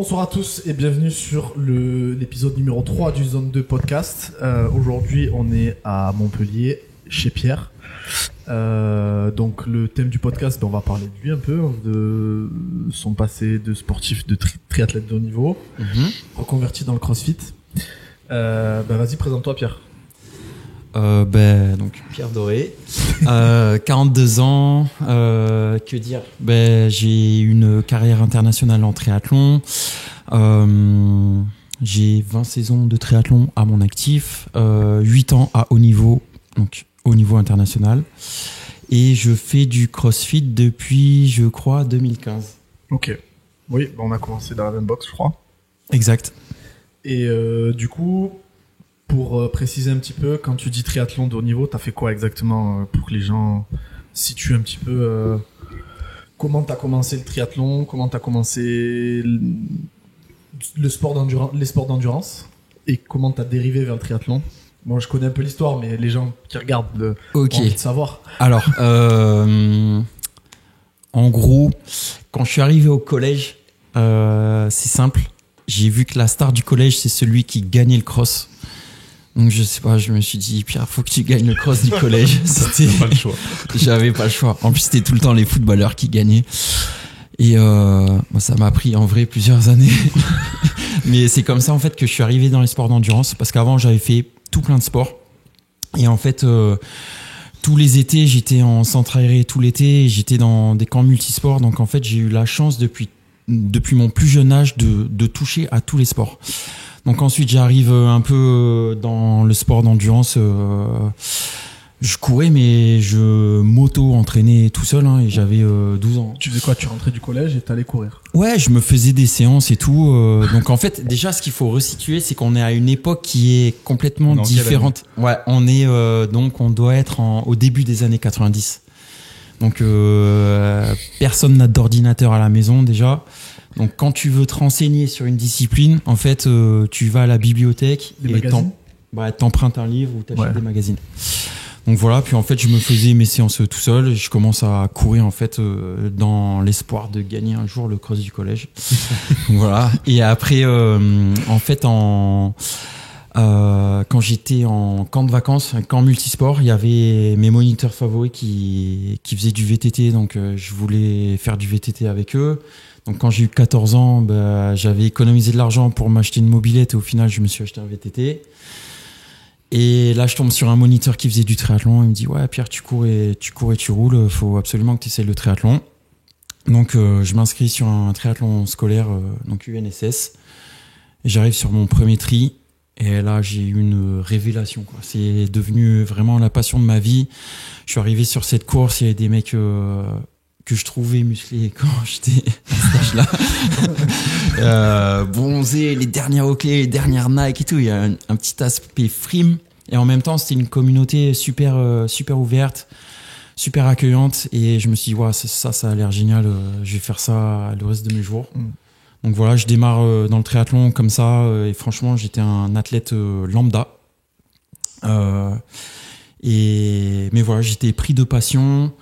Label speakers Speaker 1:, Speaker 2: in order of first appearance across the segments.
Speaker 1: Bonsoir à tous et bienvenue sur l'épisode numéro 3 du Zone 2 podcast. Aujourd'hui, on est à Montpellier, chez Pierre. Donc le thème du podcast, on va parler de lui un peu, de son passé de sportif, de triathlète de haut niveau, reconverti dans le crossfit. Vas-y, présente-toi Pierre.
Speaker 2: Donc Pierre Doré, 42 ans, que dire? J'ai une carrière internationale en triathlon, j'ai 20 saisons de triathlon à mon actif, 8 ans à haut niveau, donc au niveau international, et je fais du crossfit depuis, je crois, 2015.
Speaker 1: Ok, oui, on a commencé dans la même box, je crois.
Speaker 2: Exact.
Speaker 1: Et du coup, pour préciser un petit peu, quand tu dis triathlon de haut niveau, t'as fait quoi exactement pour que les gens situent un petit peu comment t'as commencé le triathlon, comment t'as commencé les sports d'endurance et comment t'as dérivé vers le triathlon. Moi, je connais un peu l'histoire, mais les gens qui regardent ont envie de savoir.
Speaker 2: Alors, en gros, quand je suis arrivé au collège, c'est simple. J'ai vu que la star du collège, c'est celui qui gagnait le cross. Donc je sais pas, je me suis dit Pierre, faut que tu gagnes le cross du collège.
Speaker 1: C'était pas le choix.
Speaker 2: J'avais pas le choix. En plus c'était tout le temps les footballeurs qui gagnaient. Et ça m'a pris en vrai plusieurs années. Mais c'est comme ça en fait que je suis arrivé dans les sports d'endurance, parce qu'avant j'avais fait tout plein de sports. Et en fait tous les étés, j'étais en centre aéré tout l'été, j'étais dans des camps multisports. Donc en fait, j'ai eu la chance depuis mon plus jeune âge de toucher à tous les sports. Donc ensuite j'arrive un peu dans le sport d'endurance, je courais mais je m'auto-entraînais tout seul et j'avais 12 ans.
Speaker 1: Tu faisais quoi? Tu rentrais du collège et t'allais courir? Ouais,
Speaker 2: je me faisais des séances et tout. Donc en fait déjà ce qu'il faut resituer, c'est qu'on est à une époque qui est complètement différente. Ouais, on est donc on doit être au début des années 90. Donc personne n'a d'ordinateur à la maison déjà. Donc quand tu veux te renseigner sur une discipline, en fait, tu vas à la bibliothèque et t'empruntes un livre ou t'achètes des magazines. Donc voilà, puis en fait, je me faisais mes séances tout seul et je commence à courir en fait dans l'espoir de gagner un jour le cross du collège. Donc voilà. Et après, en fait, quand j'étais en camp de vacances, un camp multisport, il y avait mes moniteurs favoris qui faisaient du VTT, donc je voulais faire du VTT avec eux. Donc quand j'ai eu 14 ans, j'avais économisé de l'argent pour m'acheter une mobilette et au final je me suis acheté un VTT. Et là je tombe sur un moniteur qui faisait du triathlon, il me dit ouais Pierre, tu cours et tu roules, faut absolument que tu essayes le triathlon. Donc je m'inscris sur un triathlon scolaire, donc UNSS, et j'arrive sur mon premier tri. Et là, j'ai eu une révélation, quoi. C'est devenu vraiment la passion de ma vie. Je suis arrivé sur cette course, il y avait des mecs que je trouvais musclés quand j'étais à cet âge-là. Bronzés, les dernières Oakley, les dernières Nike et tout. Il y a un petit aspect frime. Et en même temps, c'était une communauté super ouverte, super accueillante. Et je me suis dit, ouais, ça a l'air génial. Je vais faire ça le reste de mes jours. Donc voilà, je démarre dans le triathlon comme ça, et franchement, j'étais un athlète lambda. Mais voilà, j'étais pris de passion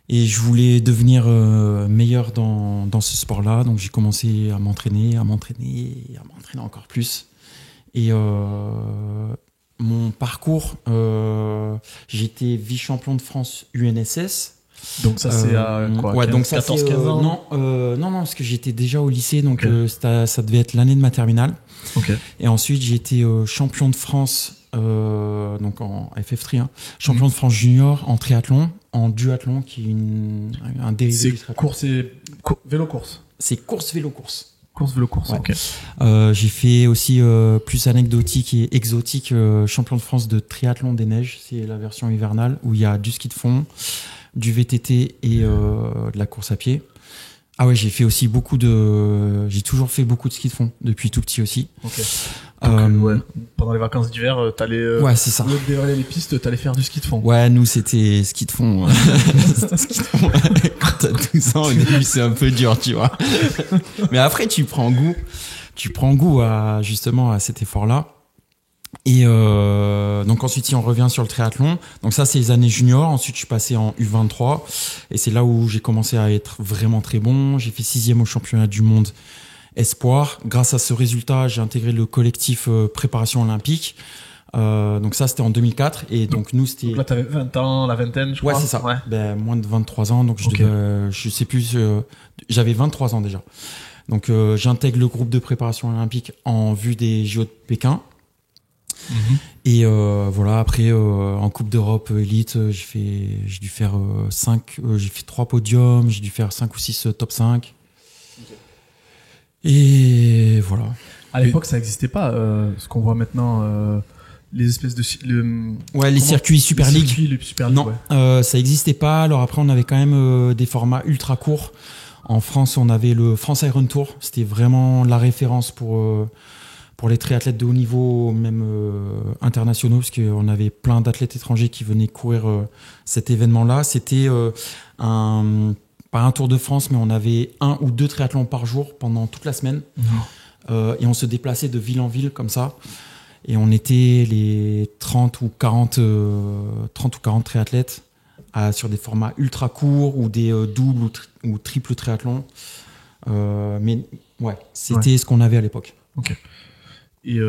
Speaker 2: et je voulais devenir meilleur dans ce sport-là. Donc j'ai commencé à m'entraîner encore plus. Et mon parcours, j'étais vice-champion de France UNSS.
Speaker 1: Donc ça c'est à quoi,
Speaker 2: ouais,
Speaker 1: 15,
Speaker 2: donc ça
Speaker 1: 14, 15 ans?
Speaker 2: Non, parce que j'étais déjà au lycée, donc ça devait être l'année de ma terminale.
Speaker 1: Okay.
Speaker 2: Et ensuite j'ai été champion de France, donc en FF3, champion de France junior en triathlon, en duathlon, qui est un dérivé du triathlon.
Speaker 1: C'est vélo-course.
Speaker 2: C'est course-vélo-course.
Speaker 1: Course-vélo-course,
Speaker 2: ouais.
Speaker 1: Ok.
Speaker 2: J'ai fait aussi plus anecdotique et exotique, champion de France de triathlon des neiges, c'est la version hivernale où il y a du ski de fond, du VTT et de la course à pied. Ah ouais, j'ai toujours fait beaucoup de ski de fond depuis tout petit aussi.
Speaker 1: Ok. Donc, pendant les vacances d'hiver, t'allais
Speaker 2: ouais, c'est ça.
Speaker 1: Au lieu de dévaler les pistes, t'allais faire du ski de fond.
Speaker 2: Ouais, nous c'était ski de fond. C'était ski de fond. Quand t'as 12 ans, au début c'est un peu dur, tu vois. Mais après tu prends goût à cet effort-là. Et donc ensuite, si on revient sur le triathlon, donc ça c'est les années juniors. Ensuite, je suis passé en U23 et c'est là où j'ai commencé à être vraiment très bon. J'ai fait 6e au championnat du monde espoir. Grâce à ce résultat, j'ai intégré le collectif préparation olympique. Donc ça, c'était en 2004. Et donc nous, c'était...
Speaker 1: Donc là, t'avais 20 ans, la vingtaine, je crois.
Speaker 2: Ouais, c'est ça.
Speaker 1: Ouais.
Speaker 2: Ben, moins de 23 ans. Donc je sais plus, j'avais 23 ans déjà. Donc j'intègre le groupe de préparation olympique en vue des JO de Pékin. Et voilà, après en Coupe d'Europe élite, j'ai dû faire 3 podiums, j'ai dû faire 5 ou 6 top 5. Et voilà.
Speaker 1: À l'époque, ça n'existait pas, ce qu'on voit maintenant, les espèces de...
Speaker 2: les circuits Super League.
Speaker 1: Les Super League,
Speaker 2: non,
Speaker 1: ouais.
Speaker 2: ça n'existait pas. Alors après, on avait quand même des formats ultra courts. En France, on avait le France Iron Tour. C'était vraiment la référence pour les triathlètes de haut niveau, même internationaux, parce qu'on avait plein d'athlètes étrangers qui venaient courir cet événement-là. C'était pas un Tour de France, mais on avait 1 ou 2 triathlons par jour pendant toute la semaine. Et on se déplaçait de ville en ville comme ça. Et on était les 30 ou 40 triathlètes sur des formats ultra courts ou des doubles ou triples triathlons. Mais ouais, c'était ce qu'on avait à l'époque.
Speaker 1: Ok. Et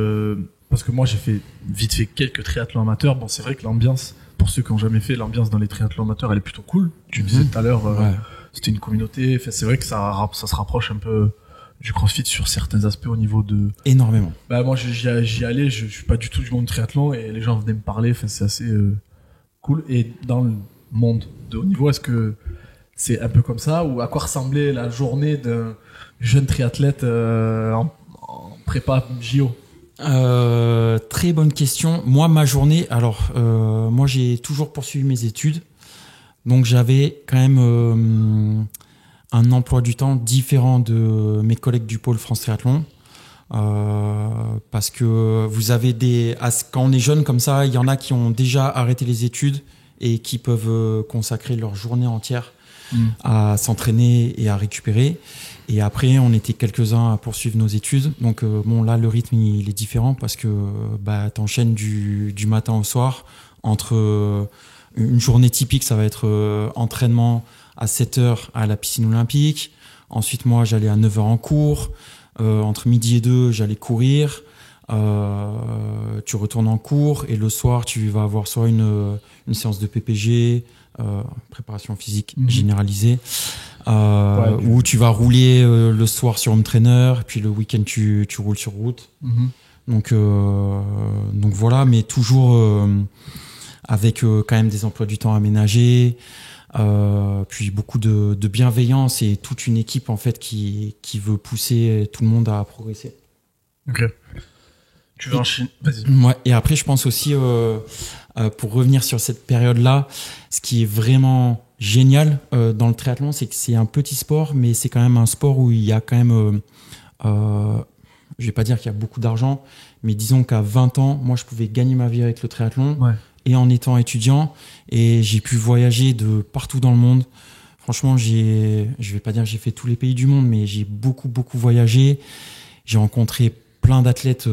Speaker 1: parce que moi, j'ai fait vite fait quelques triathlons amateurs. Bon, c'est vrai que l'ambiance, pour ceux qui n'ont jamais fait, l'ambiance dans les triathlons amateurs, elle est plutôt cool. Tu le disais tout à l'heure, c'était une communauté. Enfin, c'est vrai que ça se rapproche un peu du CrossFit sur certains aspects au niveau de...
Speaker 2: Énormément.
Speaker 1: Bah, moi, j'y allais, je suis pas du tout du monde triathlon et les gens venaient me parler. Enfin, c'est assez cool. Et dans le monde de haut niveau, est-ce que c'est un peu comme ça, ou à quoi ressemblait la journée d'un jeune triathlète en prépa JO?
Speaker 2: Très bonne question. Moi, ma journée, moi j'ai toujours poursuivi mes études, donc j'avais quand même un emploi du temps différent de mes collègues du pôle France Triathlon, parce que vous avez quand on est jeune comme ça, il y en a qui ont déjà arrêté les études et qui peuvent consacrer leur journée entière à s'entraîner et à récupérer. Et après, on était quelques-uns à poursuivre nos études. Donc bon, là, le rythme, il est différent parce que t'enchaînes du matin au soir. Entre une journée typique, ça va être entraînement à 7h à la piscine olympique. Ensuite, moi, j'allais à 9h en cours. Entre midi et 2, j'allais courir. Tu retournes en cours et le soir, tu vas avoir soit une séance de PPG, préparation physique généralisée, où tu vas rouler le soir sur home trainer, puis le week-end tu roules sur route. Donc voilà, mais toujours avec quand même des emplois du temps aménagés, puis beaucoup de bienveillance et toute une équipe en fait qui veut pousser tout le monde à progresser.
Speaker 1: Ok. Tu veux enchaîner? Vas-y.
Speaker 2: Ouais. Et après, je pense aussi, pour revenir sur cette période-là, ce qui est vraiment génial dans le triathlon, c'est que c'est un petit sport, mais c'est quand même un sport où il y a quand même, je vais pas dire qu'il y a beaucoup d'argent, mais disons qu'à 20 ans, moi, je pouvais gagner ma vie avec le triathlon, et en étant étudiant, et j'ai pu voyager de partout dans le monde. Franchement, je vais pas dire que j'ai fait tous les pays du monde, mais j'ai beaucoup voyagé. J'ai rencontré plein d'athlètes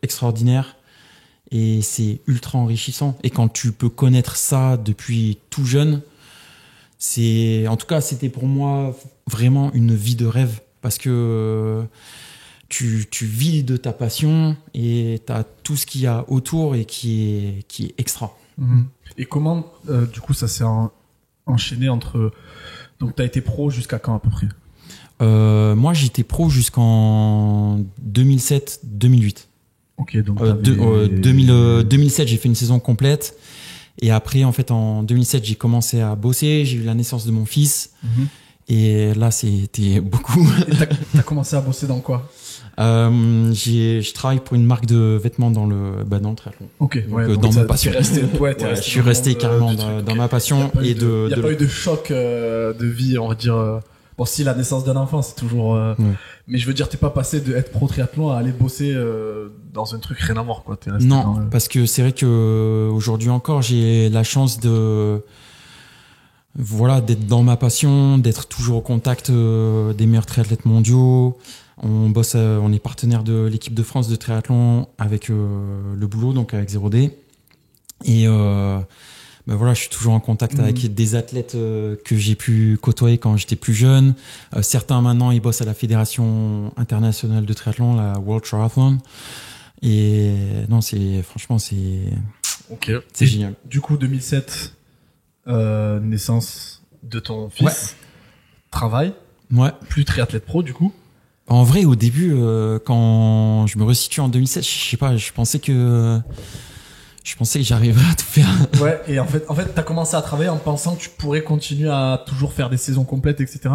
Speaker 2: extraordinaires et c'est ultra enrichissant. Et quand tu peux connaître ça depuis tout jeune, en tout cas, c'était pour moi vraiment une vie de rêve parce que tu vis de ta passion et tu as tout ce qu'il y a autour et qui est extra.
Speaker 1: Et comment, du coup, ça s'est enchaîné entre... Donc, tu as été pro jusqu'à quand à peu près?
Speaker 2: Moi, j'étais pro jusqu'en 2007-2008.
Speaker 1: Ok, donc
Speaker 2: 2007, j'ai fait une saison complète. Et après, en fait, en 2007, j'ai commencé à bosser. J'ai eu la naissance de mon fils. Et là, c'était beaucoup.
Speaker 1: T'as commencé à bosser dans quoi?
Speaker 2: Je travaille pour une marque de vêtements dans le triathlon.
Speaker 1: Ok,
Speaker 2: donc, dans ma passion.
Speaker 1: Je
Speaker 2: suis resté carrément dans ma passion.
Speaker 1: Il n'y a pas eu de choc de vie, on va dire. Bon, si, la naissance d'un enfant, c'est toujours... Mais je veux dire, t'es pas passé d'être pro triathlon à aller bosser dans un truc rien à voir, quoi. T'es resté
Speaker 2: parce que c'est vrai que aujourd'hui encore, j'ai la chance d'être dans ma passion, d'être toujours au contact des meilleurs triathlètes mondiaux. On bosse, on est partenaire de l'équipe de France de triathlon avec le boulot, donc avec 0D. Et Ben voilà, je suis toujours en contact avec des athlètes que j'ai pu côtoyer quand j'étais plus jeune. Certains maintenant, ils bossent à la Fédération internationale de triathlon, la World Triathlon. Et non, franchement, c'est génial.
Speaker 1: Du coup, 2007, naissance de ton fils, travail, plus triathlète pro du coup.
Speaker 2: En vrai, au début, quand je me resitue en 2007, je sais pas, je pensais que j'arriverais à tout faire.
Speaker 1: Ouais, et en fait, t'as commencé à travailler en pensant que tu pourrais continuer à toujours faire des saisons complètes, etc.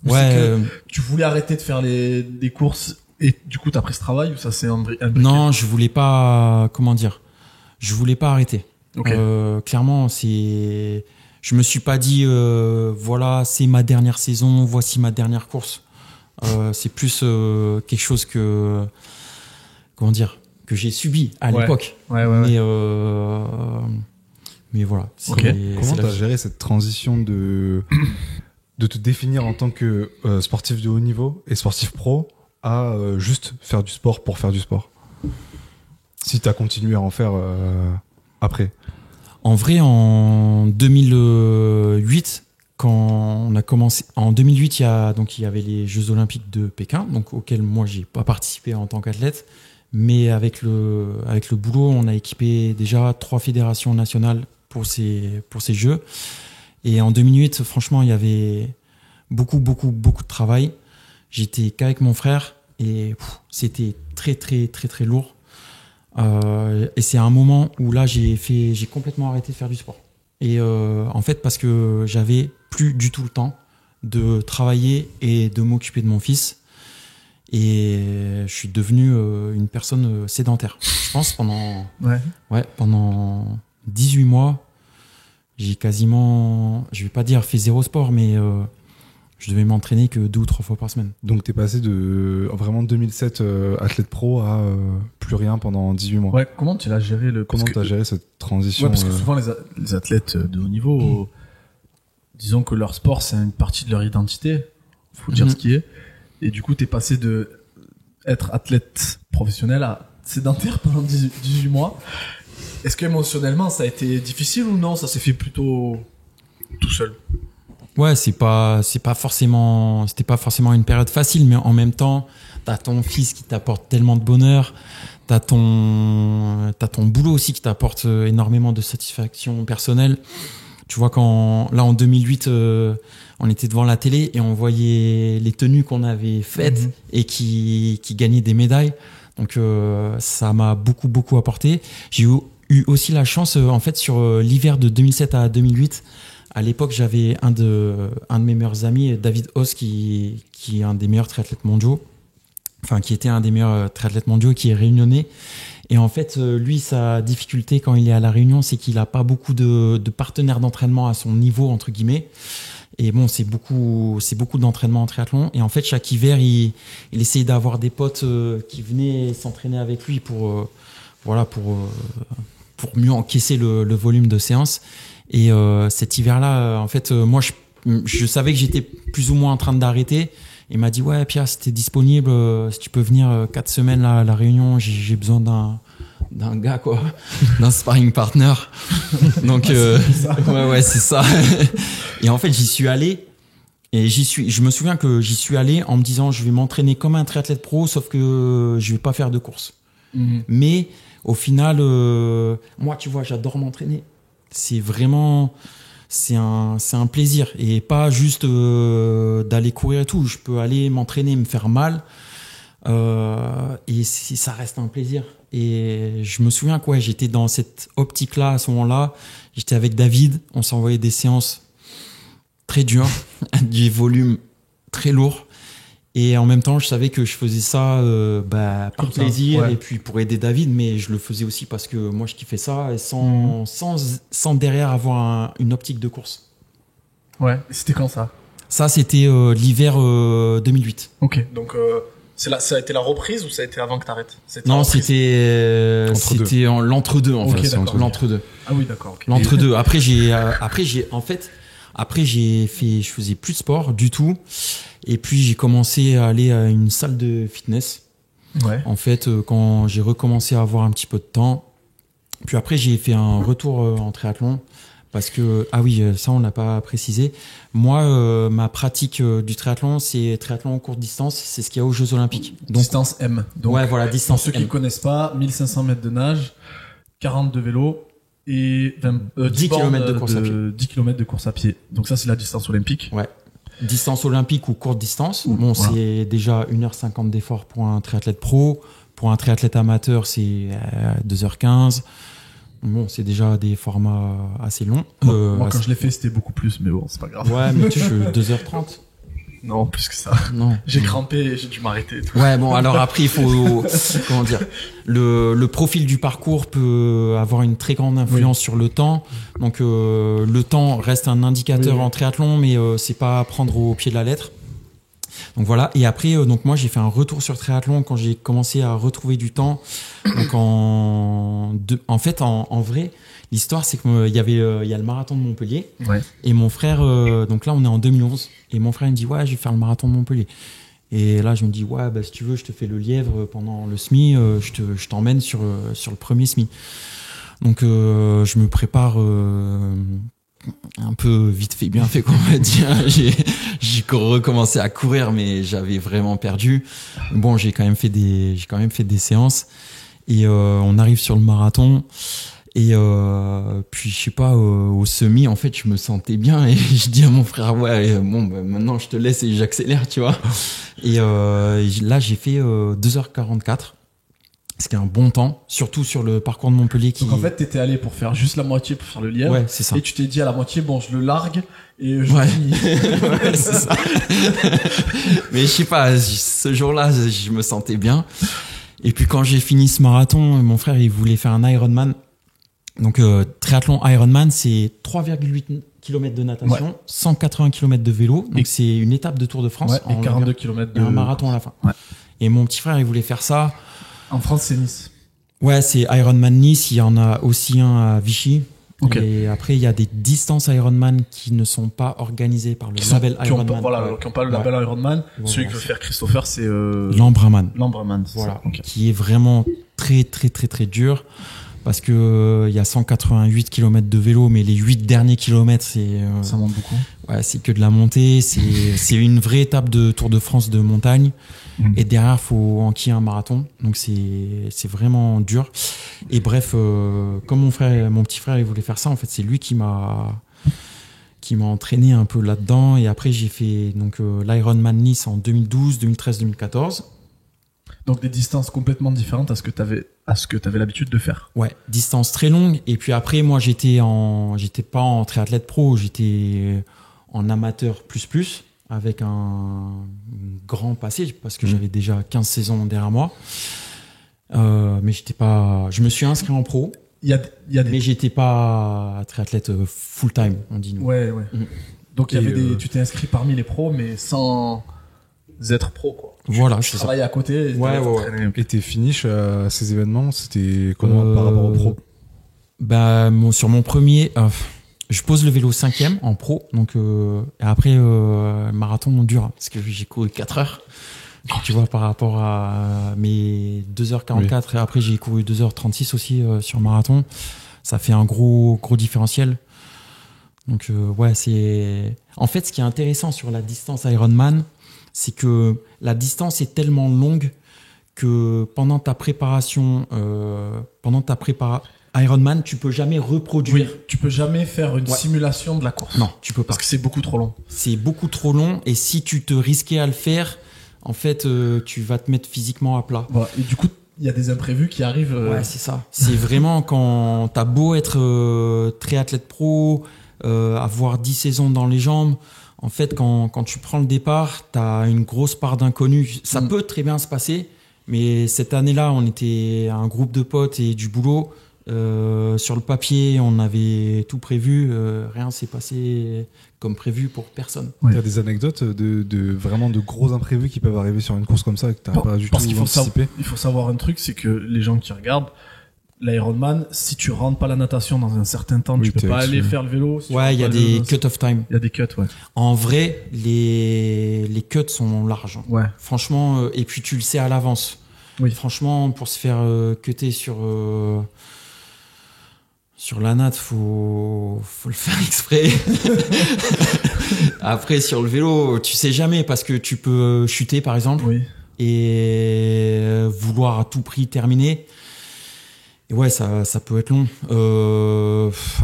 Speaker 1: Ou c'est que tu voulais arrêter de faire des courses et du coup t'as pris ce travail ou ça s'est imbriqué?
Speaker 2: Non, je voulais pas, je voulais pas arrêter. Clairement, je me suis pas dit, voilà, c'est ma dernière saison, voici ma dernière course. C'est plus quelque chose que j'ai subi à l'époque. Mais voilà.
Speaker 3: Comment t'as géré cette transition de te définir en tant que sportif de haut niveau et sportif pro à juste faire du sport pour faire du sport? Si t'as continué à en faire après.
Speaker 2: En vrai, en 2008, quand on a commencé, en 2008, il y avait les Jeux Olympiques de Pékin, donc auxquels moi j'ai pas participé en tant qu'athlète. Mais avec le boulot, on a équipé déjà 3 fédérations nationales pour ces jeux. Et en 2008, franchement, il y avait beaucoup de travail. J'étais qu'avec mon frère et c'était très lourd. Et c'est un moment où là, j'ai complètement arrêté de faire du sport. Et en fait, parce que j'avais plus du tout le temps de travailler et de m'occuper de mon fils. Et je suis devenu une personne sédentaire. Je pense pendant 18 mois, j'ai quasiment, je vais pas dire fait 0 sport, mais je devais m'entraîner que 2 ou 3 fois par semaine.
Speaker 3: Donc t'es passé de vraiment 2007 athlète pro à plus rien pendant 18 mois.
Speaker 1: Ouais, comment tu l'as géré
Speaker 3: t'as géré cette transition?
Speaker 1: Ouais, parce que souvent les athlètes de haut niveau, disons que leur sport c'est une partie de leur identité, faut dire ce qui est. Et du coup, t'es passé de être athlète professionnel à sédentaire pendant 18 mois. Est-ce qu'émotionnellement, ça a été difficile ou non? Ça s'est fait plutôt tout seul?
Speaker 2: Ouais, c'était pas forcément une période facile, mais en même temps, t'as ton fils qui t'apporte tellement de bonheur, t'as ton boulot aussi qui t'apporte énormément de satisfaction personnelle. Tu vois, en 2008, on était devant la télé et on voyait les tenues qu'on avait faites et qui gagnaient des médailles. Donc, ça m'a beaucoup apporté. J'ai eu aussi la chance, en fait, sur l'hiver de 2007 à 2008. À l'époque, j'avais un de mes meilleurs amis, David Haas, qui est un des meilleurs triathlètes mondiaux. Enfin, qui était un des meilleurs triathlètes mondiaux, qui est réunionnais. Et en fait, lui, sa difficulté quand il est à La Réunion, c'est qu'il a pas beaucoup de partenaires d'entraînement à son niveau, entre guillemets. Et bon, c'est beaucoup d'entraînement en triathlon. Et en fait, chaque hiver, il essayait d'avoir des potes qui venaient s'entraîner avec lui pour mieux encaisser le volume de séances. Et cet hiver-là, en fait, moi, je savais que j'étais plus ou moins en train d'arrêter. Il m'a dit, ouais, Pierre, si t'es disponible, si tu peux venir 4 semaines là, à La Réunion, j'ai besoin d'un gars, quoi, d'un sparring partner. Donc, c'est ça. Et en fait, j'y suis allé. Et je me souviens que j'y suis allé en me disant, je vais m'entraîner comme un triathlète pro, sauf que je vais pas faire de course. Mais au final, moi, tu vois, j'adore m'entraîner. C'est vraiment, c'est un plaisir et pas juste d'aller courir et tout. Je peux aller m'entraîner, me faire mal et ça reste un plaisir. Et je me souviens que j'étais dans cette optique-là à ce moment-là. J'étais avec David, on s'envoyait des séances très dures, du volume très lourd. Et en même temps, je savais que je faisais ça pour plaisir et puis pour aider David, mais je le faisais aussi parce que moi, je kiffais ça et sans derrière avoir une optique de course.
Speaker 1: Ouais, c'était quand ça?
Speaker 2: Ça, c'était l'hiver 2008.
Speaker 1: Ok, donc ça a été la reprise ou ça a été avant que t'arrêtes?
Speaker 2: Non, c'était l'entre-deux en fait. L'entre-deux.
Speaker 1: Ah oui, d'accord. Okay.
Speaker 2: L'entre-deux. Après, je faisais plus de sport du tout. Et puis, j'ai commencé à aller à une salle de fitness.
Speaker 1: Ouais.
Speaker 2: En fait, quand j'ai recommencé à avoir un petit peu de temps. Puis après, j'ai fait un retour en triathlon Parce que, ah oui, ça on l'a pas précisé. Moi, ma pratique du triathlon, c'est triathlon courte distance, c'est ce qu'il y a aux Jeux Olympiques.
Speaker 1: Donc, distance M. Donc,
Speaker 2: ouais, voilà, distance
Speaker 1: pour ceux qui ne connaissent pas, 1500 mètres de nage, 40 de vélo et
Speaker 2: 10 km de course à pied.
Speaker 1: 10 km de course à pied. Donc ça, c'est la distance olympique.
Speaker 2: Ouais. Distance olympique ou courte distance. Bon, voilà. C'est déjà 1h50 d'effort pour un triathlète pro. Pour un triathlète amateur, c'est 2h15. Bon, c'est déjà des formats assez longs.
Speaker 1: Moi, quand je l'ai fait, c'était beaucoup plus, mais bon, c'est pas grave.
Speaker 2: Ouais, mais tu fais 2h30.
Speaker 1: Non, plus que ça.
Speaker 2: Non.
Speaker 1: J'ai crampé et j'ai dû m'arrêter.
Speaker 2: Ouais, bon, alors après, il faut, comment dire, le profil du parcours peut avoir une très grande influence sur le temps. Donc, le temps reste un indicateur en triathlon, mais c'est pas à prendre au pied de la lettre. Donc voilà. Et après, donc moi, j'ai fait un retour sur triathlon quand j'ai commencé à retrouver du temps. Donc en fait, en vrai, l'histoire, c'est qu'il y a le marathon de Montpellier.
Speaker 1: Ouais.
Speaker 2: Et mon frère, donc là, on est en 2011. Et mon frère, il me dit, ouais, je vais faire le marathon de Montpellier. Et là, je me dis, ouais, bah, si tu veux, je te fais le lièvre pendant le semi. Je t'emmène sur le premier semi. Donc, je me prépare, un peu vite fait, bien fait, qu'on va dire. J'ai recommencé à courir, mais j'avais vraiment perdu. Bon, j'ai quand même fait des séances. Et on arrive sur le marathon. Et puis, je sais pas, au semi, en fait, je me sentais bien. Et je dis à mon frère, ouais, bon, bah, maintenant, je te laisse et j'accélère, tu vois. Et là, j'ai fait 2h44. Ce qui est un bon temps, surtout sur le parcours de Montpellier.
Speaker 1: Donc en fait, t'étais allé pour faire juste la moitié pour faire le lièvre.
Speaker 2: Ouais, c'est ça.
Speaker 1: Et tu t'es dit à la moitié, bon, je le largue et je finis.
Speaker 2: Ouais, c'est ça. Mais je sais pas, ce jour-là, je me sentais bien. Et puis quand j'ai fini ce marathon, mon frère, il voulait faire un Ironman. Donc triathlon Ironman, c'est 3,8 km de natation, 180 km de vélo. Donc c'est une étape de Tour de France.
Speaker 1: Ouais, et 42 km de...
Speaker 2: Et un marathon à la fin.
Speaker 1: Ouais.
Speaker 2: Et mon petit frère, il voulait faire ça.
Speaker 1: En France, c'est Nice.
Speaker 2: Ouais, c'est Ironman Nice. Il y en a aussi un à Vichy.
Speaker 1: Okay.
Speaker 2: Et après, il y a des distances Ironman qui ne sont pas organisées par le label Ironman.
Speaker 1: Qui n'ont pas le label Ironman.
Speaker 2: Voilà,
Speaker 1: celui que veut faire Christopher, c'est
Speaker 2: l'Ambraman.
Speaker 1: L'Ambraman,
Speaker 2: voilà, qui est vraiment très très très très dur. Parce que il y a 188 km de vélo, mais les 8 derniers kilomètres,
Speaker 1: ça monte beaucoup.
Speaker 2: Ouais, c'est que de la montée. C'est une vraie étape de Tour de France de montagne. Et derrière, faut enquiller un marathon. Donc c'est vraiment dur. Et bref, comme mon petit frère, il voulait faire ça. En fait, c'est lui qui m'a entraîné un peu là-dedans. Et après, j'ai fait donc l'Ironman Nice en 2012, 2013, 2014.
Speaker 1: Donc des distances complètement différentes à ce que t'avais l'habitude de faire.
Speaker 2: Ouais, distance très longue. Et puis après, moi, j'étais pas en triathlète pro, j'étais en amateur plus, avec un grand passé, parce que j'avais déjà 15 saisons derrière moi. Mais je me suis inscrit en pro. Mais j'étais pas triathlète full time, on dit nous.
Speaker 1: Ouais. Donc tu t'es inscrit parmi les pros, mais sans être pro, quoi.
Speaker 2: Voilà,
Speaker 1: tu travaillais à côté.
Speaker 2: Ouais.
Speaker 3: Et tes finishes à ces événements, c'était comment par rapport au pro?
Speaker 2: Bah, sur mon premier, je pose le vélo 5e en pro. Donc, après, marathon dur, parce que j'ai couru 4 heures. Tu vois, par rapport à mes 2h44, et après, j'ai couru 2h36 aussi sur marathon. Ça fait un gros différentiel. Donc, ouais, en fait, ce qui est intéressant sur la distance Ironman, c'est que la distance est tellement longue que pendant ta préparation Ironman, tu peux jamais reproduire.
Speaker 1: Oui, tu peux jamais faire une simulation de la course.
Speaker 2: Non, tu peux pas.
Speaker 1: Parce que c'est beaucoup trop long.
Speaker 2: C'est beaucoup trop long, et si tu te risquais à le faire, en fait, tu vas te mettre physiquement à plat.
Speaker 1: Voilà. Et du coup, il y a des imprévus qui arrivent.
Speaker 2: Ouais, c'est ça. C'est vraiment quand t'as beau être triathlète pro, avoir 10 saisons dans les jambes. En fait, quand tu prends le départ, tu as une grosse part d'inconnu. Ça peut très bien se passer, mais cette année-là, on était un groupe de potes et du boulot. Sur le papier, on avait tout prévu. Rien s'est passé comme prévu pour personne.
Speaker 3: Il y a des anecdotes de vraiment de gros imprévus qui peuvent arriver sur une course comme ça que tu n'as pas du tout anticipé.
Speaker 1: Il faut savoir un truc, c'est que les gens qui regardent, l'Ironman, si tu rentres pas la natation dans un certain temps, tu peux pas aller faire le vélo. Si
Speaker 2: ouais, il y a des cut of time.
Speaker 1: Il y a des cuts, ouais.
Speaker 2: En vrai, les cuts sont larges.
Speaker 1: Ouais.
Speaker 2: Franchement, et puis tu le sais à l'avance.
Speaker 1: Oui.
Speaker 2: Franchement, pour se faire cutter sur Sur la natte, faut le faire exprès. Après, sur le vélo, tu sais jamais parce que tu peux chuter, par exemple, et vouloir à tout prix terminer. Et ouais, ça peut être long.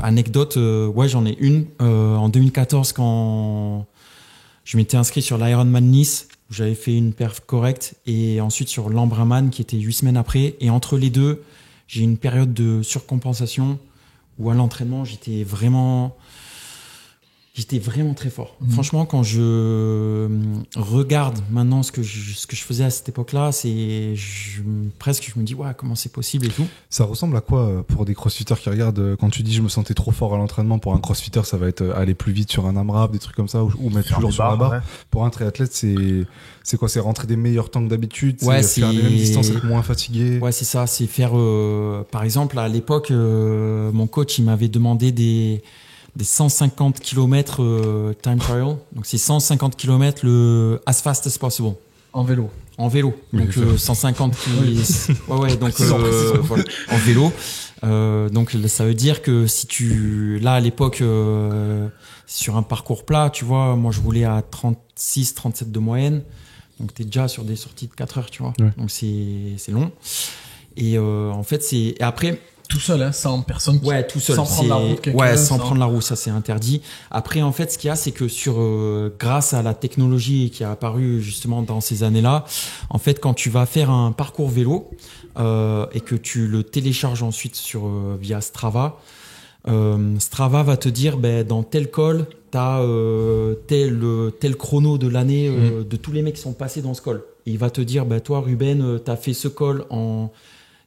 Speaker 2: Anecdote, ouais, j'en ai une. En 2014, quand je m'étais inscrit sur l'Ironman Nice, où j'avais fait une perf correcte, et ensuite sur l'Embrunman, qui était 8 semaines après. Et entre les deux, j'ai eu une période de surcompensation où à l'entraînement, j'étais vraiment très fort. Franchement, quand je regarde maintenant ce que je faisais à cette époque-là, presque je me dis, ouais, comment c'est possible et tout.
Speaker 3: Ça ressemble à quoi pour des crossfitters qui regardent quand tu dis je me sentais trop fort à l'entraînement? Pour un crossfitter, ça va être aller plus vite sur un AMRAP, des trucs comme ça, ou mettre toujours sur la barre. Ouais. Pour un triathlète, c'est quoi? C'est rentrer des meilleurs temps que d'habitude?
Speaker 2: Ouais,
Speaker 3: c'est faire les mêmes distances, être moins fatigué?
Speaker 2: Ouais, c'est ça. C'est faire, par exemple, à l'époque, mon coach, il m'avait demandé des 150 km time trial. Donc, c'est 150 km le as fast as possible.
Speaker 1: En vélo.
Speaker 2: Donc, 150 ouais, donc, voilà, en vélo. Donc, ça veut dire que si là, à l'époque, sur un parcours plat, tu vois, moi, je roulais à 36, 37 de moyenne. Donc, t'es déjà sur des sorties de 4 heures, tu vois. Ouais. Donc, c'est long. Et, en fait, et après,
Speaker 1: tout seul, hein, sans personne qui...
Speaker 2: Ouais, tout seul.
Speaker 1: Sans prendre la route.
Speaker 2: Ouais, sans prendre la roue, ça c'est interdit. Après, en fait, ce qu'il y a, c'est que grâce à la technologie qui a apparu justement dans ces années-là, en fait, quand tu vas faire un parcours vélo et que tu le télécharges ensuite via Strava, Strava va te dire, dans tel col, t'as tel chrono de l'année de tous les mecs qui sont passés dans ce col. Et il va te dire, toi, Ruben, t'as fait ce col en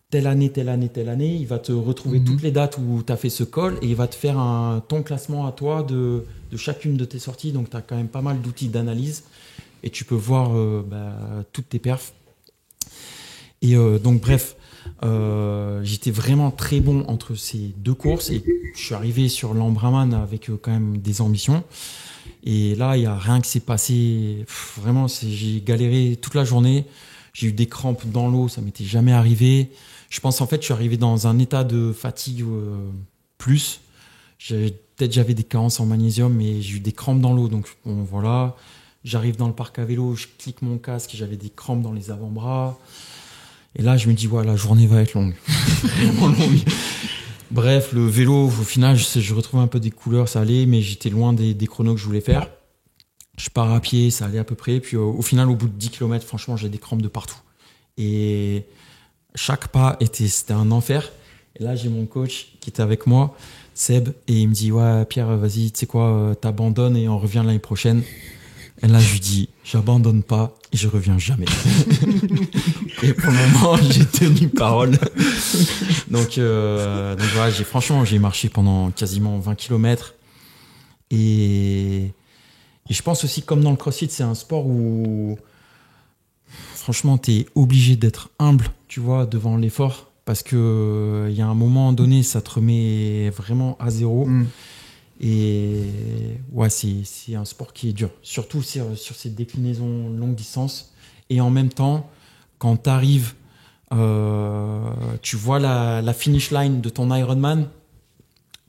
Speaker 2: telle année, il va te retrouver toutes les dates où tu as fait ce col et il va te faire ton classement à toi de chacune de tes sorties. Donc, tu as quand même pas mal d'outils d'analyse et tu peux voir toutes tes perfs. Et donc, bref, j'étais vraiment très bon entre ces deux courses et je suis arrivé sur l'Embrunman avec quand même des ambitions. Et là, il n'y a rien qui s'est passé. Vraiment, j'ai galéré toute la journée. J'ai eu des crampes dans l'eau, ça m'était jamais arrivé. Je pense en fait, je suis arrivé dans un état de fatigue plus. Peut-être j'avais des carences en magnésium, mais j'ai eu des crampes dans l'eau. Donc bon, voilà, j'arrive dans le parc à vélo, je clique mon casque, j'avais des crampes dans les avant-bras. Et là, je me dis, la journée va être longue. Vraiment longue. Bref, le vélo, au final, je retrouvais un peu des couleurs, ça allait, mais j'étais loin des chronos que je voulais faire. Je pars à pied, ça allait à peu près. Puis au final, au bout de 10 km, franchement, j'ai des crampes de partout. Et chaque pas, c'était un enfer. Et là, j'ai mon coach qui était avec moi, Seb, et il me dit, ouais, Pierre, vas-y, tu sais quoi, t'abandonnes et on revient l'année prochaine. Et là, je lui dis, j'abandonne pas et je reviens jamais. Et pour le moment, j'ai tenu parole. Donc voilà, j'ai marché pendant quasiment 20 km. Et je pense aussi, comme dans le CrossFit, c'est un sport où, franchement, tu es obligé d'être humble, tu vois, devant l'effort. Parce que y a un moment donné, ça te remet vraiment à zéro. Et ouais, c'est un sport qui est dur. Surtout sur ces déclinaisons longue distance. Et en même temps, quand tu arrives, tu vois la finish line de ton Ironman,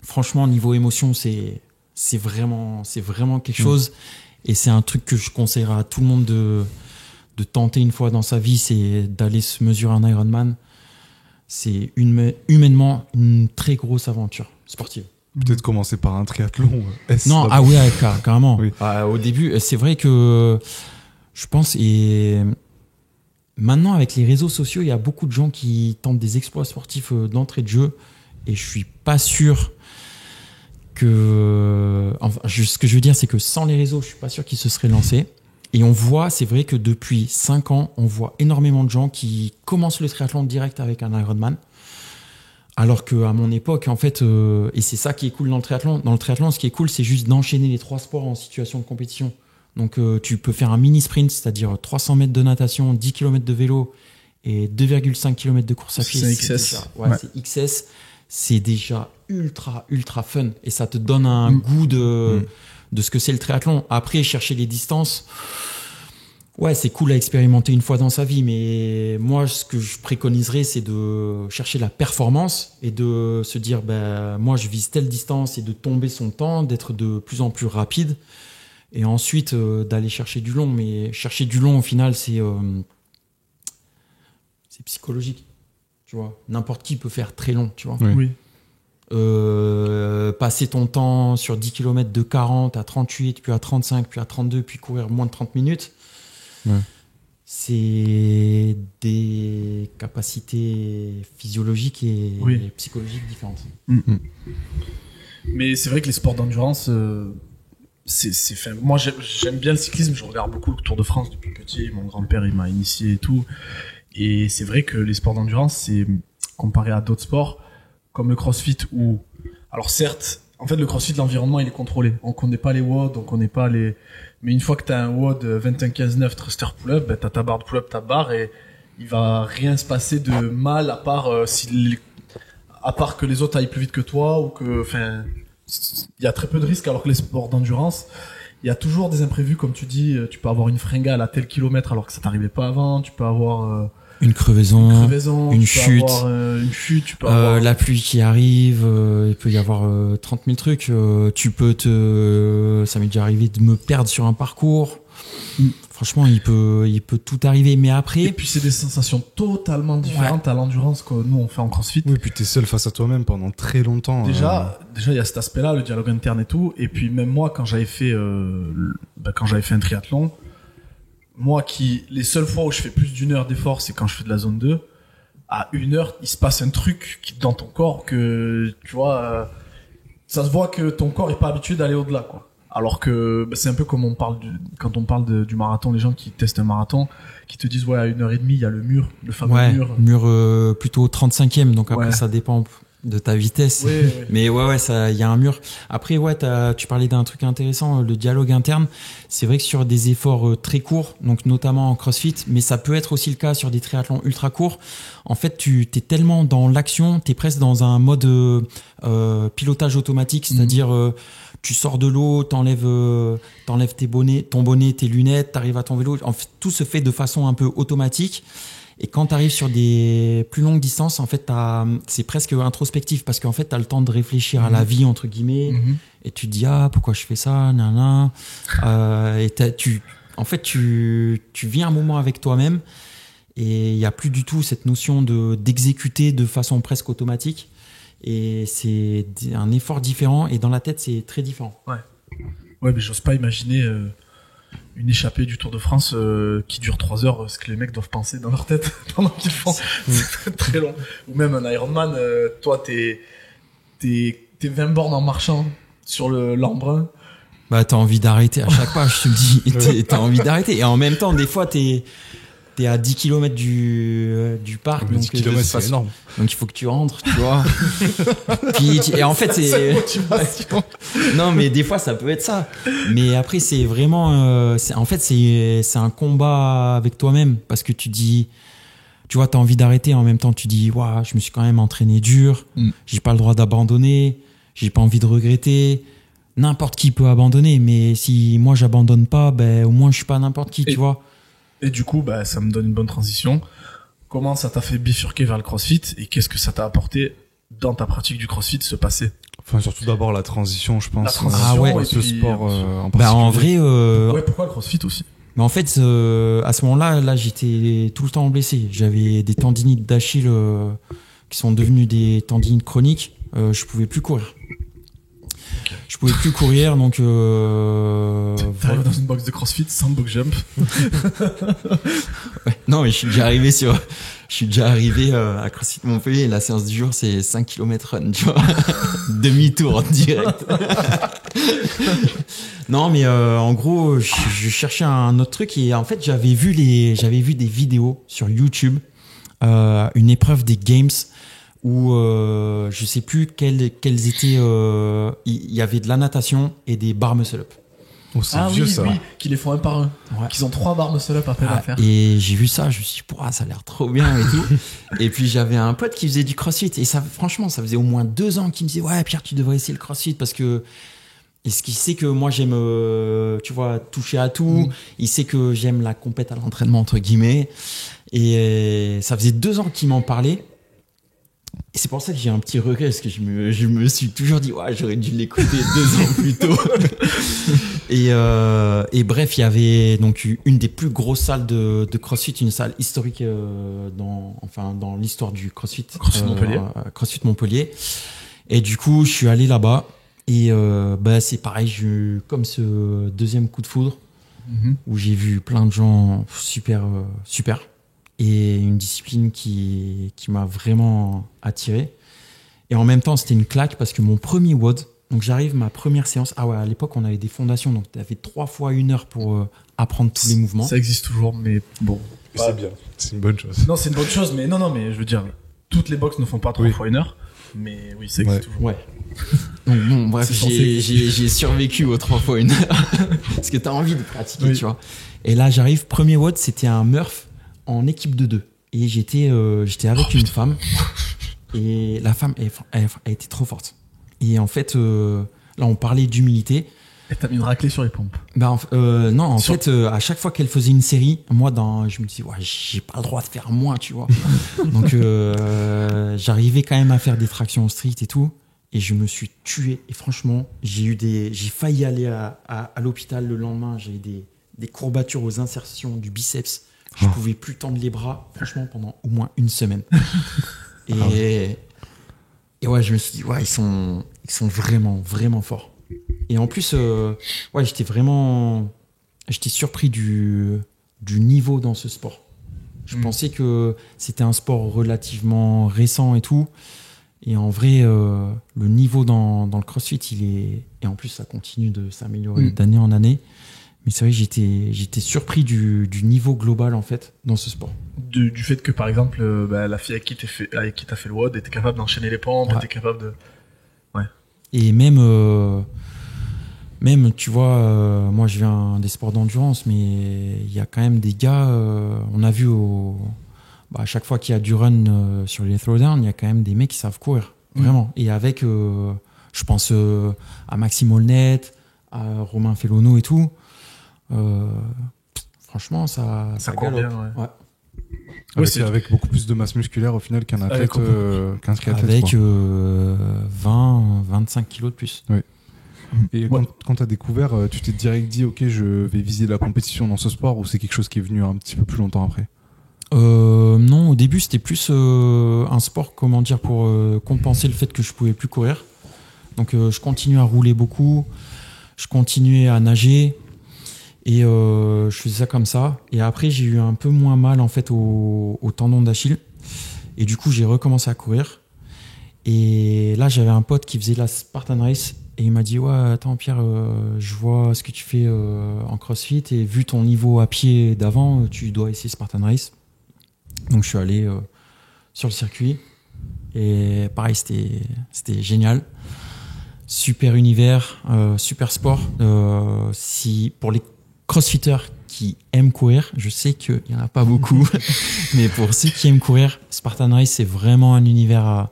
Speaker 2: franchement, niveau émotion, c'est vraiment quelque chose. Et c'est un truc que je conseillerais à tout le monde de tenter une fois dans sa vie, c'est d'aller se mesurer un Ironman. C'est humainement une très grosse aventure sportive.
Speaker 3: Peut-être commencer par un triathlon.
Speaker 2: Non, carrément. Oui. Au début, c'est vrai que je pense, et maintenant avec les réseaux sociaux, il y a beaucoup de gens qui tentent des exploits sportifs d'entrée de jeu, et je suis pas sûr que, ce que je veux dire, c'est que sans les réseaux, je suis pas sûr qu'ils se seraient lancés. Et on voit, c'est vrai que depuis 5 ans, on voit énormément de gens qui commencent le triathlon direct avec un Ironman. Alors qu'à mon époque, en fait, et c'est ça qui est cool dans le triathlon. Dans le triathlon, ce qui est cool, c'est juste d'enchaîner les 3 sports en situation de compétition. Donc, tu peux faire un mini sprint, c'est-à-dire 300 mètres de natation, 10 km de vélo et 2,5 km de course à pied.
Speaker 1: C'est XS.
Speaker 2: C'est XS. C'est déjà ultra, ultra fun. Et ça te donne un goût de ce que c'est le triathlon. Après, chercher les distances, Ouais, c'est cool à expérimenter une fois dans sa vie, mais moi, ce que je préconiserais, c'est de chercher la performance et de se dire, moi, je vise telle distance et de tomber son temps, d'être de plus en plus rapide, et ensuite d'aller chercher du long. Mais chercher du long, au final, c'est psychologique, tu vois. N'importe qui peut faire très long, tu vois.
Speaker 1: Oui.
Speaker 2: Passer ton temps sur 10 km de 40 à 38, puis à 35, puis à 32, puis courir moins de 30 minutes.
Speaker 3: Ouais.
Speaker 2: C'est des capacités physiologiques et psychologiques différentes.
Speaker 1: Mais c'est vrai que les sports d'endurance, moi j'aime bien le cyclisme, je regarde beaucoup le Tour de France depuis petit, mon grand-père il m'a initié et tout. Et c'est vrai que les sports d'endurance, c'est comparé à d'autres sports, comme le crossfit où, alors certes, en fait le crossfit, l'environnement il est contrôlé. On connaît pas les WOD, on connaît pas les... Mais une fois que t'as un WOD 21-15-9 thruster pull-up, t'as ta barre de pull-up, ta barre, et il va rien se passer de mal à part que les autres aillent plus vite que toi, ou que, enfin, il y a très peu de risques, alors que les sports d'endurance, il y a toujours des imprévus, comme tu dis, tu peux avoir une fringale à tel kilomètre alors que ça t'arrivait pas avant, tu peux avoir
Speaker 2: une crevaison, une chute,
Speaker 1: tu peux avoir
Speaker 2: la pluie qui arrive, il peut y avoir 30 000 trucs. Ça m'est déjà arrivé de me perdre sur un parcours. Franchement, il peut tout arriver, mais après.
Speaker 1: Et puis c'est des sensations totalement différentes à l'endurance que nous on fait en CrossFit.
Speaker 3: Oui, puis t'es seul face à toi-même pendant très longtemps.
Speaker 1: Déjà, il y a cet aspect-là, le dialogue interne et tout. Et puis même moi, quand j'avais fait un triathlon. Moi les seules fois où je fais plus d'1 heure d'effort, c'est quand je fais de la zone 2. À 1 heure, il se passe un truc dans ton corps que, tu vois, ça se voit que ton corps est pas habitué d'aller au-delà, quoi. Alors que, c'est un peu comme quand on parle du marathon, les gens qui testent un marathon, qui te disent, à 1h30, il y a le mur, le fameux
Speaker 2: mur plutôt 35e, donc après ça dépend de ta vitesse.
Speaker 1: Oui.
Speaker 2: Mais il y a un mur. Après, tu parlais d'un truc intéressant, le dialogue interne. C'est vrai que sur des efforts très courts, donc notamment en CrossFit, mais ça peut être aussi le cas sur des triathlons ultra courts. En fait, tu t'es tellement dans l'action, t'es presque dans un mode pilotage automatique, c'est-à-dire tu sors de l'eau, t'enlèves ton bonnet, tes lunettes, t'arrives à ton vélo. En fait, tout se fait de façon un peu automatique. Et quand tu arrives sur des plus longues distances, en fait, c'est presque introspectif parce qu'en fait, tu as le temps de réfléchir à la vie, entre guillemets, et tu te dis, pourquoi je fais ça, et tu vis un moment avec toi-même et il n'y a plus du tout cette notion d'exécuter de façon presque automatique. Et c'est un effort différent et dans la tête, c'est très différent.
Speaker 1: Ouais, mais j'ose pas imaginer une échappée du Tour de France qui dure 3 heures, ce que les mecs doivent penser dans leur tête pendant qu'ils font. C'est très, très long. Ou même un Ironman, toi, t'es 20 bornes en marchant sur l'Embrun.
Speaker 2: T'as envie d'arrêter à chaque pas, je te le dis. T'as envie d'arrêter. Et en même temps, des fois, t'es à 10 km du parc.
Speaker 3: Donc 10 km, c'est énorme.
Speaker 2: Donc il faut que tu rentres, tu vois. Et en fait, c'est... Non, mais des fois, ça peut être ça. Mais après, c'est vraiment... c'est un combat avec toi-même. Parce que tu dis... Tu vois, t'as envie d'arrêter. En même temps, tu dis, je me suis quand même entraîné dur. J'ai pas le droit d'abandonner. J'ai pas envie de regretter. N'importe qui peut abandonner. Mais si moi, j'abandonne pas, au moins, je suis pas n'importe qui, tu vois.
Speaker 1: Et du coup, ça me donne une bonne transition. Comment ça t'a fait bifurquer vers le CrossFit et qu'est-ce que ça t'a apporté dans ta pratique du CrossFit, ce passé?
Speaker 3: Enfin, surtout d'abord la transition, je pense.
Speaker 1: La transition,
Speaker 3: ce sport en particulier.
Speaker 2: En vrai...
Speaker 1: pourquoi le CrossFit aussi?
Speaker 2: Mais en fait, à ce moment-là, j'étais tout le temps blessé. J'avais des tendinites d'Achille qui sont devenues des tendinites chroniques. Je pouvais plus courir. Donc
Speaker 1: t'arrives dans une box de CrossFit sans box jump.
Speaker 2: Non, mais je suis déjà arrivé à CrossFit Montpellier. La séance du jour, c'est 5 km run, tu vois. Demi-tour en direct. Non, mais en gros, je cherchais un autre truc et en fait, j'avais vu des vidéos sur YouTube, une épreuve des Games où je sais plus quels étaient. Il y avait de la natation et des bar muscle-up.
Speaker 3: Oh, c'est vieux, ça.
Speaker 1: Oui, qui les font un par un. Qu'ils ont 3 barres muscle-up après à faire.
Speaker 2: Et j'ai vu ça, je me suis dit, ça a l'air trop bien et tout. Et puis j'avais un pote qui faisait du CrossFit et ça, franchement, ça faisait au moins 2 ans qu'il me disait, Pierre, tu devrais essayer le CrossFit parce que Est-ce qu'il sait que moi j'aime, tu vois, toucher à tout. Il sait que j'aime la compète à l'entraînement entre guillemets. Et ça faisait 2 ans qu'il m'en parlait. Et c'est pour ça que j'ai un petit regret parce que je me suis toujours dit ouais, j'aurais dû l'écouter 2 ans plus tôt. Et bref, il y avait donc une des plus grosses salles de CrossFit, une salle historique dans l'histoire du CrossFit. CrossFit Montpellier. Et du coup, je suis allé là-bas et c'est pareil, j'ai eu comme ce deuxième coup de foudre où j'ai vu plein de gens super. Et une discipline qui m'a vraiment attiré. Et en même temps, c'était une claque parce que mon premier WOD, donc j'arrive, ma première séance, à l'époque, on avait des fondations, donc tu avais 3 fois 1 heure pour apprendre tous les mouvements.
Speaker 1: Ça existe toujours, mais bon.
Speaker 3: C'est bien, c'est une bonne chose.
Speaker 1: Non, c'est une bonne chose, mais non, mais je veux dire, toutes les box ne font pas 3 fois 1 heure, mais oui, ça existe toujours.
Speaker 2: Ouais. Donc bon, bref, j'ai survécu aux 3 fois 1 heure parce que tu as envie de pratiquer, tu vois. Et là, j'arrive, premier WOD, c'était un Murph en équipe de 2 et j'étais avec une femme et la femme elle était trop forte et en fait là on parlait d'humilité
Speaker 1: et t'as mis une raclée sur les pompes.
Speaker 2: Non en fait à chaque fois qu'elle faisait une série moi je me dis ouais j'ai pas le droit de faire moins tu vois. Donc j'arrivais quand même à faire des tractions au street et tout et je me suis tué et franchement j'ai failli aller à l'hôpital le lendemain. J'avais des courbatures aux insertions du biceps. Je pouvais plus tendre les bras, franchement, pendant au moins 1 semaine. Et ouais, je me suis dit, ouais, ils sont vraiment, vraiment forts. Et en plus, j'étais surpris du niveau dans ce sport. Je pensais que c'était un sport relativement récent et tout. Et en vrai, le niveau dans le CrossFit, et en plus, ça continue de s'améliorer d'année en année. Mais c'est vrai que j'étais surpris du niveau global en fait dans ce sport.
Speaker 1: Du fait que par exemple la fille avec qui t'as fait le WOD était capable d'enchaîner les pompes, était capable de. Ouais. Et
Speaker 2: même tu vois, moi je viens des sports d'endurance, mais il y a quand même des gars. On a vu à chaque fois qu'il y a du run sur les throwdowns, il y a quand même des mecs qui savent courir vraiment. Et avec, je pense à Maxime Olnet, à Romain Fellono et tout. Franchement ça
Speaker 1: court bien
Speaker 3: avec beaucoup plus de masse musculaire au final qu'un athlète
Speaker 2: avec 20-25 kilos de plus.
Speaker 3: Et quand tu as découvert, tu t'es direct dit ok je vais viser la compétition dans ce sport ou c'est quelque chose qui est venu un petit peu plus longtemps après?
Speaker 2: Non, au début c'était plus un sport pour compenser le fait que je pouvais plus courir. Donc je continuais à rouler beaucoup, je continuais à nager. Et je faisais ça comme ça. Et après, j'ai eu un peu moins mal en fait au tendon d'Achille. Et du coup, j'ai recommencé à courir. Et là, j'avais un pote qui faisait la Spartan Race. Et il m'a dit ouais, attends Pierre, je vois ce que tu fais en CrossFit. Et vu ton niveau à pied d'avant, tu dois essayer Spartan Race. Donc je suis allé sur le circuit. Et pareil, c'était génial. Super univers, super sport. Pour les crossfitters qui aiment courir, je sais qu'il n'y en a pas beaucoup, mais pour ceux qui aiment courir, Spartan Race, c'est vraiment un univers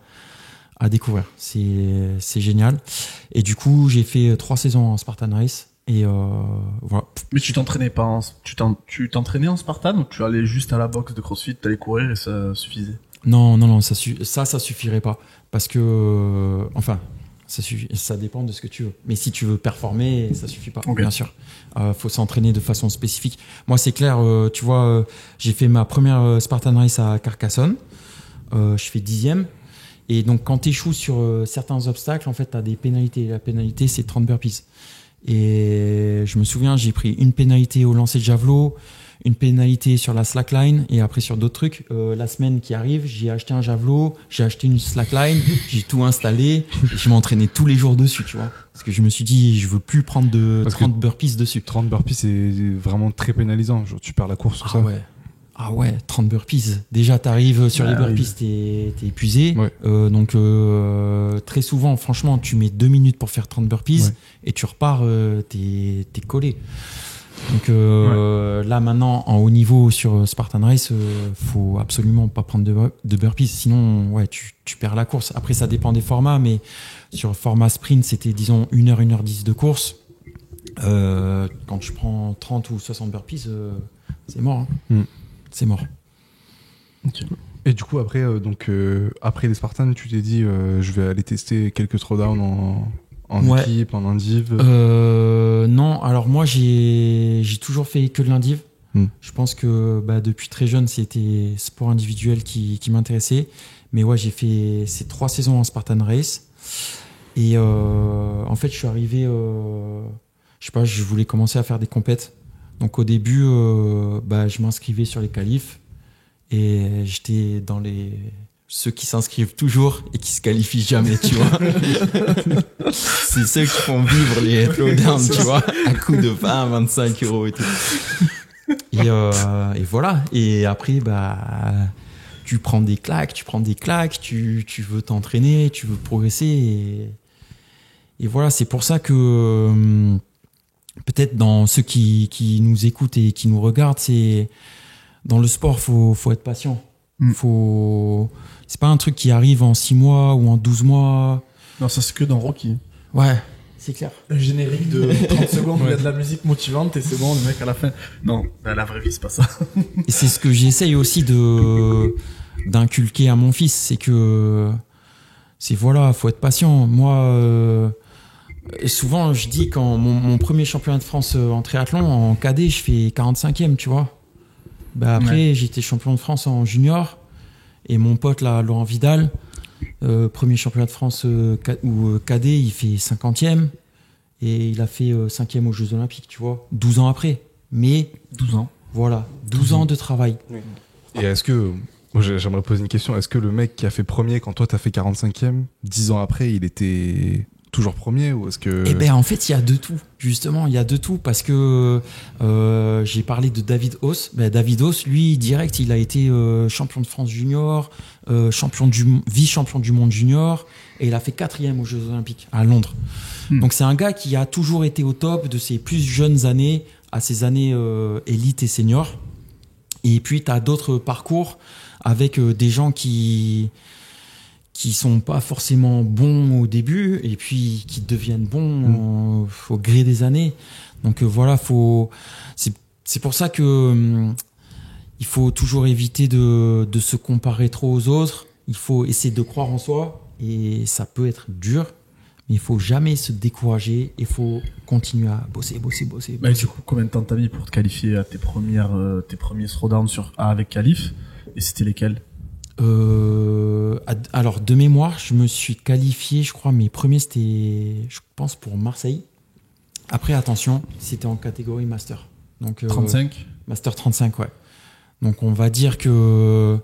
Speaker 2: à découvrir. C'est génial. Et du coup, j'ai fait 3 saisons en Spartan Race. Et voilà.
Speaker 1: Mais tu t'entraînais pas tu t'entraînais en Spartan ou tu allais juste à la boxe de CrossFit, t'allais courir et ça suffisait?
Speaker 2: Non, ça suffirait pas. Parce que, ça dépend de ce que tu veux. Mais si tu veux performer, ça suffit pas, bien sûr. Faut s'entraîner de façon spécifique. Moi, c'est clair, tu vois, j'ai fait ma première Spartan Race à Carcassonne. Je fais 10e. Et donc, quand tu échoues sur certains obstacles, en fait, tu as des pénalités. La pénalité, c'est 30 burpees. Et je me souviens, j'ai pris une pénalité au lancer de javelot, une pénalité sur la slackline et après sur d'autres trucs. La semaine qui arrive, j'ai acheté un javelot, j'ai acheté une slackline, j'ai tout installé et je m'entraînais tous les jours dessus, tu vois. Parce que je me suis dit, je veux plus prendre 30 burpees dessus.
Speaker 3: 30 burpees, c'est vraiment très pénalisant. Genre, tu perds la course, tout ça.
Speaker 2: Ouais. Ah ouais, 30 burpees. Déjà, t'arrives sur les burpees, t'es épuisé.
Speaker 3: Ouais.
Speaker 2: Donc, très souvent, franchement, tu mets 2 minutes pour faire 30 burpees et tu repars, t'es collé. Donc là maintenant en haut niveau sur Spartan Race, faut absolument pas prendre de burpees, sinon ouais tu perds la course. Après ça dépend des formats, mais sur le format sprint c'était disons 1h, 1h10 de course. Quand tu prends 30 ou 60 burpees, c'est mort. Hein. C'est mort.
Speaker 3: Okay. Et du coup après après les Spartans, tu t'es dit je vais aller tester quelques throwdowns en équipe, en indiv.
Speaker 2: Non, alors moi j'ai toujours fait que de l'indiv. Je pense que depuis très jeune c'était sport individuel qui m'intéressait. Mais ouais, j'ai fait ces 3 saisons en Spartan Race. Et en fait je suis arrivé, je sais pas, je voulais commencer à faire des compètes. Donc au début je m'inscrivais sur les qualifs. Et j'étais dans ceux qui s'inscrivent toujours et qui se qualifient jamais, tu vois. C'est ceux qui font vivre les throwdowns, tu vois, à coût de 20, 25 € et tout. Et voilà. Et après, tu prends des claques, tu veux t'entraîner, tu veux progresser. Et voilà, c'est pour ça que peut-être dans ceux qui nous écoutent et qui nous regardent, c'est... Dans le sport, faut être patient. C'est pas un truc qui arrive en 6 mois ou en 12 mois.
Speaker 1: Non, ça c'est que dans Rocky.
Speaker 2: Ouais, c'est clair.
Speaker 1: Le générique de 30 secondes où il y a de la musique motivante et c'est bon, le mec à la fin. Non, la vraie vie, c'est pas ça.
Speaker 2: Et c'est ce que j'essaye aussi d'inculquer à mon fils, c'est que faut être patient. Moi, souvent je dis quand mon premier championnat de France en triathlon, en cadet, je fais 45e, tu vois. Après, j'étais champion de France en junior et mon pote là, Laurent Vidal, premier championnat de France cadet, il fait 50e et il a fait 5e aux Jeux Olympiques, tu vois, 12 ans après. Mais
Speaker 1: 12 ans.
Speaker 2: Voilà, 12 ans de travail.
Speaker 3: Oui. Et est-ce que, moi j'aimerais poser une question, est-ce que le mec qui a fait premier quand toi t'as fait 45e, 10 ans après, il était toujours premier ou est-ce que...
Speaker 2: Eh ben en fait il y a de tout, justement il y a de tout parce que j'ai parlé de David Haus. David Haus, lui direct il a été champion de France junior, vice-champion du monde junior et il a fait 4e aux Jeux Olympiques à Londres. Donc c'est un gars qui a toujours été au top de ses plus jeunes années à ses années élite et senior. Et puis tu as d'autres parcours avec des gens qui sont pas forcément bons au début et puis qui deviennent bons au gré des années. Donc voilà, c'est pour ça que il faut toujours éviter de se comparer trop aux autres. Il faut essayer de croire en soi et ça peut être dur, mais il faut jamais se décourager. Il faut continuer à bosser.
Speaker 1: Du coup, combien de temps t'as mis pour te qualifier à tes premiers throwdowns avec qualif et c'était lesquels?
Speaker 2: Alors de mémoire je me suis qualifié, je crois mes premiers c'était je pense pour Marseille. Après attention, c'était en catégorie master, donc
Speaker 1: 35
Speaker 2: master 35, ouais. Donc on va dire que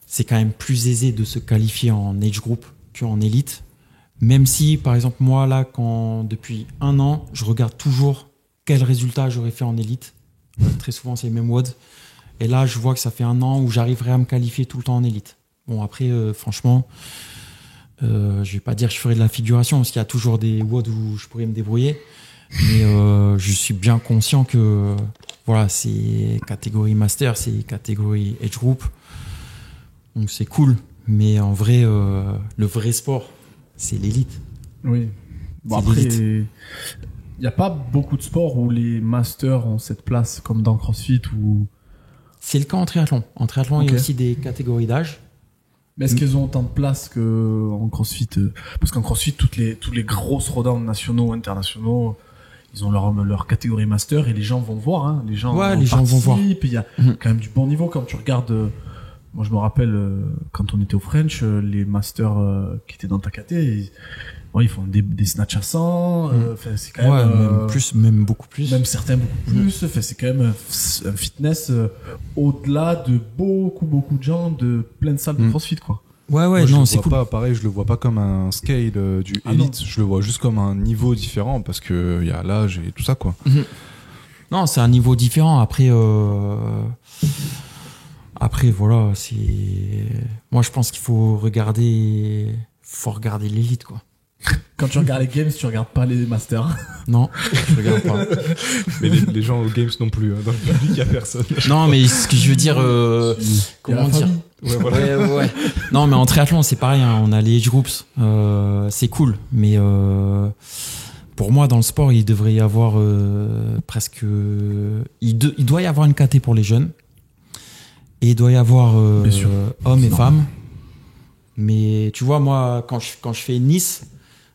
Speaker 2: c'est quand même plus aisé de se qualifier en age group qu'en élite, même si par exemple moi là depuis 1 an je regarde toujours quel résultat j'aurais fait en élite. Très souvent c'est les mêmes WOD. Et là, je vois que ça fait 1 an où j'arriverai à me qualifier tout le temps en élite. Bon, après, franchement, je vais pas dire que je ferai de la figuration parce qu'il y a toujours des WOD où je pourrais me débrouiller. Mais je suis bien conscient que voilà, c'est catégorie master, c'est catégorie age group. Donc c'est cool. Mais en vrai, le vrai sport, c'est l'élite.
Speaker 1: Oui. Bon, après, il n'y a pas beaucoup de sports où les masters ont cette place comme dans CrossFit ou...
Speaker 2: C'est le cas en triathlon. En triathlon, il y a aussi des catégories d'âge.
Speaker 1: Mais est-ce qu'elles ont autant de place qu'en CrossFit? Parce qu'en CrossFit, toutes les grosses throwdowns nationaux ou internationaux, ils ont leur catégorie master et les gens vont voir. Hein. Les gens vont voir. Il y a quand même du bon niveau quand tu regardes. Moi, je me rappelle quand on était au French, les masters qui étaient dans ta caté, ils font des snatchs à 100. C'est quand même
Speaker 2: même beaucoup plus.
Speaker 1: Même certains beaucoup plus. C'est quand même un fitness au-delà de beaucoup de gens de plein de salles de CrossFit, quoi.
Speaker 2: Ouais,
Speaker 3: moi,
Speaker 2: non, c'est cool.
Speaker 3: Je le vois pas comme un scale du élite. Je le vois juste comme un niveau différent parce que il y a l'âge et tout ça, quoi.
Speaker 2: Non, c'est un niveau différent. Après, voilà, c'est. Moi, je pense qu'il faut regarder l'élite, quoi.
Speaker 1: Quand tu regardes les games, tu regardes pas les masters.
Speaker 2: Non, je regarde pas.
Speaker 3: Mais les gens aux games non plus. Hein. Dans le public, il y a personne.
Speaker 2: Non, mais ce que je veux dire, comment dire?
Speaker 3: Ouais, voilà.
Speaker 2: Ouais. Non, mais en triathlon, c'est pareil. Hein, on a les age groups, c'est cool. Mais pour moi, dans le sport, il devrait y avoir presque. Il doit y avoir une KT pour les jeunes. Et il doit y avoir hommes et femmes. Mais tu vois, moi, quand je fais Nice,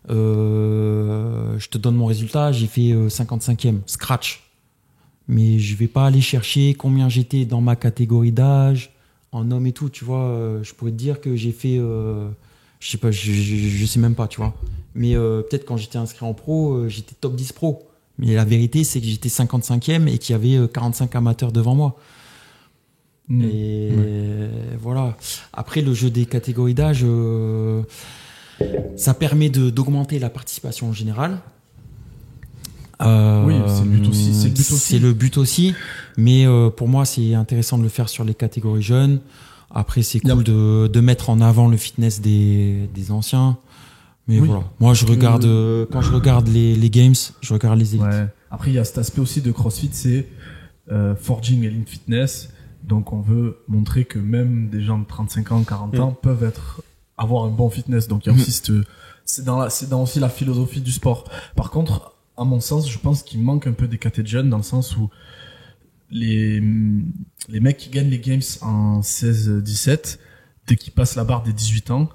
Speaker 2: je te donne mon résultat, j'ai fait 55e, scratch. Mais je vais pas aller chercher combien j'étais dans ma catégorie d'âge, en homme et tout, tu vois. Je pourrais te dire que j'ai fait, je sais pas, je sais même pas, tu vois. Mais peut-être quand j'étais inscrit en pro, j'étais top 10 pro. Mais la vérité, c'est que j'étais 55e et qu'il y avait 45 amateurs devant moi. Et voilà. Après, le jeu des catégories d'âge, ça permet d'augmenter la participation en général.
Speaker 1: Oui, c'est le but aussi.
Speaker 2: C'est le but aussi. Mais pour moi, c'est intéressant de le faire sur les catégories jeunes. Après, c'est cool de mettre en avant le fitness des anciens. Mais voilà. Moi, je regarde, quand je regarde les games, je regarde les élites.
Speaker 1: Ouais. Après, il y a cet aspect aussi de CrossFit, c'est forging et lean fitness. Donc, on veut montrer que même des gens de 35 ans, 40 ans peuvent avoir un bon fitness. Donc, il y a aussi c'est dans aussi la philosophie du sport. Par contre, à mon sens, je pense qu'il manque un peu des KT de jeunes dans le sens où les mecs qui gagnent les games en 16-17, dès qu'ils passent la barre des 18 ans,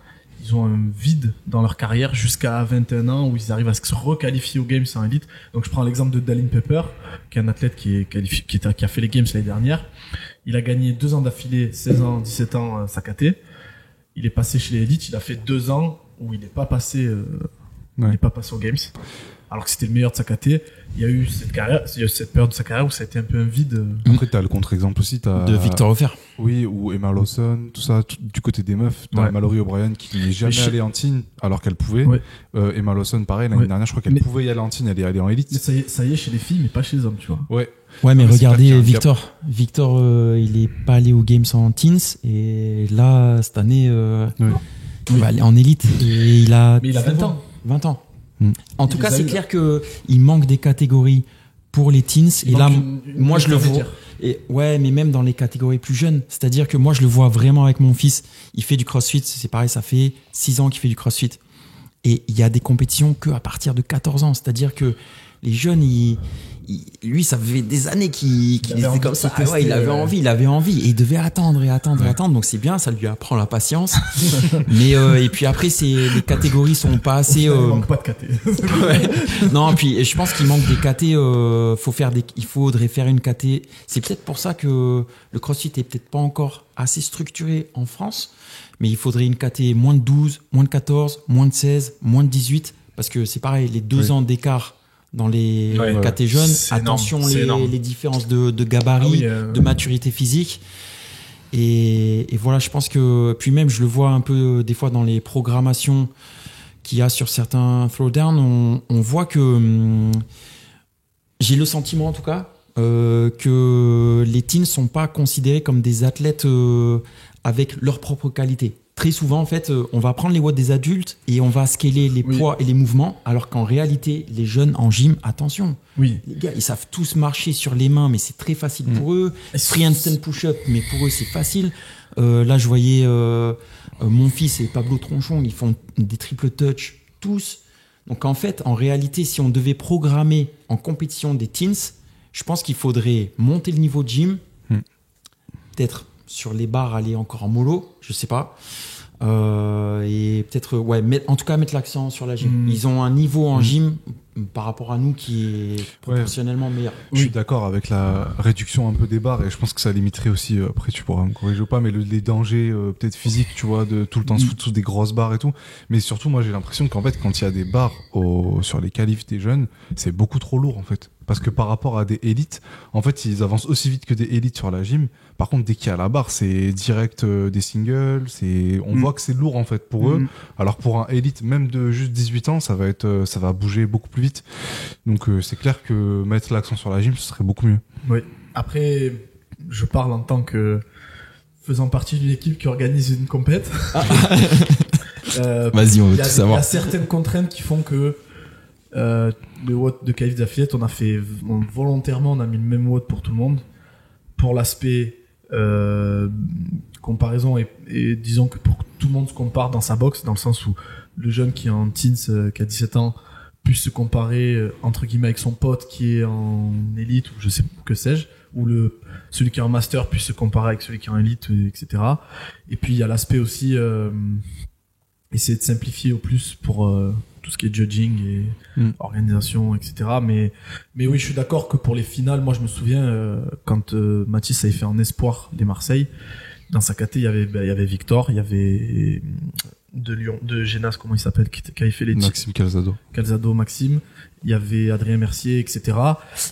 Speaker 1: ils ont un vide dans leur carrière jusqu'à 21 ans où ils arrivent à se requalifier aux games en élite. Donc, je prends l'exemple de Dallin Pepper, qui est un athlète qui a fait les games l'année dernière. Il a gagné 2 ans d'affilée, 16 ans, 17 ans, sa KT. Il est passé chez les élites. Il a fait 2 ans où il n'est pas passé, aux games. Alors que c'était le meilleur de sa KT. Il y a eu cette période de sa carrière où ça a été un peu un vide.
Speaker 3: Après, t'as le contre-exemple aussi.
Speaker 2: De Victor Hofer.
Speaker 3: Oui, ou Emma Lawson, tout ça, du côté des meufs. T'as Mallory O'Brien qui n'est jamais allée en teen alors qu'elle pouvait. Emma Lawson, pareil, l'année dernière, je crois qu'elle pouvait y aller en teen, elle est allée en élite.
Speaker 1: Ça y est chez les filles, mais pas chez les hommes, tu vois.
Speaker 2: Ouais, mais regardez Victor. Victor, il est pas allé aux Games en teens et là, cette année, il va aller en élite et il a
Speaker 1: 20 ans.
Speaker 2: 20 ans. En tout cas, c'est clair que il manque des catégories pour les teens et là, moi je le vois. Et ouais, mais même dans les catégories plus jeunes, c'est-à-dire que moi je le vois vraiment avec mon fils. Il fait du CrossFit, c'est pareil, ça fait 6 ans qu'il fait du CrossFit et il y a des compétitions que à partir de 14 ans, c'est-à-dire que les jeunes, lui, ça fait des années qu'il était comme ça. Il avait envie. Et il devait attendre. Donc c'est bien, ça lui apprend la patience. Mais et puis après, les catégories sont pas assez.
Speaker 1: Il manque pas de KT.
Speaker 2: Non, puis je pense qu'il manque des KT. Il faudrait faire une KT. C'est peut-être pour ça que le CrossFit est peut-être pas encore assez structuré en France. Mais il faudrait une KT moins de 12, moins de 14, moins de 16, moins de 18. Parce que c'est pareil, les 2 ans d'écart dans les KT jeunes, attention les différences de gabarit, de maturité physique. Et voilà, je pense que, puis même je le vois un peu des fois dans les programmations qu'il y a sur certains throwdowns, on voit que j'ai le sentiment en tout cas que les teens sont pas considérés comme des athlètes avec leur propre qualité. Très souvent, en fait, on va prendre les watts des adultes et on va scaler les poids et les mouvements, alors qu'en réalité, les jeunes en gym, attention, les gars, ils savent tous marcher sur les mains, mais c'est très facile pour eux. Free handstand push-up, mais pour eux, c'est facile. Là, je voyais mon fils et Pablo Tronchon, ils font des triple touch, tous. Donc, en fait, en réalité, si on devait programmer en compétition des teens, je pense qu'il faudrait monter le niveau de gym, peut-être sur les barres aller encore en mollo, je sais pas, et peut-être en tout cas mettre l'accent sur la gym. Ils ont un niveau en gym par rapport à nous qui est proportionnellement meilleur.
Speaker 3: Je suis d'accord avec la réduction un peu des barres et je pense que ça limiterait aussi, après tu pourras me corriger ou pas, mais les dangers peut-être physiques, tu vois, de tout le temps se foutre sous des grosses barres et tout. Mais surtout, moi j'ai l'impression qu'en fait quand il y a des barres sur les qualifs des jeunes, c'est beaucoup trop lourd en fait. Parce que par rapport à des élites, en fait, ils avancent aussi vite que des élites sur la gym. Par contre, dès qu'il y a la barre, c'est direct des singles. On voit que c'est lourd en fait pour eux. Alors pour un élite, même de juste 18 ans, ça va bouger beaucoup plus vite. Donc c'est clair que mettre l'accent sur la gym, ce serait beaucoup mieux.
Speaker 1: Oui. Après, je parle en tant que faisant partie d'une équipe qui organise une compète.
Speaker 2: Vas-y, on veut tout
Speaker 1: Il y
Speaker 2: savoir.
Speaker 1: a certaines contraintes qui font que le WOD de qualif d'affiliate, volontairement, on a mis le même WOD pour tout le monde. Pour l'aspect comparaison et disons que pour que tout le monde se compare dans sa box, dans le sens où le jeune qui est en teens, qui a 17 ans, puisse se comparer entre guillemets avec son pote qui est en élite ou je sais que sais-je, ou celui qui est en master puisse se comparer avec celui qui est en élite, etc. Et puis il y a l'aspect aussi essayer de simplifier au plus pour tout ce qui est judging et organisation, etc. Mais oui, je suis d'accord que pour les finales, moi je me souviens quand Mathis avait fait en espoir les Marseille, dans sa caté il y avait Victor, il y avait de Lyon, de Génas, comment il s'appelle, qui avait fait les
Speaker 3: Maxime Calzado,
Speaker 1: Maxime, il y avait Adrien Mercier, etc.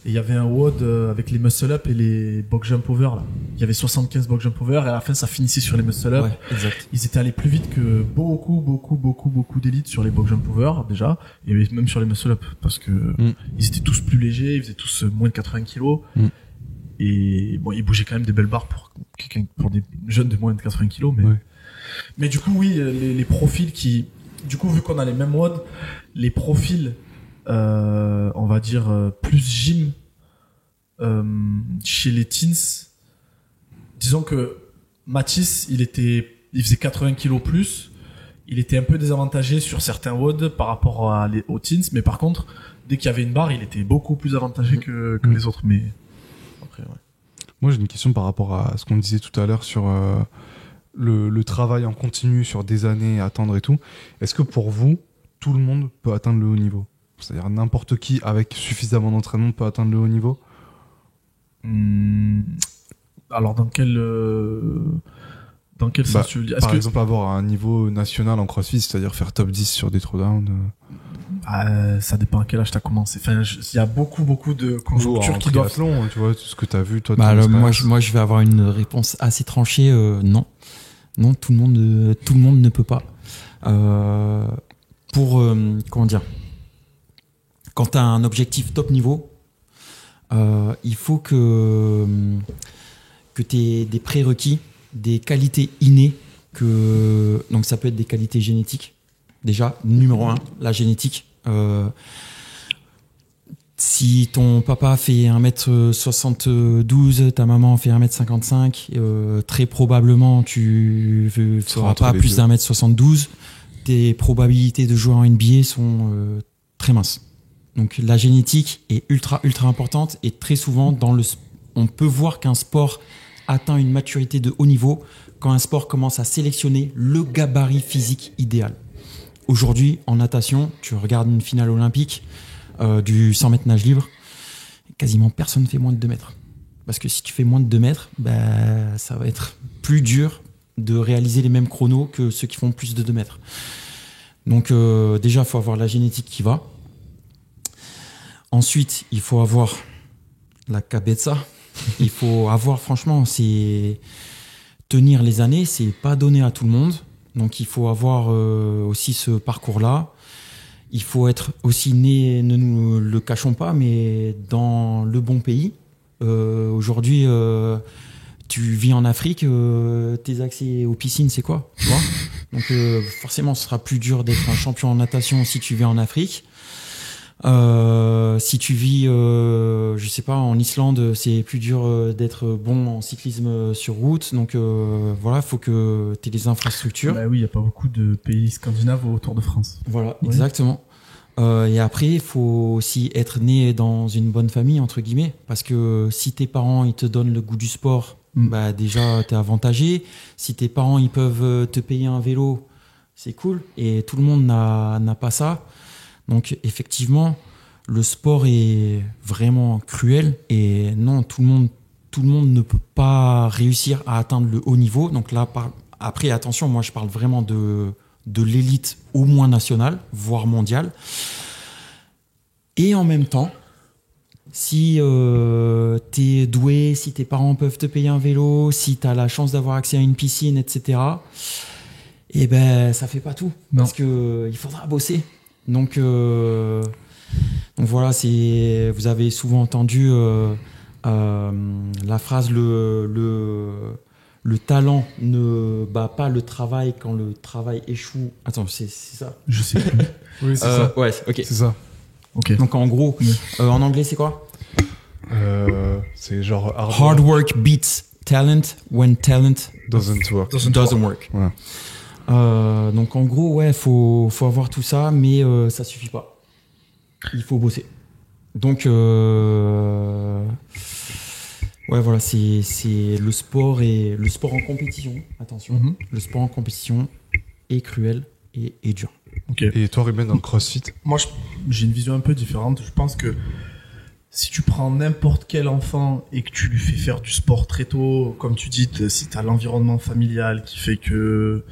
Speaker 1: Et il y avait un WOD avec les muscle up et les box jump over là. Il y avait 75 box jump over et à la fin ça finissait sur les muscle up.
Speaker 2: Ouais, exact.
Speaker 1: Ils étaient allés plus vite que beaucoup d'élites sur les box jump over déjà, et même sur les muscle up parce que ils étaient tous plus légers, ils faisaient tous moins de 80 kilos. Et bon, ils bougeaient quand même des belles barres pour des jeunes de moins de 80 kilos, mais mais du coup oui, les profils qui, du coup vu qu'on a les mêmes WOD, les profils on va dire plus gym chez les teens, disons que Mathis il faisait 80 kilos plus, il était un peu désavantagé sur certains WOD par rapport aux teens, mais par contre dès qu'il y avait une barre il était beaucoup plus avantagé que les autres. Mais après
Speaker 3: moi j'ai une question par rapport à ce qu'on disait tout à l'heure sur le travail en continu sur des années, attendre et tout. Est-ce que pour vous tout le monde peut atteindre le haut niveau? C'est-à-dire n'importe qui avec suffisamment d'entraînement peut atteindre le haut niveau?
Speaker 1: Alors dans quel sens tu veux dire?
Speaker 3: Par exemple avoir un niveau national en CrossFit, c'est-à-dire faire top 10 sur des throwdowns.
Speaker 1: Ça dépend à quel âge t'as commencé. Enfin, il y a beaucoup de conjonctures qui doivent.
Speaker 3: Tu vois, tout ce que t'as vu, toi.
Speaker 2: Alors, moi, je vais avoir une réponse assez tranchée. Non, tout le monde ne peut pas. Comment dire, quand t'as un objectif top niveau, il faut que t'aies des prérequis, des qualités innées, donc ça peut être des qualités génétiques. Déjà, numéro 1, la génétique. Si ton papa fait 1m72, ta maman fait 1m55, très probablement tu ne feras pas plus d'1m72. Tes probabilités de jouer en NBA sont très minces. Donc la génétique est ultra importante et très souvent on peut voir qu'un sport atteint une maturité de haut niveau quand un sport commence à sélectionner le gabarit physique idéal. Aujourd'hui, en natation, tu regardes une finale olympique du 100 mètres nage libre, quasiment personne ne fait moins de 2 mètres. Parce que si tu fais moins de 2 mètres, ça va être plus dur de réaliser les mêmes chronos que ceux qui font plus de 2 mètres. Donc déjà, il faut avoir la génétique qui va. Ensuite, il faut avoir la cabeza. Il faut avoir, franchement, tenir les années, c'est pas donné à tout le monde. Donc il faut avoir aussi ce parcours-là. Il faut être aussi né, ne nous le cachons pas, mais dans le bon pays. Aujourd'hui, tu vis en Afrique, tes accès aux piscines, c'est quoi, tu vois? Donc forcément, ce sera plus dur d'être un champion en natation si tu vis en Afrique. Si tu vis, je sais pas, en Islande, c'est plus dur d'être bon en cyclisme sur route. Donc voilà, faut que tu aies des infrastructures.
Speaker 1: Bah oui, il y a pas beaucoup de pays scandinaves autour de France.
Speaker 2: Voilà, ouais. Exactement. Et après, il faut aussi être né dans une bonne famille, entre guillemets, parce que si tes parents ils te donnent le goût du sport, déjà t'es avantagé. Si tes parents ils peuvent te payer un vélo, c'est cool. Et tout le monde n'a pas ça. Donc effectivement, le sport est vraiment cruel et non, tout le monde ne peut pas réussir à atteindre le haut niveau. Donc là, après, attention, moi je parle vraiment de l'élite au moins nationale, voire mondiale. Et en même temps, si t'es doué, si tes parents peuvent te payer un vélo, si t'as la chance d'avoir accès à une piscine, etc., eh ben ça fait pas tout. Non. Parce que il faudra bosser. Donc voilà, vous avez souvent entendu la phrase le le talent ne bat pas le travail quand le travail échoue. Attends, c'est ça?
Speaker 1: Je sais plus.
Speaker 3: Oui, c'est ça.
Speaker 2: Ouais, ok.
Speaker 3: C'est ça.
Speaker 1: Ok.
Speaker 2: Donc en gros, en anglais, c'est quoi?
Speaker 3: C'est genre
Speaker 2: Hard work beats talent when talent
Speaker 3: doesn't work.
Speaker 2: doesn't work.
Speaker 3: Voilà.
Speaker 2: Donc en gros, ouais, faut avoir tout ça, mais ça suffit pas. Il faut bosser. Donc ouais, voilà, c'est le sport en compétition. Attention, le sport en compétition est cruel et dur.
Speaker 1: Ok.
Speaker 3: Et toi, Ruben, dans le CrossFit?
Speaker 1: Moi, j'ai une vision un peu différente. Je pense que si tu prends n'importe quel enfant et que tu lui fais faire du sport très tôt, comme tu dis, si tu as l'environnement familial qui fait que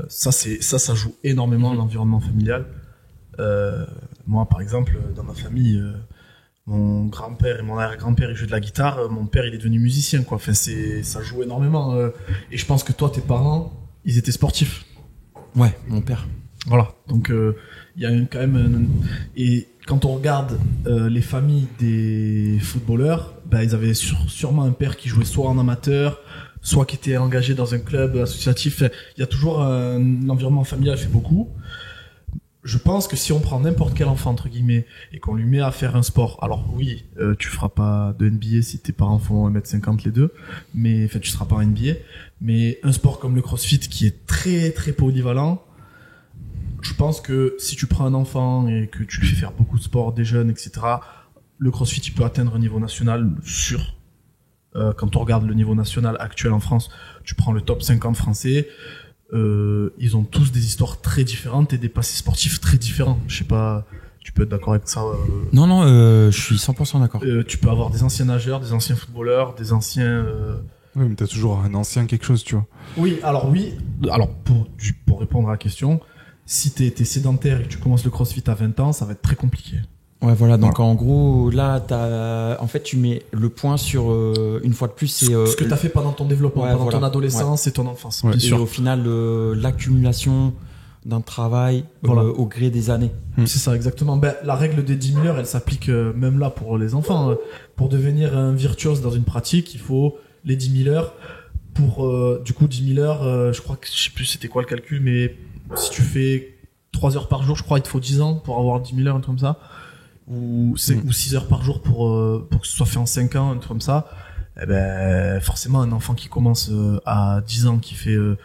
Speaker 1: ça joue énormément l'environnement familial. Moi, par exemple, dans ma famille, mon grand-père et mon arrière-grand-père ils jouaient de la guitare. Mon père, il est devenu musicien, quoi. Enfin, ça joue énormément. Et je pense que toi, tes parents, ils étaient sportifs.
Speaker 2: Ouais, mon père.
Speaker 1: Voilà. Donc, il y a quand même et quand on regarde les familles des footballeurs, bah, ils avaient sûrement un père qui jouait soit en amateur, soit qui était engagé dans un club associatif. Il y a toujours l'environnement familial fait beaucoup. Je pense que si on prend n'importe quel enfant, entre guillemets, et qu'on lui met à faire un sport, alors oui, tu feras pas de NBA si tes parents font 1m50 les deux, mais enfin, tu seras pas en NBA, mais un sport comme le CrossFit qui est très très polyvalent, je pense que si tu prends un enfant et que tu lui fais faire beaucoup de sport, des jeunes, etc., le CrossFit, il peut atteindre un niveau national sûr. Quand on regarde le niveau national actuel en France, tu prends le top 50 français, ils ont tous des histoires très différentes et des passés sportifs très différents. Je sais pas, tu peux être d'accord avec ça?
Speaker 2: Non, je suis 100% d'accord.
Speaker 1: Tu peux avoir des anciens nageurs, des anciens footballeurs, des anciens...
Speaker 3: Oui, mais t'as toujours un ancien quelque chose, tu vois.
Speaker 1: Oui, alors pour répondre à la question, si t'es sédentaire et que tu commences le CrossFit à 20 ans, ça va être très compliqué.
Speaker 2: Ouais, voilà. Donc en gros, là, en fait, tu mets le point sur une fois de plus, c'est
Speaker 1: ce que t'as fait pendant ton développement,
Speaker 2: ouais,
Speaker 1: pendant
Speaker 2: voilà.
Speaker 1: ton adolescence et ton enfance.
Speaker 3: Ouais.
Speaker 1: Bien
Speaker 2: et
Speaker 1: sûr.
Speaker 2: au final, l'accumulation d'un travail
Speaker 1: Voilà.
Speaker 2: au gré des années.
Speaker 1: C'est ça, exactement. Ben, la règle des 10 000 heures, elle s'applique même là pour les enfants. Pour devenir un virtuose dans une pratique, il faut les 10 000 heures. Pour, du coup, 10 000 heures, je crois que, je sais plus c'était quoi le calcul, mais si tu fais 3 heures par jour, je crois, il te faut 10 ans pour avoir 10 000 heures, un truc comme ça. Ou 6 heures par jour pour que ce soit fait en 5 ans, un truc comme ça. Eh ben, forcément, un enfant qui commence à 10 ans, qui fait le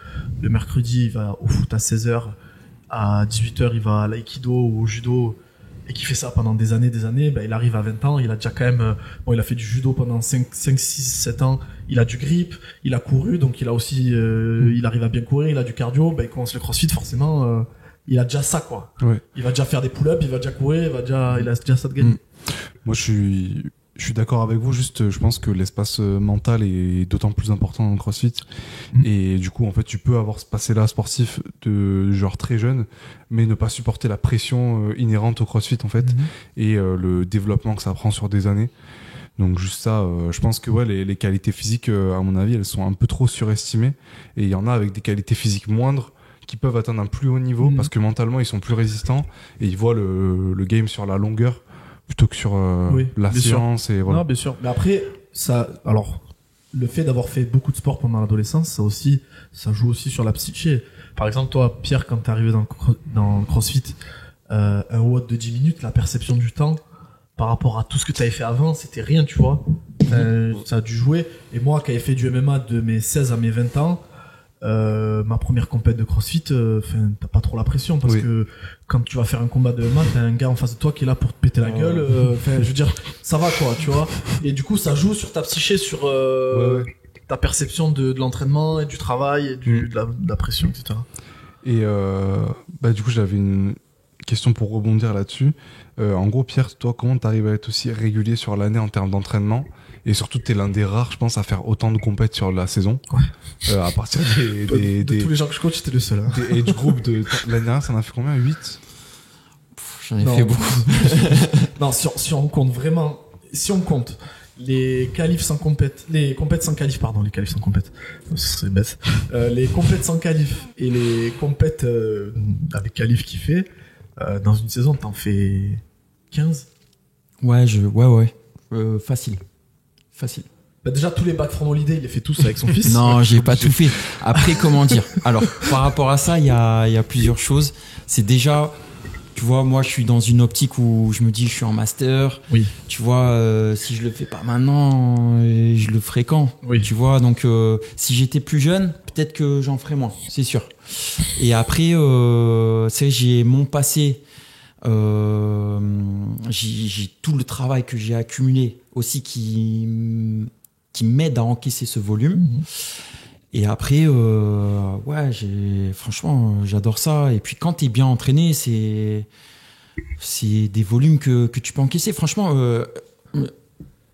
Speaker 1: mercredi, il va au foot à 16 heures, à 18 heures, il va à l'aïkido ou au judo, et qui fait ça pendant des années, ben, il arrive à 20 ans, il a déjà quand même, il a fait du judo pendant 5, 6, 7 ans, il a du grip, il a couru, donc il a aussi, il arrive à bien courir, il a du cardio, ben, il commence le CrossFit, forcément, il a déjà ça, quoi.
Speaker 3: Ouais.
Speaker 1: Il va déjà faire des pull-ups, il va déjà courir, il a déjà ça de gagner.
Speaker 3: Moi, je suis d'accord avec vous. Juste, je pense que l'espace mental est d'autant plus important dans le CrossFit. Et du coup, en fait, tu peux avoir ce passé-là sportif de genre très jeune, mais ne pas supporter la pression inhérente au CrossFit, en fait, et le développement que ça prend sur des années. Donc juste ça, je pense que ouais, les qualités physiques, à mon avis, elles sont un peu trop surestimées. Et il y en a avec des qualités physiques moindres qui peuvent atteindre un plus haut niveau parce que mentalement, ils sont plus résistants et ils voient le game sur la longueur plutôt que sur la science. Et voilà.
Speaker 1: Non, bien sûr. Mais après, le fait d'avoir fait beaucoup de sport pendant l'adolescence, ça joue aussi sur la psyché. Par exemple, toi, Pierre, quand t'es arrivé dans le CrossFit, un WOD de 10 minutes, la perception du temps, par rapport à tout ce que tu avais fait avant, c'était rien, tu vois. Ça a dû jouer. Et moi, qui avais fait du MMA de mes 16 à mes 20 ans, ma première compète de CrossFit, t'as pas trop la pression parce que quand tu vas faire un combat de MMA, t'as un gars en face de toi qui est là pour te péter la gueule. Je veux dire, ça va quoi, tu vois. Et du coup, ça joue sur ta psyché, sur ta perception de l'entraînement et du travail et de la pression, etc.
Speaker 3: Et du coup, j'avais une question pour rebondir là-dessus. En gros, Pierre, toi, comment t'arrives à être aussi régulier sur l'année en termes d'entraînement? Et surtout, t'es l'un des rares, je pense, à faire autant de compètes sur la saison. Ouais. À partir de
Speaker 1: tous les gens que je coach, j'étais le seul. Hein.
Speaker 3: Et du groupe de l'année dernière, ça en a fait combien? 8?
Speaker 2: J'en ai fait beaucoup.
Speaker 1: Non, si on compte vraiment, si on compte les qualifs sans compète, les compètes sans qualif, pardon, les qualifs sans compète, c'est bête. Les compètes sans qualif et les compètes avec qualif qui fait, dans une saison, t'en fais 15?
Speaker 2: Ouais, facile.
Speaker 1: Bah déjà, tous les back from holiday, il les fait tous avec son fils.
Speaker 2: Non, j'ai pas tout fait. Après, comment dire? Alors, par rapport à ça, il y a plusieurs choses. C'est déjà, tu vois, moi, je suis dans une optique où je me dis, je suis en master.
Speaker 1: Oui.
Speaker 2: Tu vois, si je le fais pas maintenant, je le ferai quand?
Speaker 1: Oui.
Speaker 2: Tu vois, donc, si j'étais plus jeune, peut-être que j'en ferais moins, c'est sûr. Et après, c'est j'ai mon passé. J'ai tout le travail que j'ai accumulé aussi qui m'aide à encaisser ce volume. Et après, ouais, franchement, j'adore ça. Et puis quand t'es bien entraîné, c'est des volumes que tu peux encaisser. Franchement,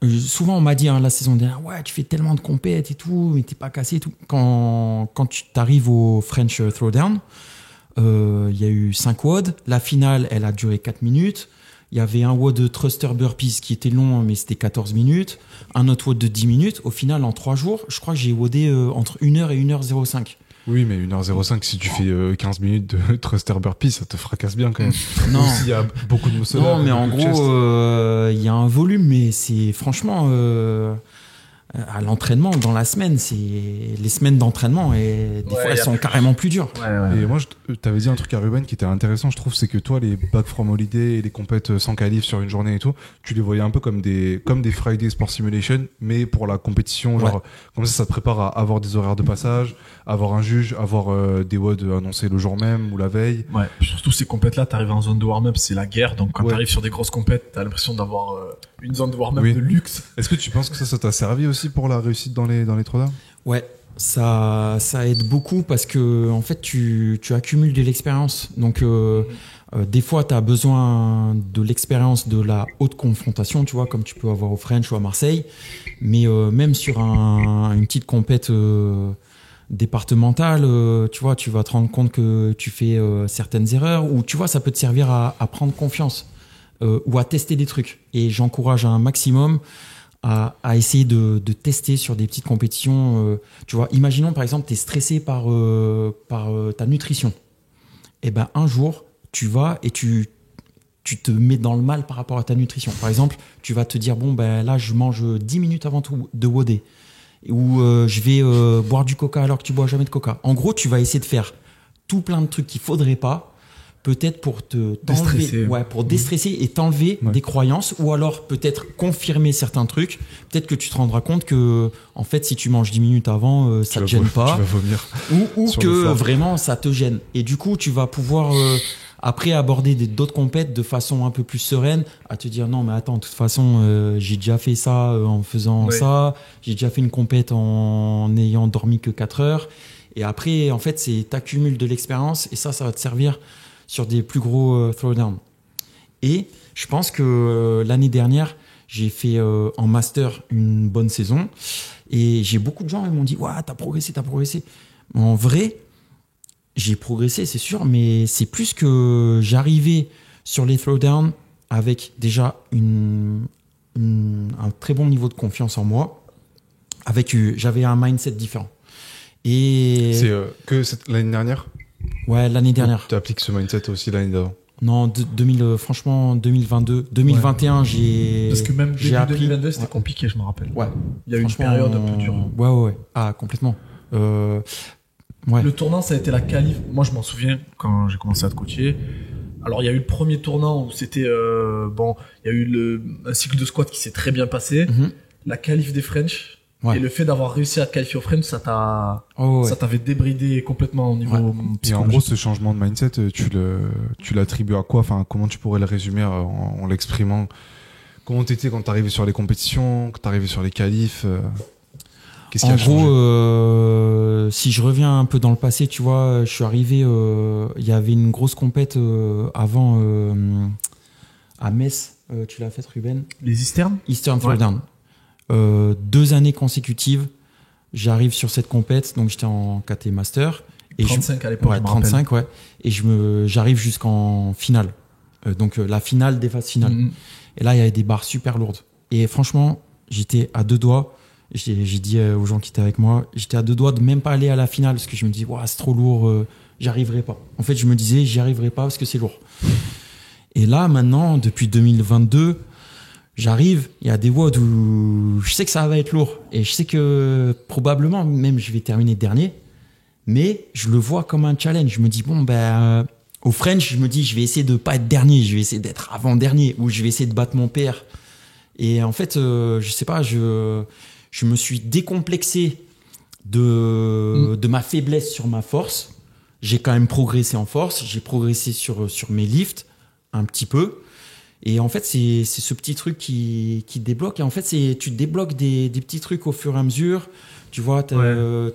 Speaker 2: souvent on m'a dit la saison dernière, ouais, tu fais tellement de compètes et tout, mais t'es pas cassé et tout. Quand tu t'arrives au French Throwdown, il y a eu 5 WOD. La finale, elle a duré 4 minutes. Il y avait un WOD de thruster burpees qui était long, mais c'était 14 minutes. Un autre WOD de 10 minutes. Au final, en 3 jours, je crois que j'ai WODé entre 1h et 1h05.
Speaker 3: Oui, mais 1h05, si tu fais 15 minutes de thruster burpees, ça te fracasse bien quand même.
Speaker 2: Non.
Speaker 3: Même s'il y a beaucoup de muscle.
Speaker 2: Non, mais en gros, il y a un volume, mais c'est franchement... à l'entraînement, dans la semaine, c'est les semaines d'entraînement et des fois elles sont carrément plus dures.
Speaker 3: Et moi, t'avais dit un truc à Ruben qui était intéressant, je trouve, c'est que toi, les back from holiday et les compètes sans qualif sur une journée et tout, tu les voyais un peu comme des Friday Sport Simulation, mais pour la compétition, genre, comme ça te prépare à avoir des horaires de passage, avoir un juge, avoir des WOD annoncés le jour même ou la veille.
Speaker 1: Ouais, surtout ces compètes-là, t'arrives en zone de warm-up, c'est la guerre, donc quand t'arrives sur des grosses compètes, t'as l'impression d'avoir une zone de warm-up de luxe.
Speaker 3: Est-ce que tu penses que ça t'a servi aussi pour la réussite dans les throwdowns?
Speaker 2: Ouais, ça aide beaucoup parce que en fait tu accumules de l'expérience. Donc des fois tu as besoin de l'expérience de la haute confrontation, tu vois, comme tu peux avoir au French ou à Marseille, mais même sur une petite compète départementale, tu vois, tu vas te rendre compte que tu fais certaines erreurs, ou tu vois, ça peut te servir à prendre confiance ou à tester des trucs. Et j'encourage un maximum à essayer de tester sur des petites compétitions. Tu vois, imaginons par exemple, tu es stressé par ta nutrition. Et ben un jour, tu vas et tu te mets dans le mal par rapport à ta nutrition. Par exemple, tu vas te dire, bon, ben là, je mange 10 minutes avant tout de WOD. Ou je vais boire du coca alors que tu bois jamais de coca. En gros, tu vas essayer de faire tout plein de trucs qu'il faudrait pas, peut-être pour
Speaker 1: déstresser.
Speaker 2: Pour déstresser et t'enlever des croyances, ou alors peut-être confirmer certains trucs. Peut-être que tu te rendras compte que en fait, si tu manges 10 minutes avant, ça te gêne pas,
Speaker 3: tu vas vomir,
Speaker 2: ou que vraiment ça te gêne. Et du coup, tu vas pouvoir après aborder d'autres compètes de façon un peu plus sereine, à te dire non mais attends, de toute façon j'ai déjà fait ça en faisant ça, j'ai déjà fait une compète en n'ayant dormi que 4 heures, et après en fait c'est t'accumules de l'expérience, et ça va te servir sur des plus gros throwdowns. Et je pense que l'année dernière j'ai fait en master une bonne saison, et j'ai beaucoup de gens qui m'ont dit ouais, t'as progressé. En vrai, j'ai progressé, c'est sûr, mais c'est plus que j'arrivais sur les throwdowns avec déjà un très bon niveau de confiance en moi. J'avais un mindset différent. Et
Speaker 3: c'est que l'année dernière?
Speaker 2: Ouais, l'année dernière.
Speaker 3: Tu appliques ce mindset aussi l'année d'avant?
Speaker 2: Non, franchement, 2022. 2021,
Speaker 1: Parce que même début
Speaker 2: appris.
Speaker 1: 2022, c'était compliqué, je me rappelle.
Speaker 2: Ouais.
Speaker 1: Il y a eu une période un peu dure.
Speaker 2: Ouais. Ah, complètement. Ouais.
Speaker 1: Le tournant, ça a été la qualif. Moi, je m'en souviens quand j'ai commencé à te coacher. Alors, il y a eu le premier tournant où c'était il y a eu un cycle de squat qui s'est très bien passé. La qualif des French. Ouais. Et le fait d'avoir réussi à te qualifier au French, ça t'avait débridé complètement au niveau psychologique.
Speaker 3: Et en gros, ce changement de mindset, tu l'attribues à quoi? Enfin, comment tu pourrais le résumer en l'exprimant? Comment t'étais quand t'arrivais sur les compétitions, quand t'arrivais sur les qualifs? Qu'est-ce qui a changé?
Speaker 2: En gros, si je reviens un peu dans le passé, tu vois, je suis arrivé, il y avait une grosse compète avant à Metz. Tu l'as faite, Ruben?
Speaker 1: Les Eastern
Speaker 2: Throwdown. 2 années consécutives, j'arrive sur cette compète, donc j'étais en KT Master. Et
Speaker 1: 35 à l'époque,
Speaker 2: ouais, 35, ouais. Et j'arrive jusqu'en finale. Donc la finale des phases finales. Et là, il y avait des barres super lourdes. Et franchement, j'étais à 2 doigts. J'ai dit aux gens qui étaient avec moi, j'étais à 2 doigts de même pas aller à la finale, parce que je me dis, c'est trop lourd, j'y arriverai pas. En fait, je me disais, j'y arriverai pas parce que c'est lourd. Et là, maintenant, depuis 2022, J'arrive, il y a des WOD où je sais que ça va être lourd et je sais que probablement même je vais terminer dernier, mais je le vois comme un challenge. Je me dis bon au French, je me dis je vais essayer de pas être dernier, je vais essayer d'être avant-dernier ou je vais essayer de battre mon PR. Et en fait, je sais pas, je me suis décomplexé de ma faiblesse sur ma force. J'ai quand même progressé en force, j'ai progressé sur mes lifts un petit peu. Et en fait, c'est ce petit truc qui débloque. Et en fait, tu débloques des petits trucs au fur et à mesure. Tu vois,
Speaker 1: kilo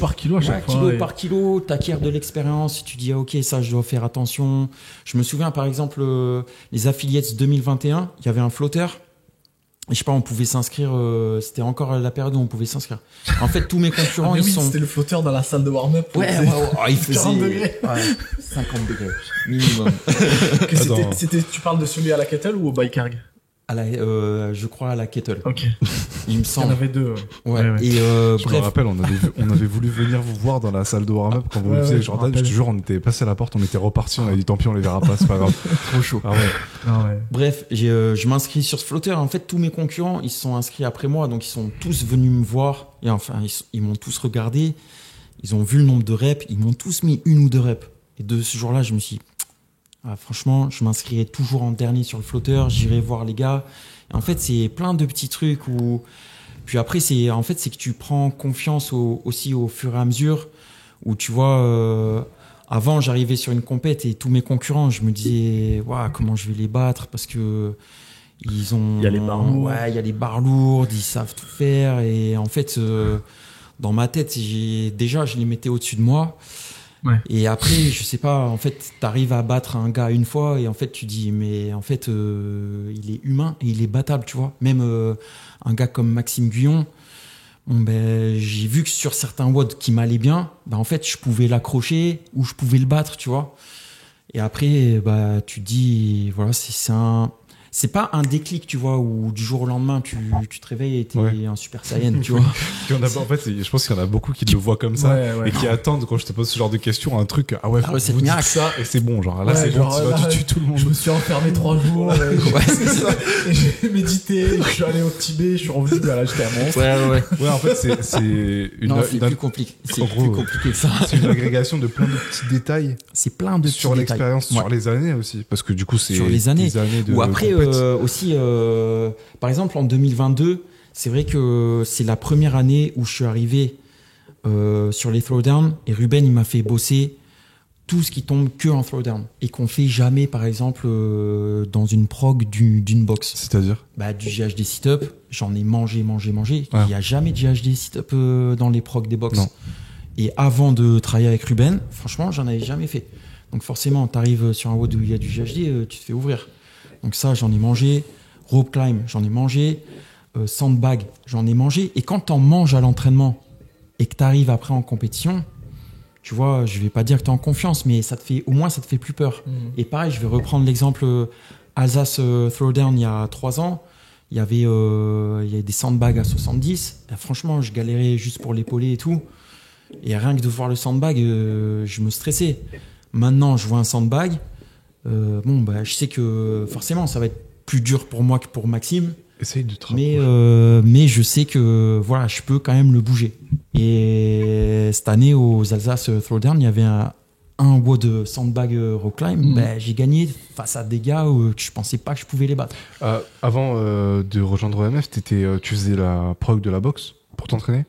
Speaker 1: par kilo à chaque fois.
Speaker 2: Kilo par kilo, t'acquiers de l'expérience. Tu dis, ok, ça, je dois faire attention. Je me souviens, par exemple, les affiliates 2021, il y avait un flotteur. Et je sais pas, on pouvait s'inscrire. C'était encore la période où on pouvait s'inscrire. En fait, tous mes concurrents,
Speaker 1: C'était le flotteur dans la salle de warm-up.
Speaker 2: Il faisait
Speaker 1: 40 degrés.
Speaker 2: 50 degrés minimum.
Speaker 1: Tu parles de celui à la kettle ou au bicarg?
Speaker 2: Je crois à la kettle.
Speaker 1: Ok.
Speaker 2: Il me semble.
Speaker 1: Il y en avait deux.
Speaker 2: Ouais. Et
Speaker 3: je
Speaker 2: bref.
Speaker 3: me rappelle, on avait voulu venir vous voir dans la salle de warm-up quand vous faisiez Jordan. Je te jure, on était passé à la porte, on était reparti, on a dit tant pis, on les verra pas, c'est pas grave.
Speaker 2: Trop chaud.
Speaker 3: Ah ouais.
Speaker 2: Bref, je m'inscris sur ce flotteur. En fait, tous mes concurrents, ils se sont inscrits après moi, donc ils sont tous venus me voir. Et enfin, ils m'ont tous regardé. Ils ont vu le nombre de reps. Ils m'ont tous mis 1 ou 2 reps. Et de ce jour-là, je me suis dit, franchement, je m'inscrirai toujours en dernier sur le flotteur. J'irai voir les gars. Et en fait, c'est plein de petits trucs où. Puis après, c'est que tu prends confiance aussi au fur et à mesure. Où tu vois, avant, j'arrivais sur une compète et tous mes concurrents, je me disais, comment je vais les battre parce que ils ont.
Speaker 1: Il y a les barres lourdes.
Speaker 2: Ouais, il y a les barres lourdes, ils savent tout faire. Et en fait, dans ma tête, je les mettais au-dessus de moi.
Speaker 1: Ouais.
Speaker 2: Et après, je sais pas, en fait, t'arrives à battre un gars une fois et en fait, tu dis, mais en fait, il est humain et il est battable, tu vois. Même un gars comme Maxime Guyon, j'ai vu que sur certains WOD qui m'allaient bien, en fait, je pouvais l'accrocher ou je pouvais le battre, tu vois. Et après, tu te dis, voilà, c'est pas un déclic, tu vois, où du jour au lendemain, tu te réveilles et t'es un super saiyan, tu vois.
Speaker 3: En fait, je pense qu'il y en a beaucoup qui le voient comme ça et qui attendent quand je te pose ce genre de questions, un truc, vous dites ça et c'est bon, genre là c'est bon, tu tues tout le monde.
Speaker 1: Je me suis enfermé 3 jours, c'est ça. Et j'ai médité, je suis allé au Tibet, je suis revenu, là j'étais à monstre.
Speaker 3: Ouais, en fait, c'est
Speaker 2: plus compliqué. C'est plus compliqué que ça.
Speaker 3: C'est une agrégation de plein de petits détails.
Speaker 2: C'est plein de petits
Speaker 3: sur
Speaker 2: détails.
Speaker 3: L'expérience, sur les années aussi, parce que du coup, c'est
Speaker 2: sur les années.
Speaker 3: Des années de
Speaker 2: ou après, aussi, par exemple, en 2022, c'est vrai que c'est la première année où je suis arrivé sur les throwdowns et Ruben, il m'a fait bosser tout ce qui tombe que en throwdown et qu'on fait jamais, par exemple, dans une prog d'une box.
Speaker 3: C'est-à-dire
Speaker 2: du GHD sit-up, j'en ai mangé. Il n'y a jamais de GHD sit-up dans les progs des box.
Speaker 3: Non.
Speaker 2: Et avant de travailler avec Ruben, franchement, j'en avais jamais fait. Donc forcément, tu arrives sur un WOD où il y a du GHD, tu te fais ouvrir. Donc ça, j'en ai mangé. Rope climb, j'en ai mangé. Sandbag, j'en ai mangé. Et quand t'en manges à l'entraînement et que t'arrives après en compétition, tu vois, je vais pas dire que t'es en confiance, mais au moins ça te fait plus peur. Et pareil, je vais reprendre l'exemple Alsace Throwdown il y a 3 ans. Il y avait des sandbags à 70. Et franchement, je galérais juste pour l'épauler et tout. Et rien que de voir le sandbag, je me stressais. Maintenant, je vois un sandbag. Je sais que forcément ça va être plus dur pour moi que pour Maxime.
Speaker 3: Essaye de te
Speaker 2: mais je sais que voilà, je peux quand même le bouger. Et cette année aux Alsace Throwdown, il y avait un WOD sandbag rock climb. J'ai gagné face à des gars que je pensais pas que je pouvais les battre.
Speaker 3: Avant de rejoindre OMF, tu faisais la prog de la boxe pour t'entraîner?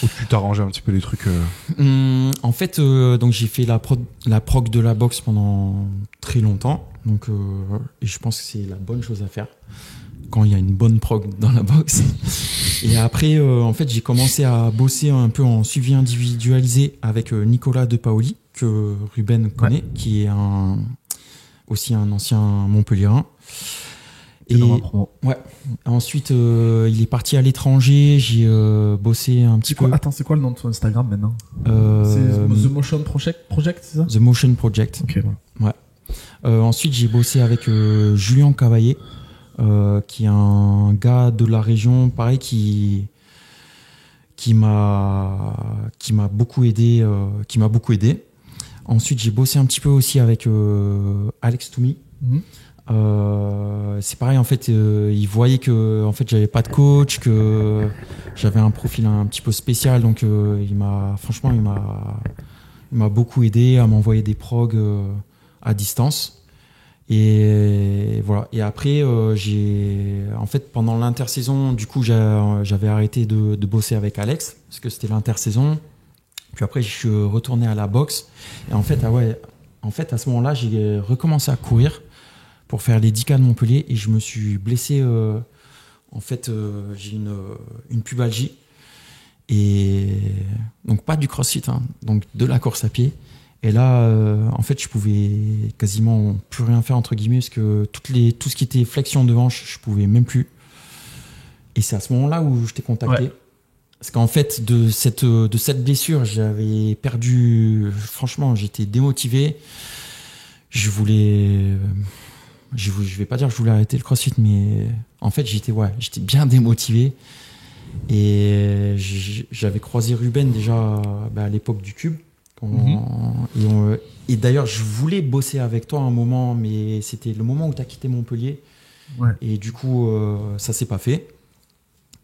Speaker 3: Ou tu t'arrangeais un petit peu les trucs
Speaker 2: En fait, donc j'ai fait la prog de la boxe pendant très longtemps. Donc, et je pense que c'est la bonne chose à faire quand il y a une bonne prog dans la boxe. Et après, en fait, j'ai commencé à bosser un peu en suivi individualisé avec Nicolas De Paoli, que Ruben connaît, qui est aussi un ancien Montpellierin. Et ensuite, il est parti à l'étranger. J'ai bossé un petit peu.
Speaker 1: Attends, c'est quoi le nom de ton Instagram maintenant? C'est The Motion Project, c'est ça?
Speaker 2: The Motion Project.
Speaker 1: Ok.
Speaker 2: Ouais. Ensuite, j'ai bossé avec Julien Cavaillé, qui est un gars de la région, pareil, qui m'a beaucoup aidé. Ensuite, j'ai bossé un petit peu aussi avec Alex Toumi. C'est pareil, en fait, il voyait que en fait j'avais pas de coach, que j'avais un profil un petit peu spécial, donc il m'a beaucoup aidé à m'envoyer des progs à distance. Et voilà. Et après, en fait, pendant l'intersaison, du coup, j'avais arrêté de bosser avec Alex parce que c'était l'intersaison. Puis après, je suis retourné à la boxe. Et en fait, à ce moment-là, j'ai recommencé à courir pour faire les 10K de Montpellier et je me suis blessé. En fait, j'ai une pubalgie. Et donc, pas du crossfit, hein, donc de la course à pied. Et là, en fait, je pouvais quasiment plus rien faire, entre guillemets, parce que tout ce qui était flexion de hanche, je pouvais même plus. Et c'est à ce moment-là où je t'ai contacté. Ouais. Parce qu'en fait, de cette blessure, j'avais perdu. Franchement, j'étais démotivé. Je vais pas dire que je voulais arrêter le crossfit, mais en fait, j'étais bien démotivé. Et j'avais croisé Ruben déjà à l'époque du Cube. Et d'ailleurs, je voulais bosser avec toi un moment, mais c'était le moment où tu as quitté Montpellier. Ouais. Et du coup, ça s'est pas fait.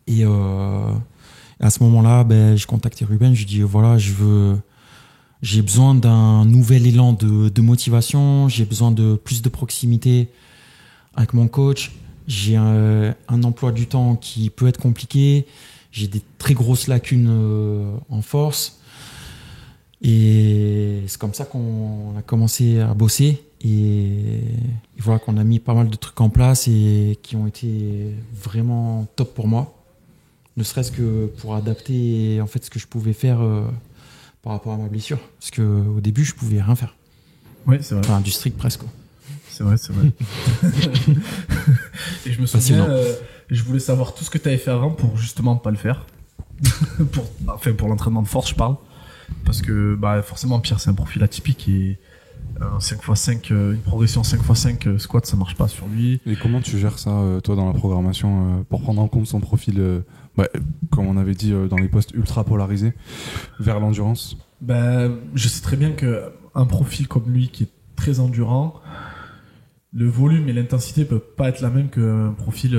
Speaker 2: Et à ce moment-là, j'ai contacté Ruben. Je lui ai dit, voilà, j'ai besoin d'un nouvel élan de motivation. J'ai besoin de plus de proximité avec mon coach. J'ai un emploi du temps qui peut être compliqué. J'ai des très grosses lacunes en force. Et c'est comme ça qu'on a commencé à bosser. Et voilà qu'on a mis pas mal de trucs en place et qui ont été vraiment top pour moi. Ne serait-ce que pour adapter en fait ce que je pouvais faire par rapport à ma blessure. Parce qu'au début, je pouvais rien faire.
Speaker 1: Oui, c'est vrai.
Speaker 2: Enfin, du strict presque.
Speaker 1: C'est vrai. Et je me souviens, je voulais savoir tout ce que tu avais fait avant pour justement pas le faire. pour l'entraînement de force, je parle. Parce que forcément, Pierre, c'est un profil atypique et un 5x5, une progression 5x5 squat, ça marche pas sur lui.
Speaker 3: Et comment tu gères ça, toi, dans la programmation, pour prendre en compte son profil, comme on avait dit, dans les postes ultra polarisés, vers l'endurance?
Speaker 1: Je sais très bien qu'un profil comme lui, qui est très endurant, le volume et l'intensité peuvent pas être la même qu'un profil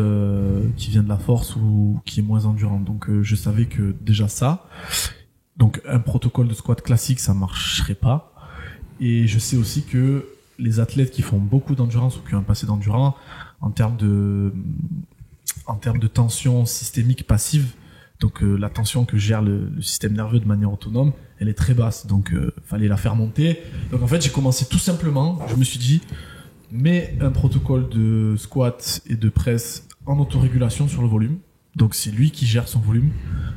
Speaker 1: qui vient de la force ou qui est moins endurant. Donc je savais que déjà ça. Donc un protocole de squat classique, ça marcherait pas. Et je sais aussi que les athlètes qui font beaucoup d'endurance ou qui ont un passé d'endurant, en termes de tension systémique passive, donc la tension que gère le système nerveux de manière autonome, elle est très basse. Donc fallait la faire monter. Donc en fait, j'ai commencé tout simplement, je me suis dit, mets un protocole de squat et de presse en autorégulation sur le volume. Donc c'est lui qui gère son volume.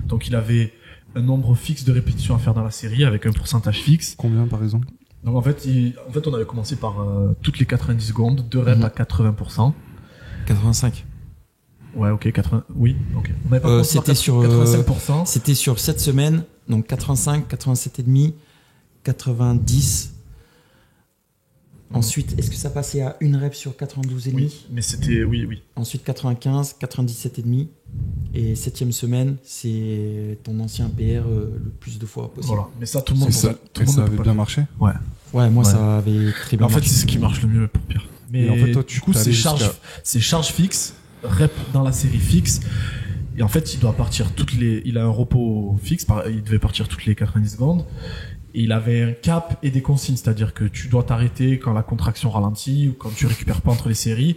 Speaker 1: Donc il avait un nombre fixe de répétitions à faire dans la série avec un pourcentage fixe.
Speaker 3: Combien par exemple?
Speaker 1: Donc en fait, on avait commencé par toutes les 90 secondes, 2 reps à 80%.
Speaker 2: 85.
Speaker 1: Ouais, ok, 80. Oui, ok. On avait pas
Speaker 2: c'était sur
Speaker 1: 85%.
Speaker 2: C'était sur 7 semaines, donc 85, 87,5, 90. Ensuite, est-ce que ça passait à une rep sur 92,5?
Speaker 1: Oui, mais c'était oui.
Speaker 2: Ensuite 95, 97,5. Et 7e semaine, c'est ton ancien PR le plus de fois possible.
Speaker 1: Voilà, mais ça, tout le monde.
Speaker 3: Ça avait bien marché.
Speaker 2: Ouais, moi ça avait très bien marché.
Speaker 1: En fait, c'est ce qui marche le mieux pour Pierre. Mais en fait, toi, du coup, c'est charge fixe, rep dans la série fixe. Et en fait, il doit partir il a un repos fixe, il devait partir toutes les 90 secondes. Et il avait un cap et des consignes, c'est-à-dire que tu dois t'arrêter quand la contraction ralentit ou quand tu récupères pas entre les séries.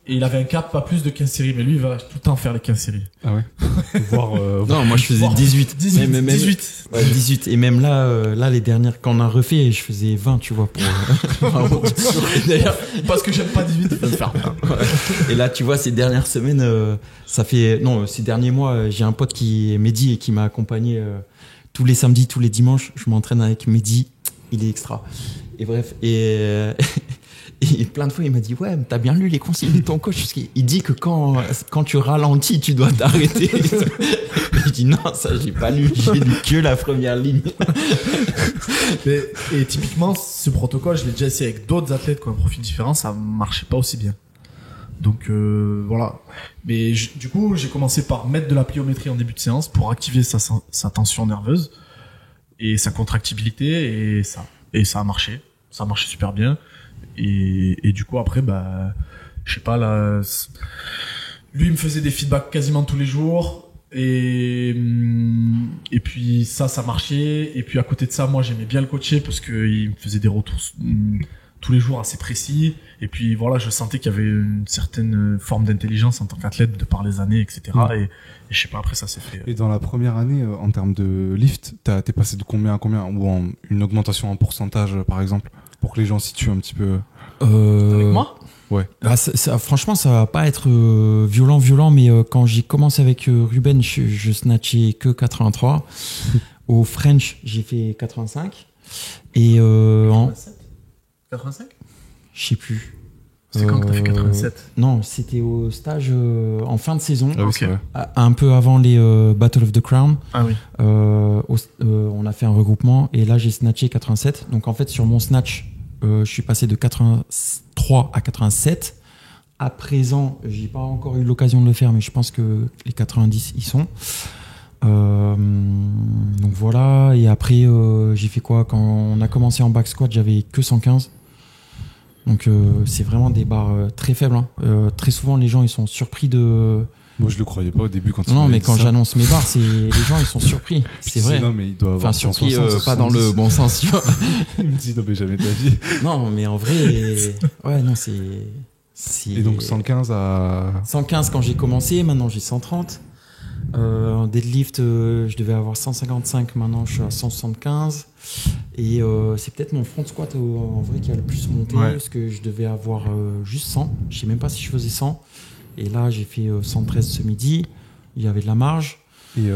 Speaker 1: Et il avait un cap, pas plus de 15 séries, mais lui, il va tout le temps faire les 15 séries.
Speaker 3: Ah ouais?
Speaker 2: Non, moi je faisais 18.
Speaker 1: 18.
Speaker 2: Ouais, 18. Et même là, les dernières, quand on a refait, je faisais 20, tu vois, pour.
Speaker 1: Et d'ailleurs, parce que j'aime pas 18, je peux le faire.
Speaker 2: Et là, tu vois, ces dernières semaines, ces derniers mois, j'ai un pote qui est Mehdi et qui m'a accompagné tous les samedis, tous les dimanches. Je m'entraîne avec Mehdi, il est extra. Et bref, et plein de fois, il m'a dit, ouais, t'as bien lu les consignes de ton coach, parce qu'il dit que quand tu ralentis, tu dois t'arrêter. Je dis, non, ça, j'ai pas lu, j'ai lu que la première ligne.
Speaker 1: Et typiquement, ce protocole, je l'ai déjà essayé avec d'autres athlètes qui ont un profil différent, ça marchait pas aussi bien. Donc, voilà. Mais du coup, j'ai commencé par mettre de la pliométrie en début de séance pour activer sa tension nerveuse et sa contractibilité, et ça a marché. Ça a marché super bien. Et du coup, après, je sais pas, là, lui, il me faisait des feedbacks quasiment tous les jours. Et puis ça marchait. Et puis à côté de ça, moi, j'aimais bien le coacher parce qu'il me faisait des retours tous les jours assez précis. Et puis voilà, je sentais qu'il y avait une certaine forme d'intelligence en tant qu'athlète de par les années, etc. Et je sais pas, après ça s'est fait.
Speaker 3: Et dans la première année, en termes de lift, t'es passé de combien à combien, ou une augmentation en pourcentage, par exemple, pour que les gens situent un petit peu.
Speaker 1: Avec moi?
Speaker 3: Ouais.
Speaker 2: Franchement, ça va pas être violent, mais quand j'ai commencé avec Ruben, je snatchais que 83. Au French, j'ai fait 85. Et
Speaker 1: 85?
Speaker 2: Je sais plus.
Speaker 1: C'est quand que t'as fait 87?
Speaker 2: Non, c'était au stage en fin de saison.
Speaker 3: Ah oui, c'est vrai.
Speaker 2: Un peu avant les Battle of the Crown.
Speaker 1: Ah oui.
Speaker 2: On a fait un regroupement et là j'ai snatché 87. Donc en fait sur mon snatch, je suis passé de 83 à 87. À présent, j'ai pas encore eu l'occasion de le faire, mais je pense que les 90 y sont. Donc voilà. Et après, j'ai fait quoi? Quand on a commencé en back squat, j'avais que 115. Donc c'est vraiment des barres très faibles. Hein. Très souvent, les gens ils sont surpris de.
Speaker 3: Moi, je le croyais pas au début quand.
Speaker 2: Non, mais quand j'annonce mes barres, les gens ils sont surpris. C'est vrai.
Speaker 3: Non, mais il doit avoir.
Speaker 2: Enfin, surpris,
Speaker 3: 160,
Speaker 2: pas dans le bon sens, tu vois.
Speaker 3: Il me dit non, mais jamais de la vie.
Speaker 2: Non, mais en vrai, ouais, non, c'est.
Speaker 3: Et donc 115 à.
Speaker 2: 115 quand j'ai commencé, maintenant j'ai 130. En deadlift, je devais avoir 155, maintenant je suis à 175. Et c'est peut-être mon front squat en vrai qui a le plus monté, parce que je devais avoir juste 100. Je sais même pas si je faisais 100. Et là, j'ai fait 113 ce midi. Il y avait de la marge.
Speaker 3: Et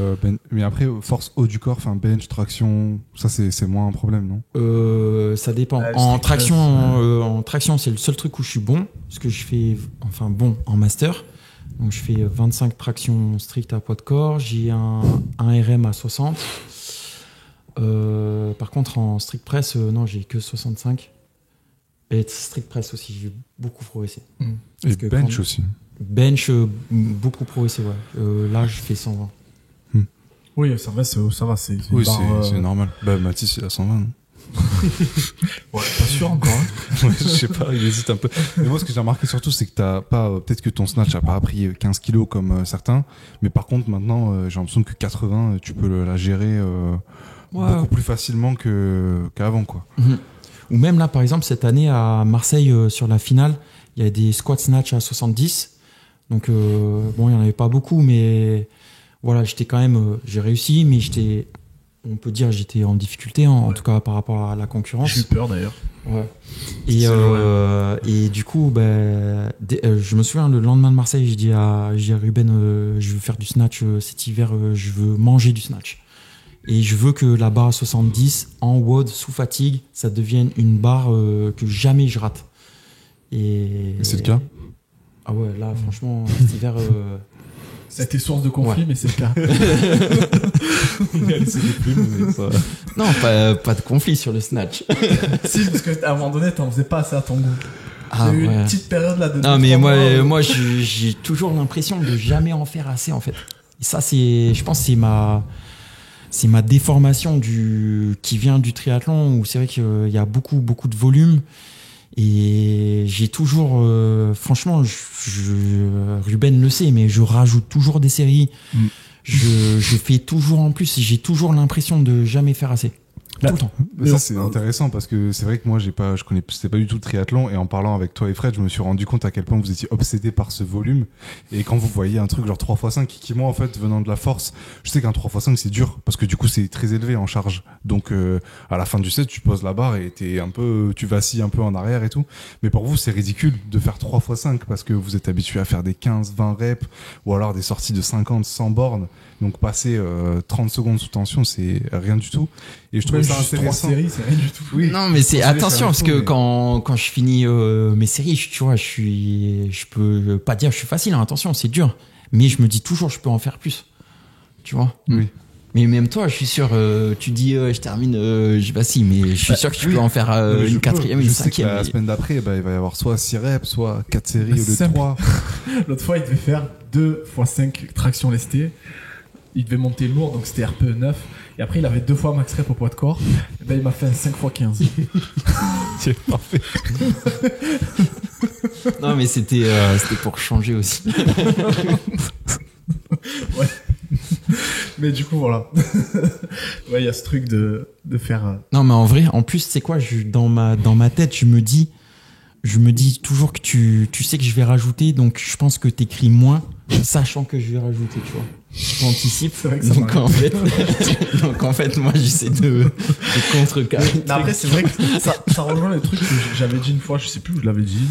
Speaker 3: mais après, force haut du corps, enfin bench, traction, ça c'est moins un problème, non?
Speaker 2: Ça dépend. En traction, c'est le seul truc où je suis bon, parce que je fais, enfin bon, en master. Donc je fais 25 tractions strictes à poids de corps. J'ai un RM à 60. Par contre, en strict press, non, j'ai que 65. Et strict press aussi, j'ai beaucoup progressé.
Speaker 3: Et bench aussi.
Speaker 2: Bench, beaucoup progressé, ouais. Là, je fais 120.
Speaker 1: Oui, ça va, c'est
Speaker 3: oui, c'est normal. Mathis, il a 120, non?
Speaker 1: Ouais, pas sûr encore. Hein.
Speaker 3: Ouais, je sais pas, il hésite un peu. Mais moi, ce que j'ai remarqué surtout, c'est que t'as pas, peut-être que ton snatch a pas pris 15 kilos comme certains, mais par contre, maintenant, j'ai l'impression que 80, tu peux la gérer beaucoup plus facilement qu'avant, quoi.
Speaker 2: Ou même là, par exemple, cette année à Marseille, sur la finale, il y a des squat snatch à 70. Donc, bon, il y en avait pas beaucoup, mais voilà, j'étais quand même, j'ai réussi, mais on peut dire j'étais en difficulté, en tout cas par rapport à la concurrence.
Speaker 1: J'ai eu peur d'ailleurs.
Speaker 2: Ouais. Et du coup, je me souviens le lendemain de Marseille, j'ai dit à Ruben, je veux faire du snatch cet hiver, je veux manger du snatch. Et je veux que la barre à 70 en WOD sous fatigue, ça devienne une barre que jamais je rate. Et
Speaker 3: c'est le cas.
Speaker 2: Ah ouais, là franchement, cet hiver.
Speaker 1: Ça a été source de conflit, mais c'est le cas.
Speaker 2: Non, pas de conflit sur le snatch.
Speaker 1: Si, parce qu'à un moment donné, t'en faisais pas assez à ton goût.
Speaker 2: Ah,
Speaker 1: j'ai eu une petite période là de.
Speaker 2: Non, mais moi j'ai toujours l'impression de jamais en faire assez en fait. Et ça, je pense que c'est ma déformation qui vient du triathlon, où c'est vrai qu'il y a beaucoup de volume. Et j'ai toujours, franchement, Ruben le sait, mais je rajoute toujours des séries. Je fais toujours en plus. J'ai toujours l'impression de jamais faire assez. Tout le temps.
Speaker 3: Mais ça, c'est intéressant parce que c'est vrai que moi, je connaissais pas du tout le triathlon, et en parlant avec toi et Fred, je me suis rendu compte à quel point vous étiez obsédés par ce volume. Et quand vous voyez un truc genre 3x5 qui, moi, en fait, venant de la force, je sais qu'un 3x5 c'est dur parce que du coup, c'est très élevé en charge. Donc, à la fin du set, tu poses la barre et tu vacilles un peu en arrière et tout. Mais pour vous, c'est ridicule de faire 3x5 parce que vous êtes habitué à faire des 15-20 reps ou alors des sorties de 50-100 bornes. Donc, passer 30 secondes sous tension, c'est rien du tout. Et je trouve ça intéressant.
Speaker 1: 3 séries, c'est rien du tout.
Speaker 2: Oui. Non, mais c'est attention parce que quand je finis mes séries, tu vois, je peux pas dire que je suis facile. Hein, attention, c'est dur. Mais je me dis toujours, je peux en faire plus. Tu vois.
Speaker 3: Oui.
Speaker 2: Mais même toi, je suis sûr, tu dis, je termine, je vacille, mais je suis sûr que tu peux en faire une quatrième, une cinquième.
Speaker 3: La semaine d'après, il va y avoir soit 6 reps, soit 4 séries au lieu de 3.
Speaker 1: L'autre fois, il devait faire 2 x 5 tractions lestées. il devait monter lourd, donc c'était RPE 9. Et après, il avait 2 fois max rep au poids de corps. Et ben, il m'a fait un 5x15.
Speaker 3: C'est parfait.
Speaker 2: Non, mais c'était pour changer aussi.
Speaker 1: Ouais. Mais du coup, voilà. Ouais, il y a ce truc de faire.
Speaker 2: Non, mais en vrai, en plus, c'est quoi, dans ma tête, je me dis toujours que tu sais que je vais rajouter, donc je pense que t'écris moins, sachant que je vais rajouter, tu vois. J'anticipe.
Speaker 1: C'est vrai que ça
Speaker 2: donc en fait, moi, j'essaie de contrecarrer.
Speaker 1: Mais après, c'est vrai que ça rejoint les trucs que j'avais dit une fois, je sais plus où je l'avais dit,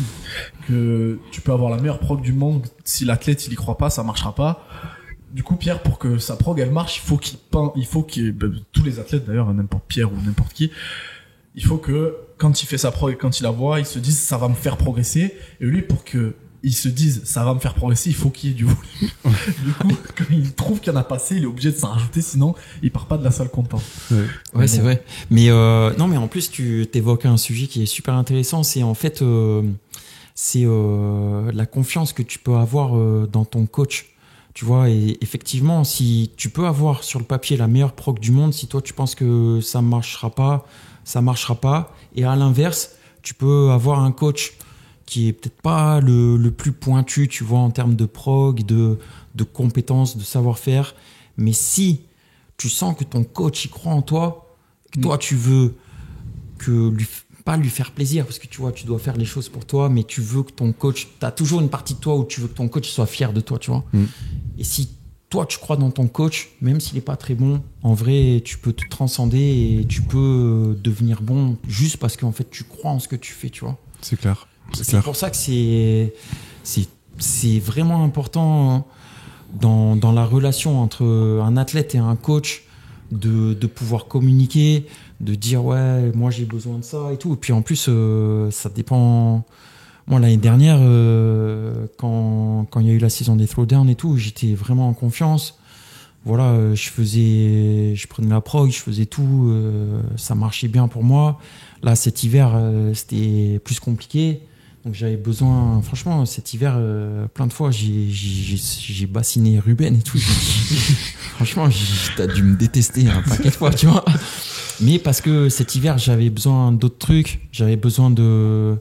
Speaker 1: que tu peux avoir la meilleure prog du monde, si l'athlète il y croit pas, ça marchera pas. Du coup, Pierre, pour que sa prog elle marche, il faut qu'il tous les athlètes d'ailleurs, n'importe Pierre ou n'importe qui, il faut que quand il fait sa prog et quand il la voit, il se dise ça va me faire progresser. Et lui, pour que il se dise ça va me faire progresser, il faut qu'il y ait du volume. Du coup, quand il trouve qu'il y en a pas assez, il est obligé de s'en rajouter, sinon il part pas de la salle content.
Speaker 2: Ouais, c'est vrai. Mais non, mais en plus tu t'évoques un sujet qui est super intéressant. C'est en fait la confiance que tu peux avoir dans ton coach. Tu vois, et effectivement, si tu peux avoir sur le papier la meilleure prog du monde, si toi tu penses que ça marchera pas. Et à l'inverse, tu peux avoir un coach qui est peut-être pas le plus pointu, tu vois, en termes de prog, de compétences, de savoir-faire. Mais si tu sens que ton coach y croit en toi, que toi tu veux pas lui faire plaisir, parce que tu vois, tu dois faire les choses pour toi, mais tu veux que ton coach, t'as toujours une partie de toi où tu veux que ton coach soit fier de toi, tu vois. Et si toi tu crois dans ton coach, même s'il est pas très bon, en vrai tu peux te transcender et tu peux devenir bon juste parce qu'en fait tu crois en ce que tu fais, tu vois.
Speaker 3: C'est clair.
Speaker 2: C'est pour ça que c'est vraiment important dans la relation entre un athlète et un coach de pouvoir communiquer, de dire ouais moi j'ai besoin de ça et tout. Et puis en plus ça dépend. Moi, l'année dernière, quand il y a eu la saison des throwdowns et tout, j'étais vraiment en confiance. Voilà, je prenais la prog, je faisais tout, ça marchait bien pour moi. Là, cet hiver, c'était plus compliqué. Donc, j'avais besoin, franchement, cet hiver, plein de fois, j'ai bassiné Ruben et tout. Franchement, t'as dû me détester un paquet de fois, tu vois. Mais parce que cet hiver, j'avais besoin d'autres trucs. J'avais besoin de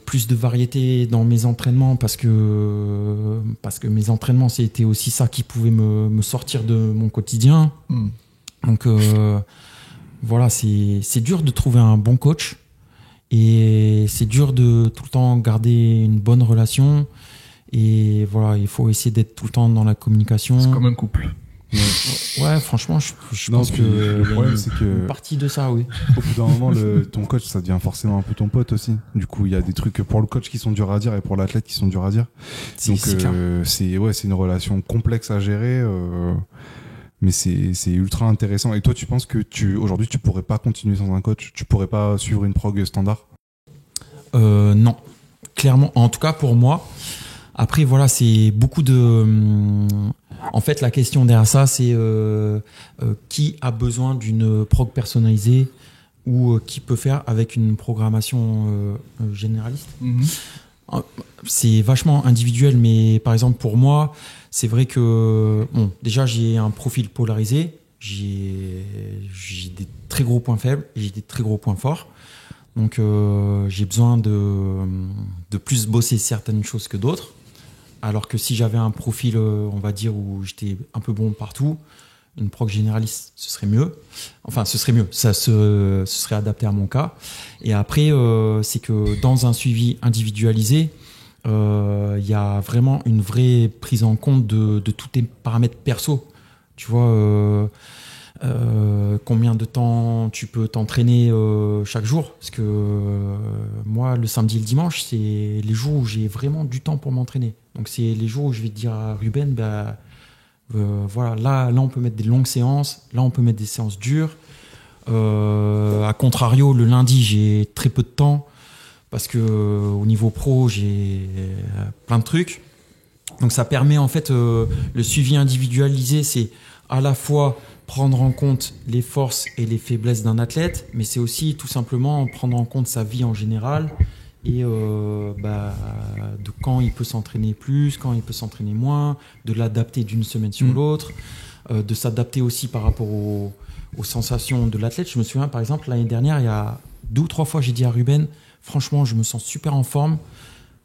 Speaker 2: plus de variété dans mes entraînements parce que mes entraînements c'était aussi ça qui pouvait me sortir de mon quotidien. Donc voilà, c'est dur de trouver un bon coach et c'est dur de tout le temps garder une bonne relation et voilà, il faut essayer d'être tout le temps dans la communication.
Speaker 1: C'est comme un couple.
Speaker 2: Ouais, franchement, je pense que
Speaker 3: le problème, c'est que
Speaker 2: une partie de ça, oui.
Speaker 3: Au bout d'un moment, ton coach, ça devient forcément un peu ton pote aussi. Du coup, il y a des trucs pour le coach qui sont durs à dire et pour l'athlète qui sont durs à dire. Donc, c'est une relation complexe à gérer, mais c'est ultra intéressant. Et toi, tu penses que aujourd'hui, tu pourrais pas continuer sans un coach? Tu pourrais pas suivre une prog standard?
Speaker 2: Non, clairement. En tout cas, pour moi. Après, voilà, c'est beaucoup de. En fait, la question derrière ça, c'est qui a besoin d'une prog personnalisée ou qui peut faire avec une programmation généraliste. C'est vachement individuel, mais par exemple, pour moi, c'est vrai que, bon, déjà, j'ai un profil polarisé. J'ai des très gros points faibles et j'ai des très gros points forts. Donc, j'ai besoin de plus bosser certaines choses que d'autres. Alors que si j'avais un profil, on va dire, où j'étais un peu bon partout, une prog généraliste, ce serait mieux. Enfin, ce serait mieux. Ça ce serait adapté à mon cas. Et après, c'est que dans un suivi individualisé, il y a vraiment une vraie prise en compte de tous tes paramètres perso. Tu vois, combien de temps tu peux t'entraîner chaque jour. Parce que moi, le samedi et le dimanche, c'est les jours où j'ai vraiment du temps pour m'entraîner. Donc, c'est les jours où je vais te dire à Ruben, voilà, là, on peut mettre des longues séances, là, on peut mettre des séances dures. À contrario, le lundi, j'ai très peu de temps parce que au niveau pro, j'ai plein de trucs. Donc, ça permet en fait le suivi individualisé, c'est à la fois prendre en compte les forces et les faiblesses d'un athlète, mais c'est aussi tout simplement prendre en compte sa vie en général et de quand il peut s'entraîner plus, quand il peut s'entraîner moins, de l'adapter d'une semaine sur l'autre, de s'adapter aussi par rapport aux sensations de l'athlète. Je me souviens par exemple l'année dernière, il y a 2 ou 3 fois, j'ai dit à Ruben, franchement, je me sens super en forme,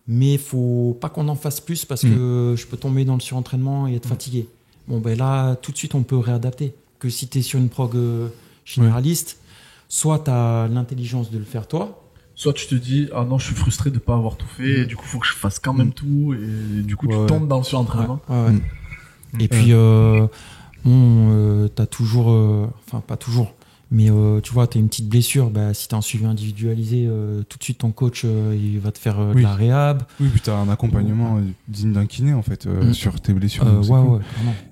Speaker 2: mais faut pas qu'on en fasse plus parce que je peux tomber dans le surentraînement et être fatigué. Bon, ben là, tout de suite, on peut réadapter. Que si tu es sur une prog généraliste, soit tu as l'intelligence de le faire toi.
Speaker 1: Soit tu te dis, ah non, je suis frustré de pas avoir tout fait, et du coup, faut que je fasse quand même tout, et du coup, tu tombes dans le surentraînement.
Speaker 2: Et puis, t'as toujours, enfin, pas toujours, mais tu vois, t'as une petite blessure, si t'as un suivi individualisé, tout de suite, ton coach, il va te faire de la réhab.
Speaker 3: Oui, puis t'as un accompagnement digne d'un kiné, en fait, sur tes blessures.
Speaker 2: Clairement.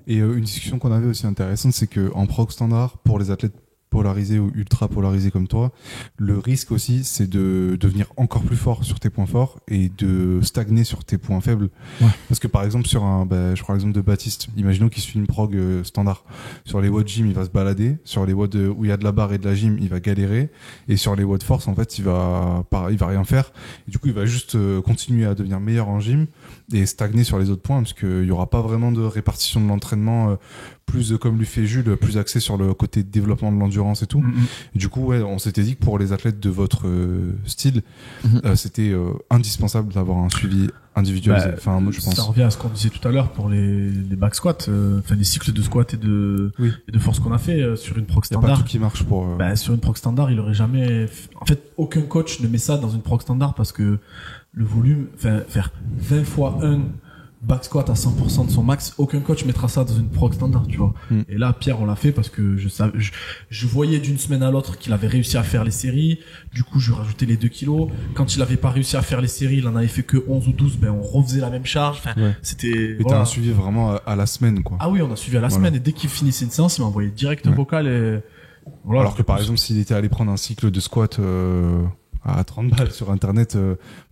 Speaker 3: Et une discussion qu'on avait aussi intéressante, c'est qu'en prog standard, pour les athlètes polarisé ou ultra polarisé comme toi, le risque aussi c'est de devenir encore plus fort sur tes points forts et de stagner sur tes points faibles. Parce que par exemple sur je prends l'exemple de Baptiste, imaginons qu'il suit une prog standard, sur les watts gym il va se balader, sur les watts où il y a de la barre et de la gym il va galérer, et sur les watts force en fait il va rien faire, et du coup il va juste continuer à devenir meilleur en gym et stagner sur les autres points, parce qu'il y aura pas vraiment de répartition de l'entraînement plus comme lui fait Jules, plus axé sur le côté développement de l'endurance et tout. Et du coup, on s'était dit que pour les athlètes de votre style, c'était indispensable d'avoir un suivi individualisé. Moi, je pense.
Speaker 1: Ça revient à ce qu'on disait tout à l'heure pour les back squats, les cycles de squat et de force qu'on a fait sur une prog standard.
Speaker 3: Y a pas tout qui marche pour.
Speaker 1: Sur une prog standard, il aurait jamais. En fait, aucun coach ne met ça dans une prog standard parce que le volume, faire 20 fois 1 back squat à 100% de son max, aucun coach mettra ça dans une prog standard, tu vois. Et là, Pierre, on l'a fait parce que je voyais d'une semaine à l'autre qu'il avait réussi à faire les séries. Du coup, je lui rajoutais les 2 kilos. Quand il avait pas réussi à faire les séries, il en avait fait que 11 ou 12, on refaisait la même charge. C'était,
Speaker 3: et t'as un suivi vraiment à la semaine, quoi.
Speaker 1: Ah oui, on a suivi à la semaine, et dès qu'il finissait une séance, il m'envoyait direct vocal et
Speaker 3: voilà. Alors que par exemple, s'il était allé prendre un cycle de squat, à 30 balles sur internet,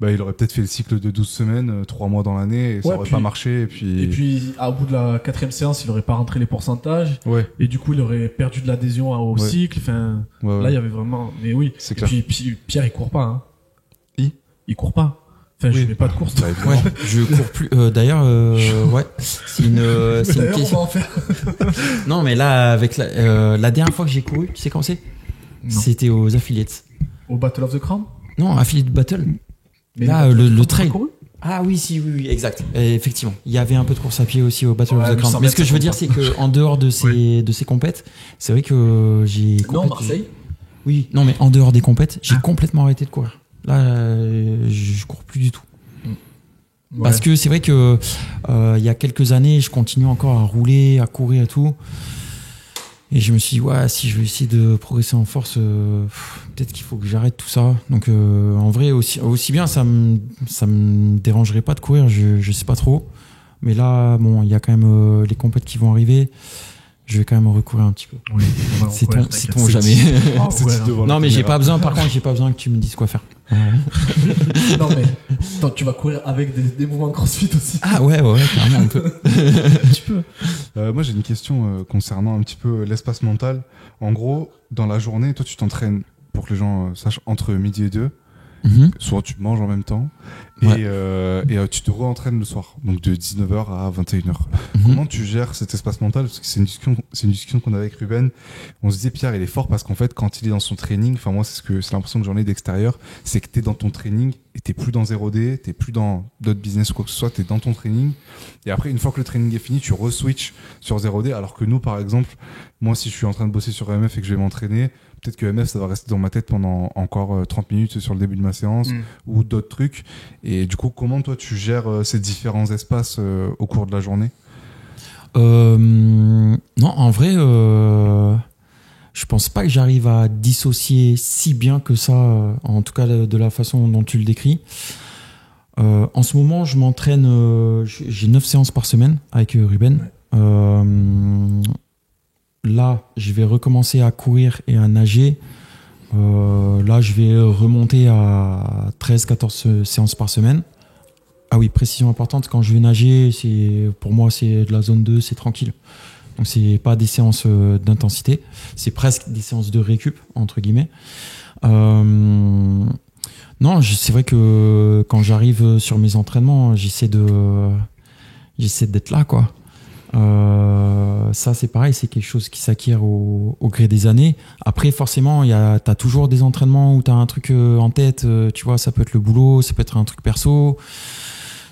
Speaker 3: il aurait peut-être fait le cycle de 12 semaines, 3 mois dans l'année, et ça aurait pas marché, et puis
Speaker 1: au bout de la 4e séance, il aurait pas rentré les pourcentages, et du coup il aurait perdu de l'adhésion au cycle, là il y avait vraiment, mais oui,
Speaker 3: c'est clair.
Speaker 1: Et puis Pierre il court pas, hein. Il court pas. Je fais pas de course.
Speaker 2: Je cours plus. D'ailleurs, c'est une question.
Speaker 1: On va en faire.
Speaker 2: Non, mais là, avec la dernière fois que j'ai couru, tu sais quand c'est? C'était aux affiliates.
Speaker 1: Au Battle of the Crown?
Speaker 2: Non, affiliate battle. Mais là, le trail. Ah oui, exact. Et effectivement, il y avait un peu de course à pied aussi au Battle of the Crown. Mais ce que je veux dire, c'est que en dehors de ces compètes, c'est vrai que j'ai.
Speaker 1: Non, Marseille.
Speaker 2: Oui, non, mais en dehors des compètes, j'ai complètement arrêté de courir. Là, je cours plus du tout. Parce que c'est vrai que il y a quelques années, je continue encore à rouler, à courir et tout. Et je me suis dit, si je veux essayer de progresser en force, peut-être qu'il faut que j'arrête tout ça. Donc, en vrai, aussi bien, ça me dérangerait pas de courir, je sais pas trop. Mais là, il y a quand même les compètes qui vont arriver. Je vais quand même recourir un petit peu. Oui, c'est ton jamais. Non, mais j'ai pas besoin, par contre, j'ai pas besoin que tu me dises quoi faire.
Speaker 1: Non, mais tu vas courir avec des mouvements de crossfit aussi.
Speaker 2: Ah ouais, carrément, un peu.
Speaker 1: Tu peux.
Speaker 3: Moi, j'ai une question concernant un petit peu l'espace mental. En gros, dans la journée, toi, tu t'entraînes, pour que les gens sachent, entre midi et 2. Soit tu manges en même temps et tu te re-entraînes le soir, donc de 19h à 21h. Comment tu gères cet espace mental? Parce que c'est une discussion qu'on avait avec Ruben. On se disait, Pierre, il est fort parce qu'en fait, quand il est dans son training, moi, c'est l'impression que j'en ai d'extérieur, c'est que t'es dans ton training et t'es plus dans 0D, t'es plus dans d'autres business ou quoi que ce soit, t'es dans ton training. Et après, une fois que le training est fini, tu re-switch sur 0D, alors que nous, par exemple, moi, si je suis en train de bosser sur MF et que je vais m'entraîner, peut-être que MF, ça va rester dans ma tête pendant encore 30 minutes sur le début de ma séance ou d'autres trucs. Et du coup, comment toi, tu gères ces différents espaces au cours de la journée?
Speaker 2: Non, en vrai, je pense pas que j'arrive à dissocier si bien que ça, en tout cas de la façon dont tu le décris. En ce moment, je m'entraîne, j'ai 9 séances par semaine avec Ruben. Là, je vais recommencer à courir et à nager. Là, je vais remonter à 13-14 séances par semaine. Ah oui, précision importante, quand je vais nager, pour moi, c'est de la zone 2, c'est tranquille. Donc, c'est pas des séances d'intensité. C'est presque des séances de récup, entre guillemets. Non, Non, c'est vrai que quand j'arrive sur mes entraînements, j'essaie d'être là, quoi. Ça, c'est pareil, c'est quelque chose qui s'acquiert au gré des années. Après, forcément, t'as toujours des entraînements où t'as un truc en tête. Tu vois, ça peut être le boulot, ça peut être un truc perso,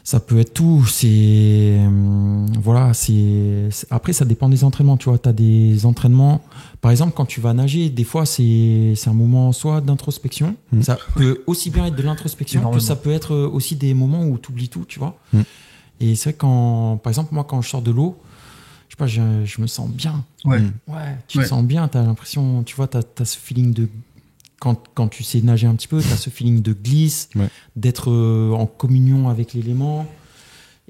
Speaker 2: ça peut être tout. Voilà, après, ça dépend des entraînements. Tu vois, t'as des entraînements. Par exemple, quand tu vas nager, des fois, c'est un moment soit d'introspection. Ça peut aussi bien être de l'introspection que ça peut être aussi des moments où t'oublies tout, tu vois. Et c'est vrai par exemple, moi, quand je sors de l'eau, je sais pas, je me sens bien.
Speaker 1: Ouais.
Speaker 2: Tu te sens bien, t'as l'impression, tu vois, t'as ce feeling de, quand tu sais nager un petit peu, t'as ce feeling de glisse, d'être en communion avec l'élément.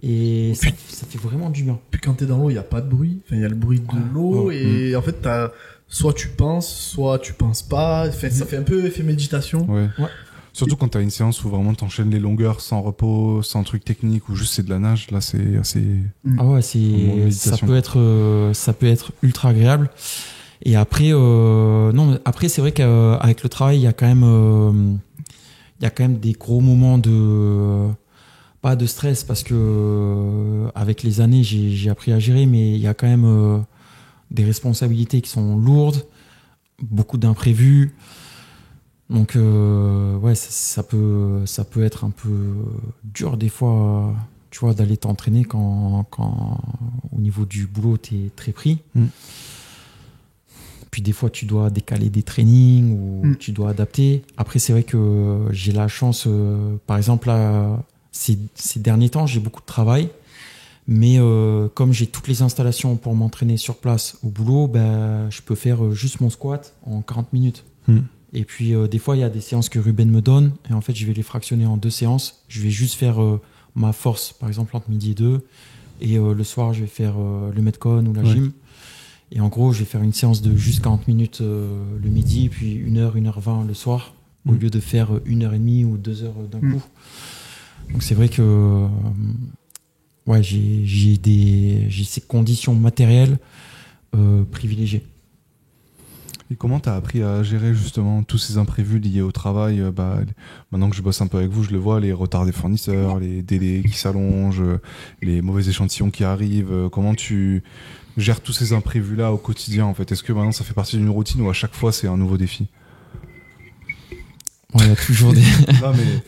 Speaker 2: Et ça fait vraiment du bien.
Speaker 1: Puis quand t'es dans l'eau, il n'y a pas de bruit. Enfin, il y a le bruit de l'eau et en fait, soit tu penses, soit tu penses pas. Enfin, ça fait un peu effet méditation.
Speaker 3: Ouais. Surtout quand t'as une séance où vraiment t'enchaînes les longueurs sans repos, sans truc technique ou juste c'est de la nage, là c'est assez.
Speaker 2: Ah ouais, ça peut être ultra agréable. Et après, après c'est vrai qu'avec le travail, il y a quand même des gros moments pas de stress parce que avec les années j'ai appris à gérer, mais il y a quand même des responsabilités qui sont lourdes, beaucoup d'imprévus. Donc ça peut être un peu dur des fois, tu vois, d'aller t'entraîner quand au niveau du boulot t'es très pris. Puis des fois tu dois décaler des trainings ou tu dois adapter. Après c'est vrai que j'ai la chance, par exemple là, ces derniers temps j'ai beaucoup de travail, mais comme j'ai toutes les installations pour m'entraîner sur place au boulot, je peux faire juste mon squat en 40 minutes. Et puis des fois il y a des séances que Ruben me donne et en fait je vais les fractionner en 2 séances. Je vais juste faire ma force par exemple entre midi et 2 et le soir je vais faire le Metcon ou la gym. Et en gros je vais faire une séance de juste 40 minutes le midi puis 1h, 1h20 le soir au lieu de faire 1h30 ou 2 heures d'un coup. Donc c'est vrai que j'ai ces conditions matérielles privilégiées.
Speaker 3: Et comment t'as appris à gérer justement tous ces imprévus liés au travail? Maintenant que je bosse un peu avec vous, je le vois, les retards des fournisseurs, les délais qui s'allongent, les mauvais échantillons qui arrivent. Comment tu gères tous ces imprévus-là au quotidien en fait? Est-ce que maintenant ça fait partie d'une routine ou à chaque fois c'est un nouveau défi?
Speaker 2: Il y a toujours des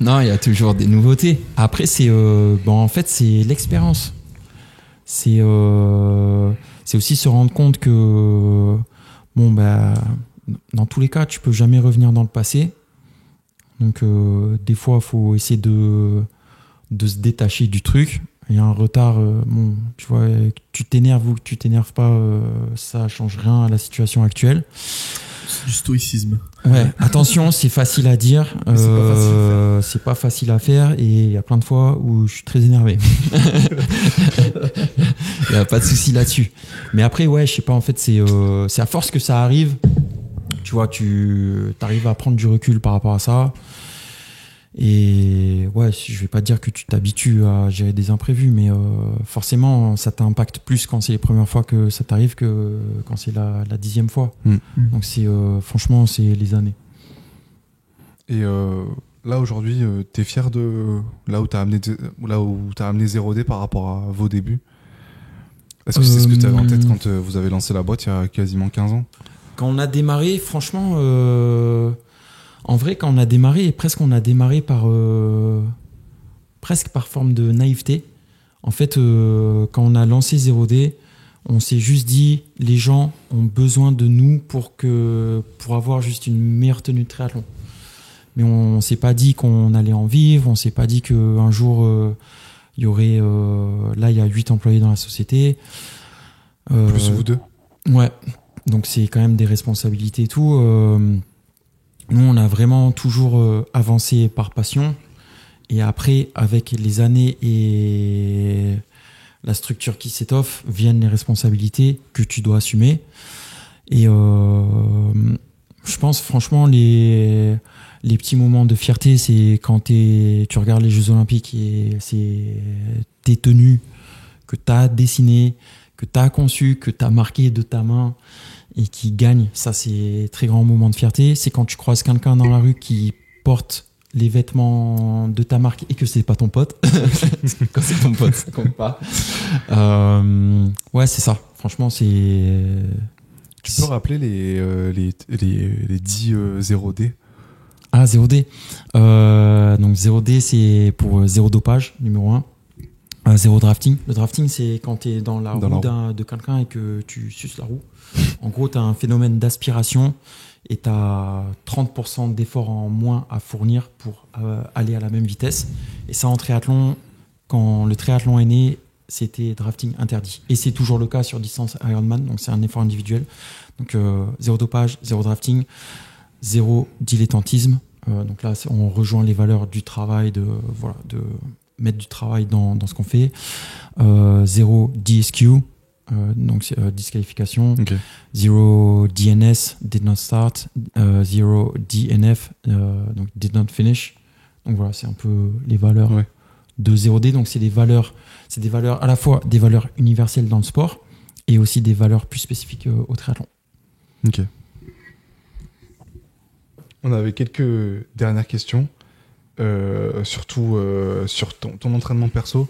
Speaker 2: il y a toujours des nouveautés. Après c'est en fait c'est l'expérience. C'est aussi se rendre compte que dans tous les cas, tu peux jamais revenir dans le passé. Donc, des fois, il faut essayer de se détacher du truc. Il y a un retard, tu vois, que tu t'énerves ou que tu t'énerves pas, ça change rien à la situation actuelle.
Speaker 1: C'est du stoïcisme.
Speaker 2: Ouais, attention, c'est facile à dire, c'est pas facile à faire et il y a plein de fois où je suis très énervé. Il y a pas de souci là-dessus. Mais après, je sais pas, en fait, c'est à force que ça arrive, tu vois, tu arrives à prendre du recul par rapport à ça. Et je vais pas dire que tu t'habitues à gérer des imprévus, mais forcément, ça t'impacte plus quand c'est les premières fois que ça t'arrive que quand c'est la 10e fois. Donc franchement, c'est les années.
Speaker 3: Et là aujourd'hui, t'es fier de là où t'as amené 0D par rapport à vos débuts? Est-ce que c'est ce que tu avais en tête quand vous avez lancé la boîte il y a quasiment 15 ans?
Speaker 2: Quand on a démarré, franchement, en vrai, quand on a démarré, on a démarré presque par forme de naïveté. En fait, quand on a lancé 0D, on s'est juste dit, les gens ont besoin de nous pour avoir juste une meilleure tenue de triathlon. Mais on s'est pas dit qu'on allait en vivre, on s'est pas dit qu'un jour, il y aurait... là, il y a 8 employés dans la société.
Speaker 3: Plus vous deux.
Speaker 2: Ouais, donc c'est quand même des responsabilités et tout. Nous, on a vraiment toujours avancé par passion. Et après, avec les années et la structure qui s'étoffe, viennent les responsabilités que tu dois assumer. Et je pense, franchement, les petits moments de fierté, c'est quand tu regardes les Jeux Olympiques et c'est tes tenues que tu as dessinées, que tu as conçues, que tu as marquées de ta main et qui gagnent. Ça, c'est un très grand moment de fierté. C'est quand tu croises quelqu'un dans la rue qui porte les vêtements de ta marque et que c'est pas ton pote. Quand c'est ton pote, ça compte pas. Ouais, c'est ça. Franchement, c'est...
Speaker 3: Tu peux rappeler les 10 0D?
Speaker 2: Ah, 0D. Donc 0D, c'est pour zéro dopage, numéro 1. Zéro drafting. Le drafting, c'est quand tu es dans la roue de quelqu'un et que tu suces la roue. En gros, tu as un phénomène d'aspiration et tu as 30% d'efforts en moins à fournir pour aller à la même vitesse. Et ça, en triathlon, quand le triathlon est né, c'était drafting interdit. Et c'est toujours le cas sur distance Ironman, donc c'est un effort individuel. Donc zéro dopage, zéro drafting, zéro dilettantisme. Donc là, on rejoint les valeurs du travail, de mettre du travail dans ce qu'on fait. Zéro DSQ, donc disqualification.
Speaker 3: Okay.
Speaker 2: Zéro DNS, did not start. Zéro DNF, donc did not finish. Donc voilà, c'est un peu les valeurs de 0D. Donc c'est des valeurs à la fois des valeurs universelles dans le sport et aussi des valeurs plus spécifiques au triathlon.
Speaker 3: Ok. On avait quelques dernières questions. Surtout sur ton entraînement perso.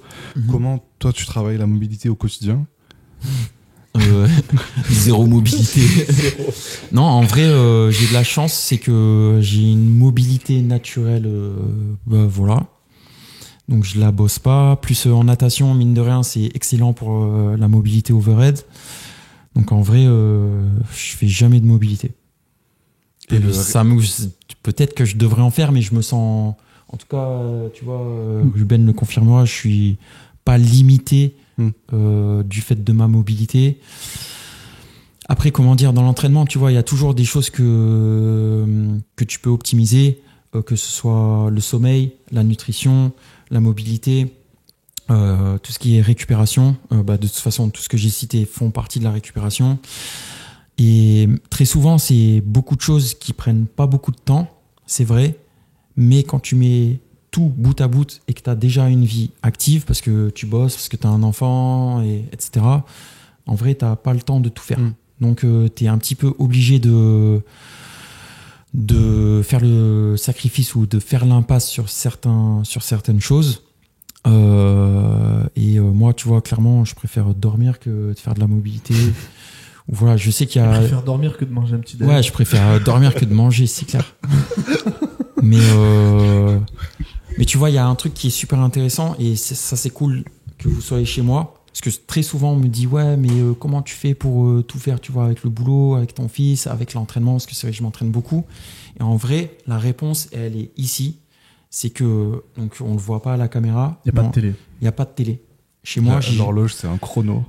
Speaker 3: Comment toi tu travailles la mobilité au quotidien?
Speaker 2: Zéro mobilité. Non, en vrai, j'ai de la chance, c'est que j'ai une mobilité naturelle. Voilà. Donc je la bosse pas. Plus en natation, mine de rien, c'est excellent pour la mobilité overhead. Donc en vrai, je fais jamais de mobilité. Et peut-être que je devrais en faire, mais je me sens... En tout cas, tu vois, Ruben le confirmera, je suis pas limité du fait de ma mobilité. Après, comment dire, dans l'entraînement, tu vois, il y a toujours des choses que tu peux optimiser, que ce soit le sommeil, la nutrition, la mobilité, tout ce qui est récupération. De toute façon, tout ce que j'ai cité font partie de la récupération. Et très souvent, c'est beaucoup de choses qui prennent pas beaucoup de temps, c'est vrai. Mais quand tu mets tout bout à bout et que tu as déjà une vie active, parce que tu bosses, parce que tu as un enfant, etc., en vrai, tu n'as pas le temps de tout faire. Donc, tu es un petit peu obligé de faire le sacrifice ou de faire l'impasse sur certaines choses. Moi, tu vois, clairement, je préfère dormir que de faire de la mobilité. Voilà, je sais qu'il y a...
Speaker 1: Je préfère dormir que de manger un petit déjeuner.
Speaker 2: Ouais, je préfère dormir que de manger, c'est clair. Mais tu vois, il y a un truc qui est super intéressant et ça, c'est cool que vous soyez chez moi. Parce que très souvent, on me dit, ouais, mais comment tu fais pour tout faire, tu vois, avec le boulot, avec ton fils, avec l'entraînement, parce que c'est vrai que je m'entraîne beaucoup. Et en vrai, la réponse, elle est ici. C'est que, donc, on le voit pas à la caméra.
Speaker 1: Il n'y a pas de télé.
Speaker 2: Il n'y a pas de télé. Chez moi,
Speaker 3: l'horloge, c'est un chrono.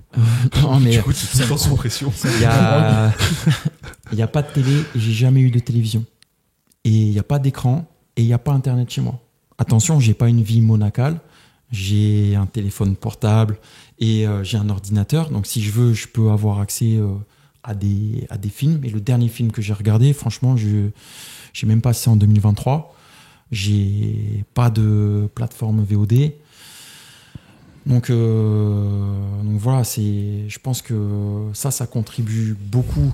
Speaker 2: Non, mais
Speaker 3: du coup, tu te sens sous pression.
Speaker 2: Il y a pas de télé et j'ai jamais eu de télévision. Et il n'y a pas d'écran et il n'y a pas Internet chez moi. Attention, j'ai pas une vie monacale. J'ai un téléphone portable et j'ai un ordinateur. Donc, si je veux, je peux avoir accès à des films. Et le dernier film que j'ai regardé, franchement, je sais même pas si c'est en 2023. J'ai pas de plateforme VOD. Donc voilà, je pense que ça contribue beaucoup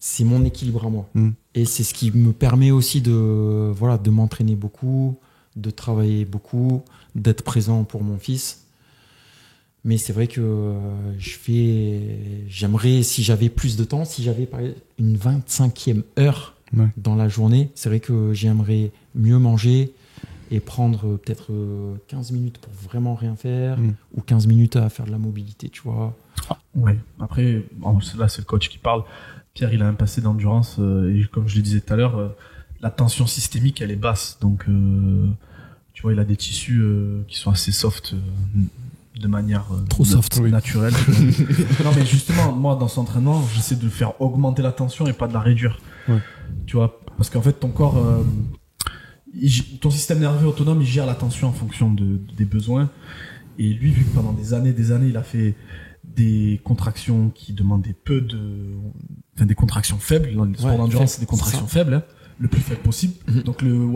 Speaker 2: c'est mon équilibre à moi. Et c'est ce qui me permet aussi de m'entraîner beaucoup, de travailler beaucoup, d'être présent pour mon fils. Mais c'est vrai que j'aimerais, si j'avais plus de temps, si j'avais une 25e heure dans la journée, c'est vrai que j'aimerais mieux manger et prendre peut-être 15 minutes pour vraiment rien faire ou 15 minutes à faire de la mobilité, tu vois.
Speaker 1: Ouais. Après, là, c'est le coach qui parle. Pierre, il a un passé d'endurance et comme je le disais tout à l'heure, la tension systémique, elle est basse. Donc, tu vois, il a des tissus qui sont assez soft de manière
Speaker 2: trop soft,
Speaker 1: naturelle. Non, mais justement, moi, dans son entraînement, j'essaie de faire augmenter la tension et pas de la réduire. Ouais. Tu vois, parce qu'en fait, ton corps... ton système nerveux autonome, il gère la tension en fonction des besoins. Et lui, vu que pendant des années, il a fait des contractions qui demandaient des contractions faibles. Dans le sport d'endurance, c'est des contractions faibles, hein, le plus faible possible. Donc le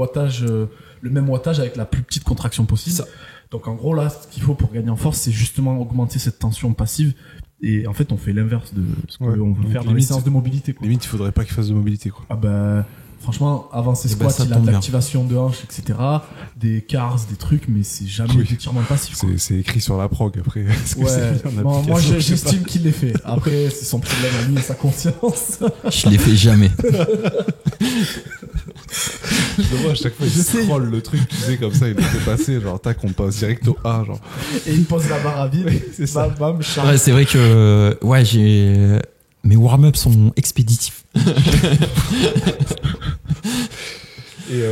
Speaker 1: même wattage avec la plus petite contraction possible. Donc en gros, là, ce qu'il faut pour gagner en force, c'est justement augmenter cette tension passive. Et en fait, on fait l'inverse de ce qu'on veut faire dans les séances de mobilité, quoi.
Speaker 3: Limite, il faudrait pas qu'il fasse de mobilité, quoi.
Speaker 1: Ah bah... Franchement, avant ses
Speaker 2: Eh ben,
Speaker 1: squats,
Speaker 2: ça
Speaker 1: il a
Speaker 2: tombe
Speaker 1: de
Speaker 2: bien.
Speaker 1: l'activation de hanches, etc. Des cars, des trucs, mais c'est jamais d'étirement passif. quoi.
Speaker 3: C'est écrit sur la prog après. Est-ce que
Speaker 1: Ouais,
Speaker 3: c'est bien en
Speaker 1: moi
Speaker 3: application, je sais
Speaker 1: j'estime qu'il l'ait fait. Après, c'est son problème à lui et sa conscience.
Speaker 2: Je l'ai fait jamais.
Speaker 3: pas. Je le vois à chaque fois, il scrolle le truc, tu sais, comme ça, il le fait passer, genre, tac, on passe direct au A, genre.
Speaker 1: Et il pose la barre à vide.
Speaker 3: C'est ça.
Speaker 1: Bam, bam, charge.
Speaker 2: Ouais, c'est vrai que mes warm-ups sont expéditifs.
Speaker 3: Et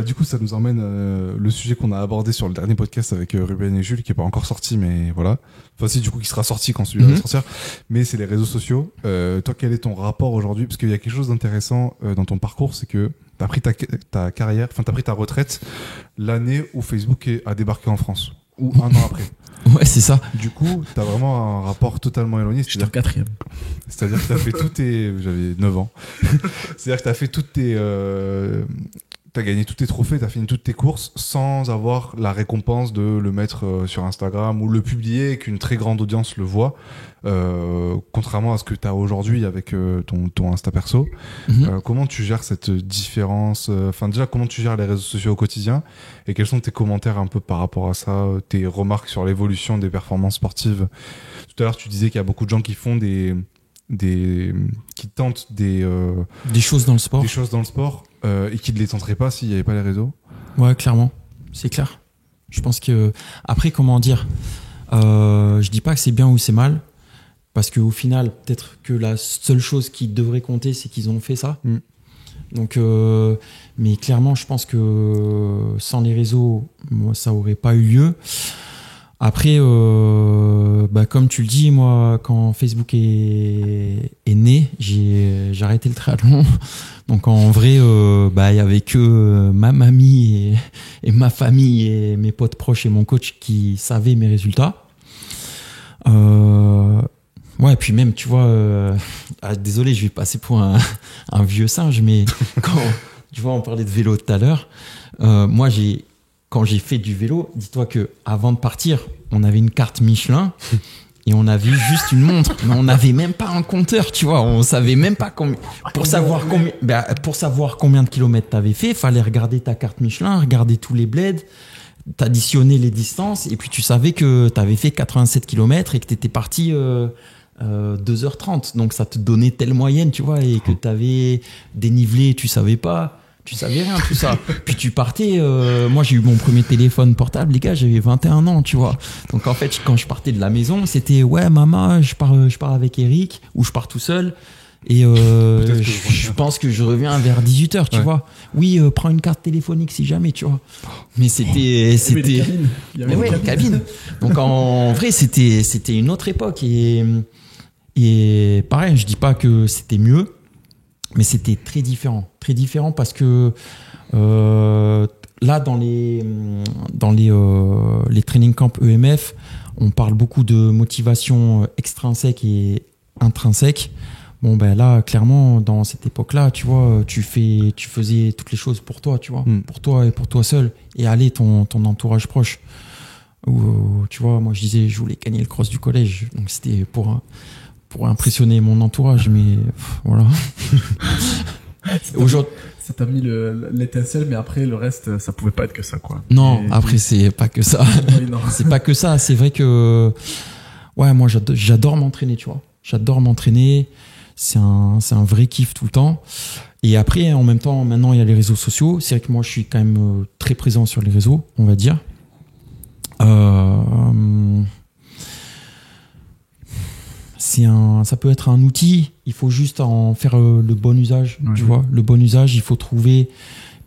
Speaker 3: du coup, ça nous emmène le sujet qu'on a abordé sur le dernier podcast avec Ruben et Jules, qui est pas encore sorti, mais voilà. Enfin, si, du coup, qui sera sorti quand celui-là va sortir. Mais c'est les réseaux sociaux. Toi, quel est ton rapport aujourd'hui? Parce qu'il y a quelque chose d'intéressant dans ton parcours, c'est que t'as pris ta carrière, enfin, t'as pris ta retraite l'année où Facebook a débarqué en France. Ou un an après.
Speaker 2: Ouais, c'est ça.
Speaker 3: Du coup, t'as vraiment un rapport totalement éloigné.
Speaker 1: J'étais en 4e.
Speaker 3: C'est-à-dire que t'as fait tous tes... J'avais 9 ans. C'est-à-dire que t'as fait toutes tes... T'as gagné tous tes trophées, t'as fini toutes tes courses sans avoir la récompense de le mettre sur Instagram ou le publier et qu'une très grande audience le voit. Contrairement à ce que t'as aujourd'hui avec ton Insta perso. Comment tu gères cette différence? Enfin, déjà, comment tu gères les réseaux sociaux au quotidien? Et quels sont tes commentaires un peu par rapport à ça? Tes remarques sur l'évolution des performances sportives? Tout à l'heure, tu disais qu'il y a beaucoup de gens qui font qui tentent des
Speaker 2: choses dans le sport.
Speaker 3: des choses dans le sport et qui ne les tenteraient pas s'il n'y avait pas les réseaux.
Speaker 2: Ouais, clairement. C'est clair. Je pense que après, comment dire, je dis pas que c'est bien ou c'est mal, parce qu'au final, peut-être que la seule chose qui devrait compter, c'est qu'ils ont fait ça. Donc, mais clairement, je pense que sans les réseaux, moi, ça aurait pas eu lieu. Après, comme tu le dis, moi, quand Facebook est né, j'ai arrêté le triathlon. Donc en vrai, il y avait que ma mamie et ma famille et mes potes proches et mon coach qui savaient mes résultats. Ouais, puis même, tu vois, désolé, je vais passer pour un vieux singe, mais quand, tu vois, on parlait de vélo tout à l'heure, moi, quand j'ai fait du vélo, dis-toi que avant de partir, on avait une carte Michelin et on avait juste une montre, mais on n'avait même pas un compteur, tu vois, on savait même pas combien. Pour savoir combien de kilomètres t'avais fait, fallait regarder ta carte Michelin, regarder tous les bleds, t'additionner les distances et puis tu savais que t'avais fait 87 kilomètres et que t'étais parti 2h30, donc ça te donnait telle moyenne, tu vois, et que t'avais dénivelé, tu savais rien, tout ça. Puis tu partais, moi j'ai eu mon premier téléphone portable, les gars, j'avais 21 ans, tu vois. Donc en fait, quand je partais de la maison, c'était ouais, maman, je pars avec Eric, ou je pars tout seul. Et je pense que je reviens vers 18h, tu vois. Oui, prends une carte téléphonique si jamais, tu vois. Mais c'était
Speaker 1: Il y avait
Speaker 2: les cabines. Donc en vrai, c'était une autre époque et pareil, je dis pas que c'était mieux. Mais c'était très différent parce que là dans les training camps EMF, on parle beaucoup de motivation extrinsèque et intrinsèque. Bon ben là clairement dans cette époque-là, tu vois, tu faisais toutes les choses pour toi, tu vois, pour toi et pour toi seul, et aller ton entourage proche. Ou tu vois, moi je disais je voulais gagner le cross du collège, donc c'était pour impressionner mon entourage, mais voilà. Aujourd'hui,
Speaker 1: ça t'a mis l'étincelle, mais après le reste, ça pouvait pas être que ça, quoi.
Speaker 2: Non, après c'est pas que ça.
Speaker 1: Oui, non.
Speaker 2: C'est pas que ça. C'est vrai que ouais, moi j'adore m'entraîner, tu vois. J'adore m'entraîner. C'est un vrai kiff tout le temps. Et après, en même temps, maintenant il y a les réseaux sociaux. C'est vrai que moi je suis quand même très présent sur les réseaux, on va dire. Ça peut être un outil, il faut juste en faire le bon usage, tu vois. Le bon usage, il faut trouver.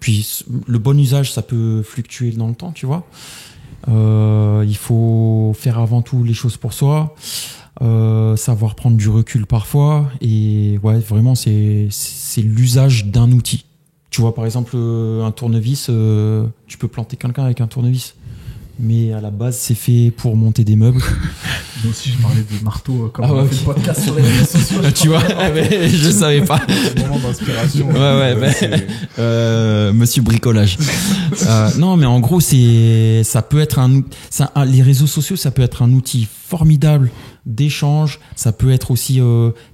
Speaker 2: Puis le bon usage, ça peut fluctuer dans le temps, tu vois. Il faut faire avant tout les choses pour soi, savoir prendre du recul parfois. Et ouais, vraiment, c'est l'usage d'un outil. Tu vois, par exemple, un tournevis, tu peux planter quelqu'un avec un tournevis. Mais à la base, c'est fait pour monter des meubles.
Speaker 1: Moi aussi, je parlais de marteau quand on a fait le podcast sur les réseaux sociaux.
Speaker 2: Tu vois, mais je savais pas.
Speaker 3: C'est un moment d'inspiration.
Speaker 2: Monsieur bricolage. Non, mais en gros, ça peut être les réseaux sociaux, ça peut être un outil formidable d'échange. Ça peut être aussi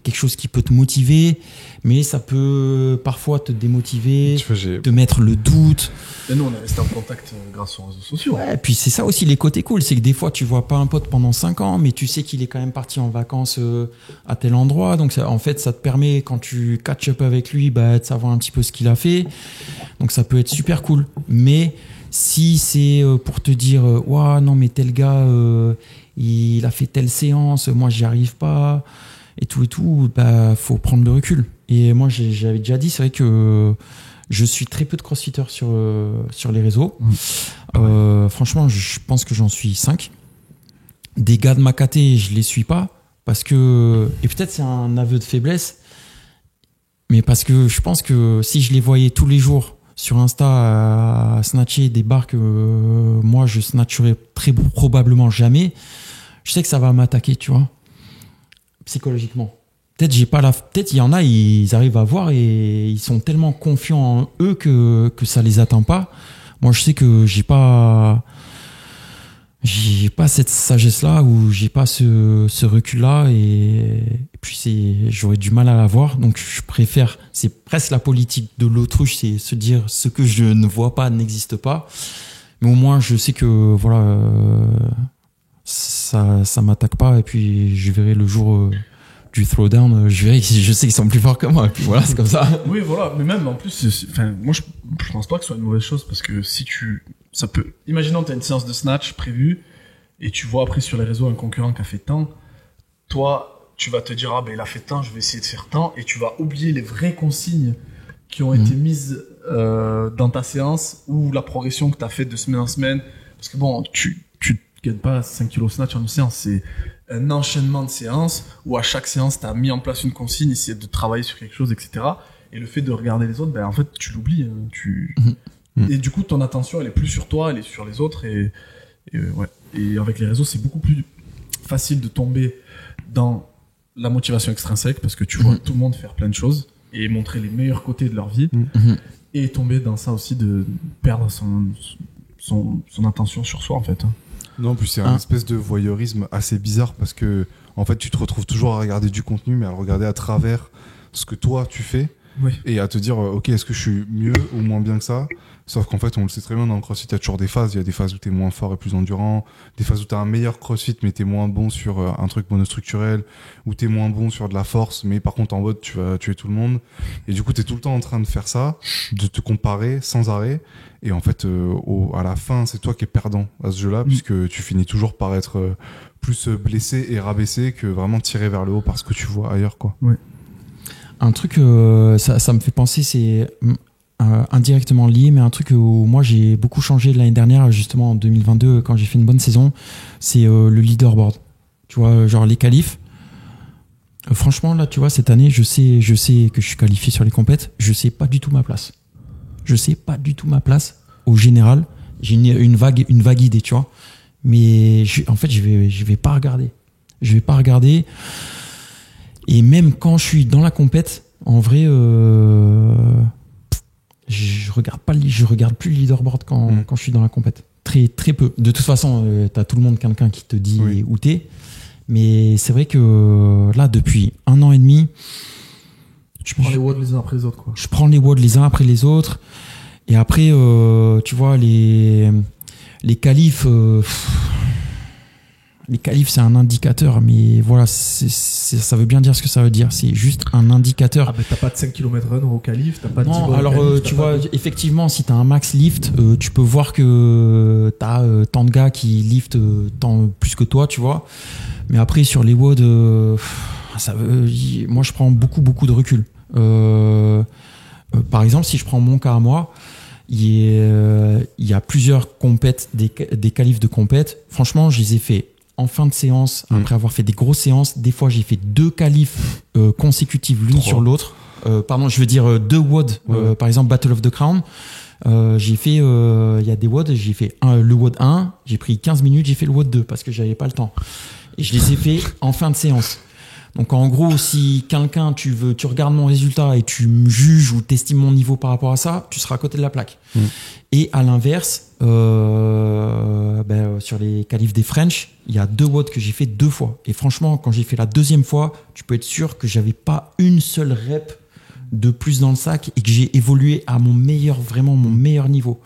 Speaker 2: quelque chose qui peut te motiver, mais ça peut parfois te démotiver, te mettre le doute.
Speaker 1: Et nous, on est resté en contact grâce aux réseaux sociaux.
Speaker 2: Ouais, puis c'est ça aussi les côtés cool, c'est que des fois tu vois pas un pote pendant 5 ans, mais tu sais qu'il est quand même parti en vacances à tel endroit. Donc ça, en fait, ça te permet quand tu catch up avec lui, de savoir un petit peu ce qu'il a fait. Donc ça peut être super cool. Mais si c'est pour te dire ouah non mais tel gars il a fait telle séance, moi j'y arrive pas et tout, faut prendre le recul. Et moi j'avais déjà dit, c'est vrai que je suis très peu de crossfitters sur les réseaux. Franchement, je pense que j'en suis 5. Des gars de ma caté, je les suis pas parce que, et peut-être c'est un aveu de faiblesse, mais parce que je pense que si je les voyais tous les jours sur Insta à snatcher des barres que moi je snatcherais très probablement jamais, je sais que ça va m'attaquer, tu vois, psychologiquement. Peut-être il y en a, ils arrivent à voir et ils sont tellement confiants en eux que ça les atteint pas. Moi, je sais que j'ai pas cette sagesse-là ou j'ai pas ce recul-là et puis j'aurais du mal à l'avoir. Donc, je préfère, c'est presque la politique de l'autruche, c'est se dire ce que je ne vois pas n'existe pas. Mais au moins, je sais que, voilà, ça m'attaque pas et puis je verrai le jour, du throwdown, je sais qu'ils sont plus forts que moi, et puis voilà, c'est comme ça.
Speaker 1: Oui, voilà, mais même en plus, moi je pense pas que ce soit une mauvaise chose parce que imaginons t'as une séance de snatch prévue et tu vois après sur les réseaux un concurrent qui a fait tant, toi tu vas te dire il a fait tant, je vais essayer de faire tant, et tu vas oublier les vraies consignes qui ont été mises dans ta séance ou la progression que t'as faite de semaine en semaine, parce que bon, tu gagnes pas 5 kilos snatch en une séance, c'est un enchaînement de séances où à chaque séance t'as mis en place une consigne, essayé de travailler sur quelque chose, etc. Et le fait de regarder les autres, en fait tu l'oublies, et du coup ton attention elle est plus sur toi, elle est sur les autres, et avec les réseaux c'est beaucoup plus facile de tomber dans la motivation extrinsèque parce que tu vois tout le monde faire plein de choses et montrer les meilleurs côtés de leur vie, et tomber dans ça aussi de perdre son attention sur soi en fait.
Speaker 3: Non, puis c'est un espèce de voyeurisme assez bizarre parce que en fait tu te retrouves toujours à regarder du contenu mais à le regarder à travers ce que toi tu fais, et à te dire ok, est-ce que je suis mieux ou moins bien que ça, sauf qu'en fait on le sait très bien, dans le crossfit il y a toujours des phases, il y a des phases où t'es moins fort et plus endurant, des phases où t'as un meilleur crossfit mais t'es moins bon sur un truc monostructurel, où t'es moins bon sur de la force mais par contre en mode tu vas tuer tout le monde, et du coup t'es tout le temps en train de faire ça, de te comparer sans arrêt. Et en fait, à la fin, c'est toi qui es perdant à ce jeu-là, puisque tu finis toujours par être plus blessé et rabaissé que vraiment tiré vers le haut par ce que tu vois ailleurs, quoi.
Speaker 1: Ouais.
Speaker 2: Un truc, ça me fait penser, c'est indirectement lié, mais un truc où moi j'ai beaucoup changé l'année dernière, justement en 2022, quand j'ai fait une bonne saison, c'est le leaderboard. Tu vois, genre les qualifs. Franchement, là, tu vois, cette année, je sais que je suis qualifié sur les compètes, je sais pas du tout ma place. Je sais pas du tout ma place au général. J'ai une vague idée, tu vois. Mais en fait, je vais pas regarder. Je vais pas regarder. Et même quand je suis dans la compète, en vrai, je regarde plus le leaderboard quand je suis dans la compète. Très très peu. De toute façon, t'as tout le monde quelqu'un qui te dit où t'es. Mais c'est vrai que là, depuis 1 an et demi,
Speaker 1: tu prends les WOD les uns après les autres, quoi.
Speaker 2: Je prends les WOD les uns après les autres. Et après, tu vois, les qualifs, c'est un indicateur. Mais voilà, ça veut bien dire ce que ça veut dire. C'est juste un indicateur.
Speaker 1: Ah, mais t'as pas de 5 km run au qualif, t'as pas de 10
Speaker 2: Non, alors
Speaker 1: qualif,
Speaker 2: tu vois, effectivement, si t'as un max lift, tu peux voir que t'as tant de gars qui liftent tant plus que toi, tu vois. Mais après, sur les WOD, moi, je prends beaucoup de recul. Par exemple, si je prends mon cas à moi, il y a plusieurs compètes, des qualifs de compète. Franchement, je les ai fait en fin de séance, après avoir fait des grosses séances. Des fois, j'ai fait 2 qualifs consécutifs l'une sur l'autre. Je veux dire 2 WOD. Par exemple, Battle of the Crown. J'ai fait, il y a des WOD, j'ai fait le WOD 1, j'ai pris 15 minutes, j'ai fait le WOD 2 parce que j'avais pas le temps. Et je les ai fait en fin de séance. Donc en gros, si quelqu'un, tu regardes mon résultat et tu me juges ou t'estimes mon niveau par rapport à ça, tu seras à côté de la plaque. Et à l'inverse, sur les qualifs des French, il y a 2 WOD que j'ai fait 2 fois. Et franchement, quand j'ai fait la 2e fois, tu peux être sûr que j'avais pas une seule rep de plus dans le sac et que j'ai évolué à mon meilleur niveau.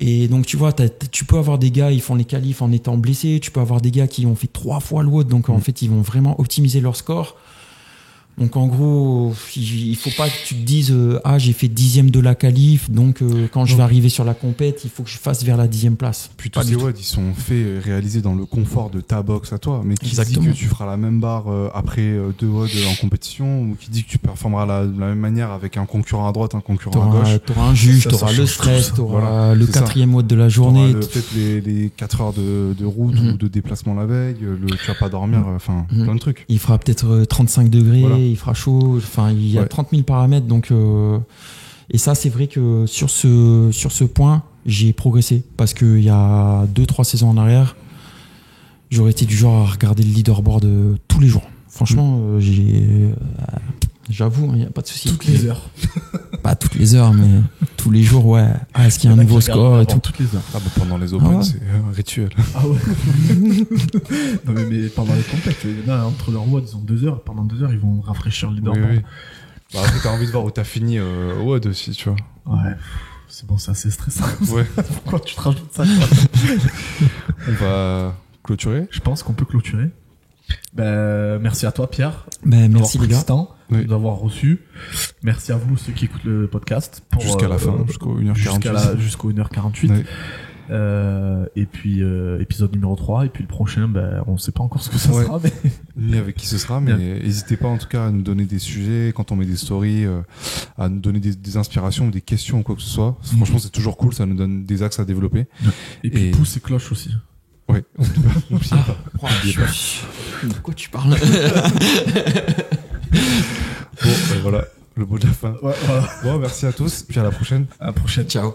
Speaker 2: Et donc, tu vois, tu peux avoir des gars, ils font les qualifs en étant blessés. Tu peux avoir des gars qui ont fait 3 fois le WOD. Donc, en fait, ils vont vraiment optimiser leur score. Donc, en gros, il faut pas que tu te dises j'ai fait 10e de la qualif. Donc, quand je vais arriver sur la compète, il faut que je fasse vers la 10e place.
Speaker 3: Puis tous ces WOD, ils sont faits, réalisés dans le confort de ta box à toi. Mais qui dit que tu feras la même barre après 2 WOD en compétition, ou qui dit que tu performeras de la même manière avec un concurrent à droite, un concurrent à gauche.
Speaker 2: T'auras un juge, t'auras le stress, t'auras le 4e WOD de la journée.
Speaker 3: Peut-être les 4 heures de route ou de déplacement la veille, tu vas pas dormir, plein de trucs.
Speaker 2: Il fera peut-être 35 degrés. Il fera chaud, enfin il y a 30 000 paramètres, donc et ça c'est vrai que sur ce point j'ai progressé, parce que il y a 2-3 saisons en arrière j'aurais été du genre à regarder le leaderboard tous les jours. Franchement j'avoue, il n'y a pas de souci.
Speaker 1: Toutes les heures.
Speaker 2: Pas toutes les heures, mais tous les jours, ouais. Est-ce qu'il y a un nouveau score et tout.
Speaker 1: Toutes les heures.
Speaker 3: Pendant les Open, c'est un rituel.
Speaker 1: Ah ouais. Non mais pendant les compètes, entre leurs WOD, ils ont 2 heures. Pendant 2 heures, ils vont rafraîchir le leaderboard.
Speaker 3: Oui. Après, t'as envie de voir où t'as fini au WOD aussi, tu vois.
Speaker 1: Ouais. C'est bon, c'est assez stressant.
Speaker 3: Ouais.
Speaker 1: Pourquoi tu te rajoutes ça?
Speaker 3: On va clôturer.
Speaker 1: Je pense qu'on peut clôturer. Merci à toi, Pierre.
Speaker 2: Merci les gars.
Speaker 1: D'avoir reçu. Merci à vous, ceux qui écoutent le podcast.
Speaker 3: Jusqu'à la fin, jusqu'au 1h48.
Speaker 1: Jusqu'au 1h48.
Speaker 3: Ouais.
Speaker 1: Et puis, épisode numéro 3. Et puis le prochain, on sait pas encore ce que ça sera.
Speaker 3: Ni avec qui ce sera, mais n'hésitez pas en tout cas à nous donner des sujets quand on met des stories, à nous donner des inspirations ou des questions ou quoi que ce soit. Franchement, c'est toujours cool, ça nous donne des axes à développer.
Speaker 1: Et puis pouce et cloche aussi.
Speaker 3: Ouais, n'oubliez pas.
Speaker 2: De quoi tu parles?
Speaker 3: Bon, voilà, le mot de la fin.
Speaker 1: Ouais, voilà.
Speaker 3: Bon, merci à tous, puis à la prochaine.
Speaker 1: À la prochaine.
Speaker 2: Ciao.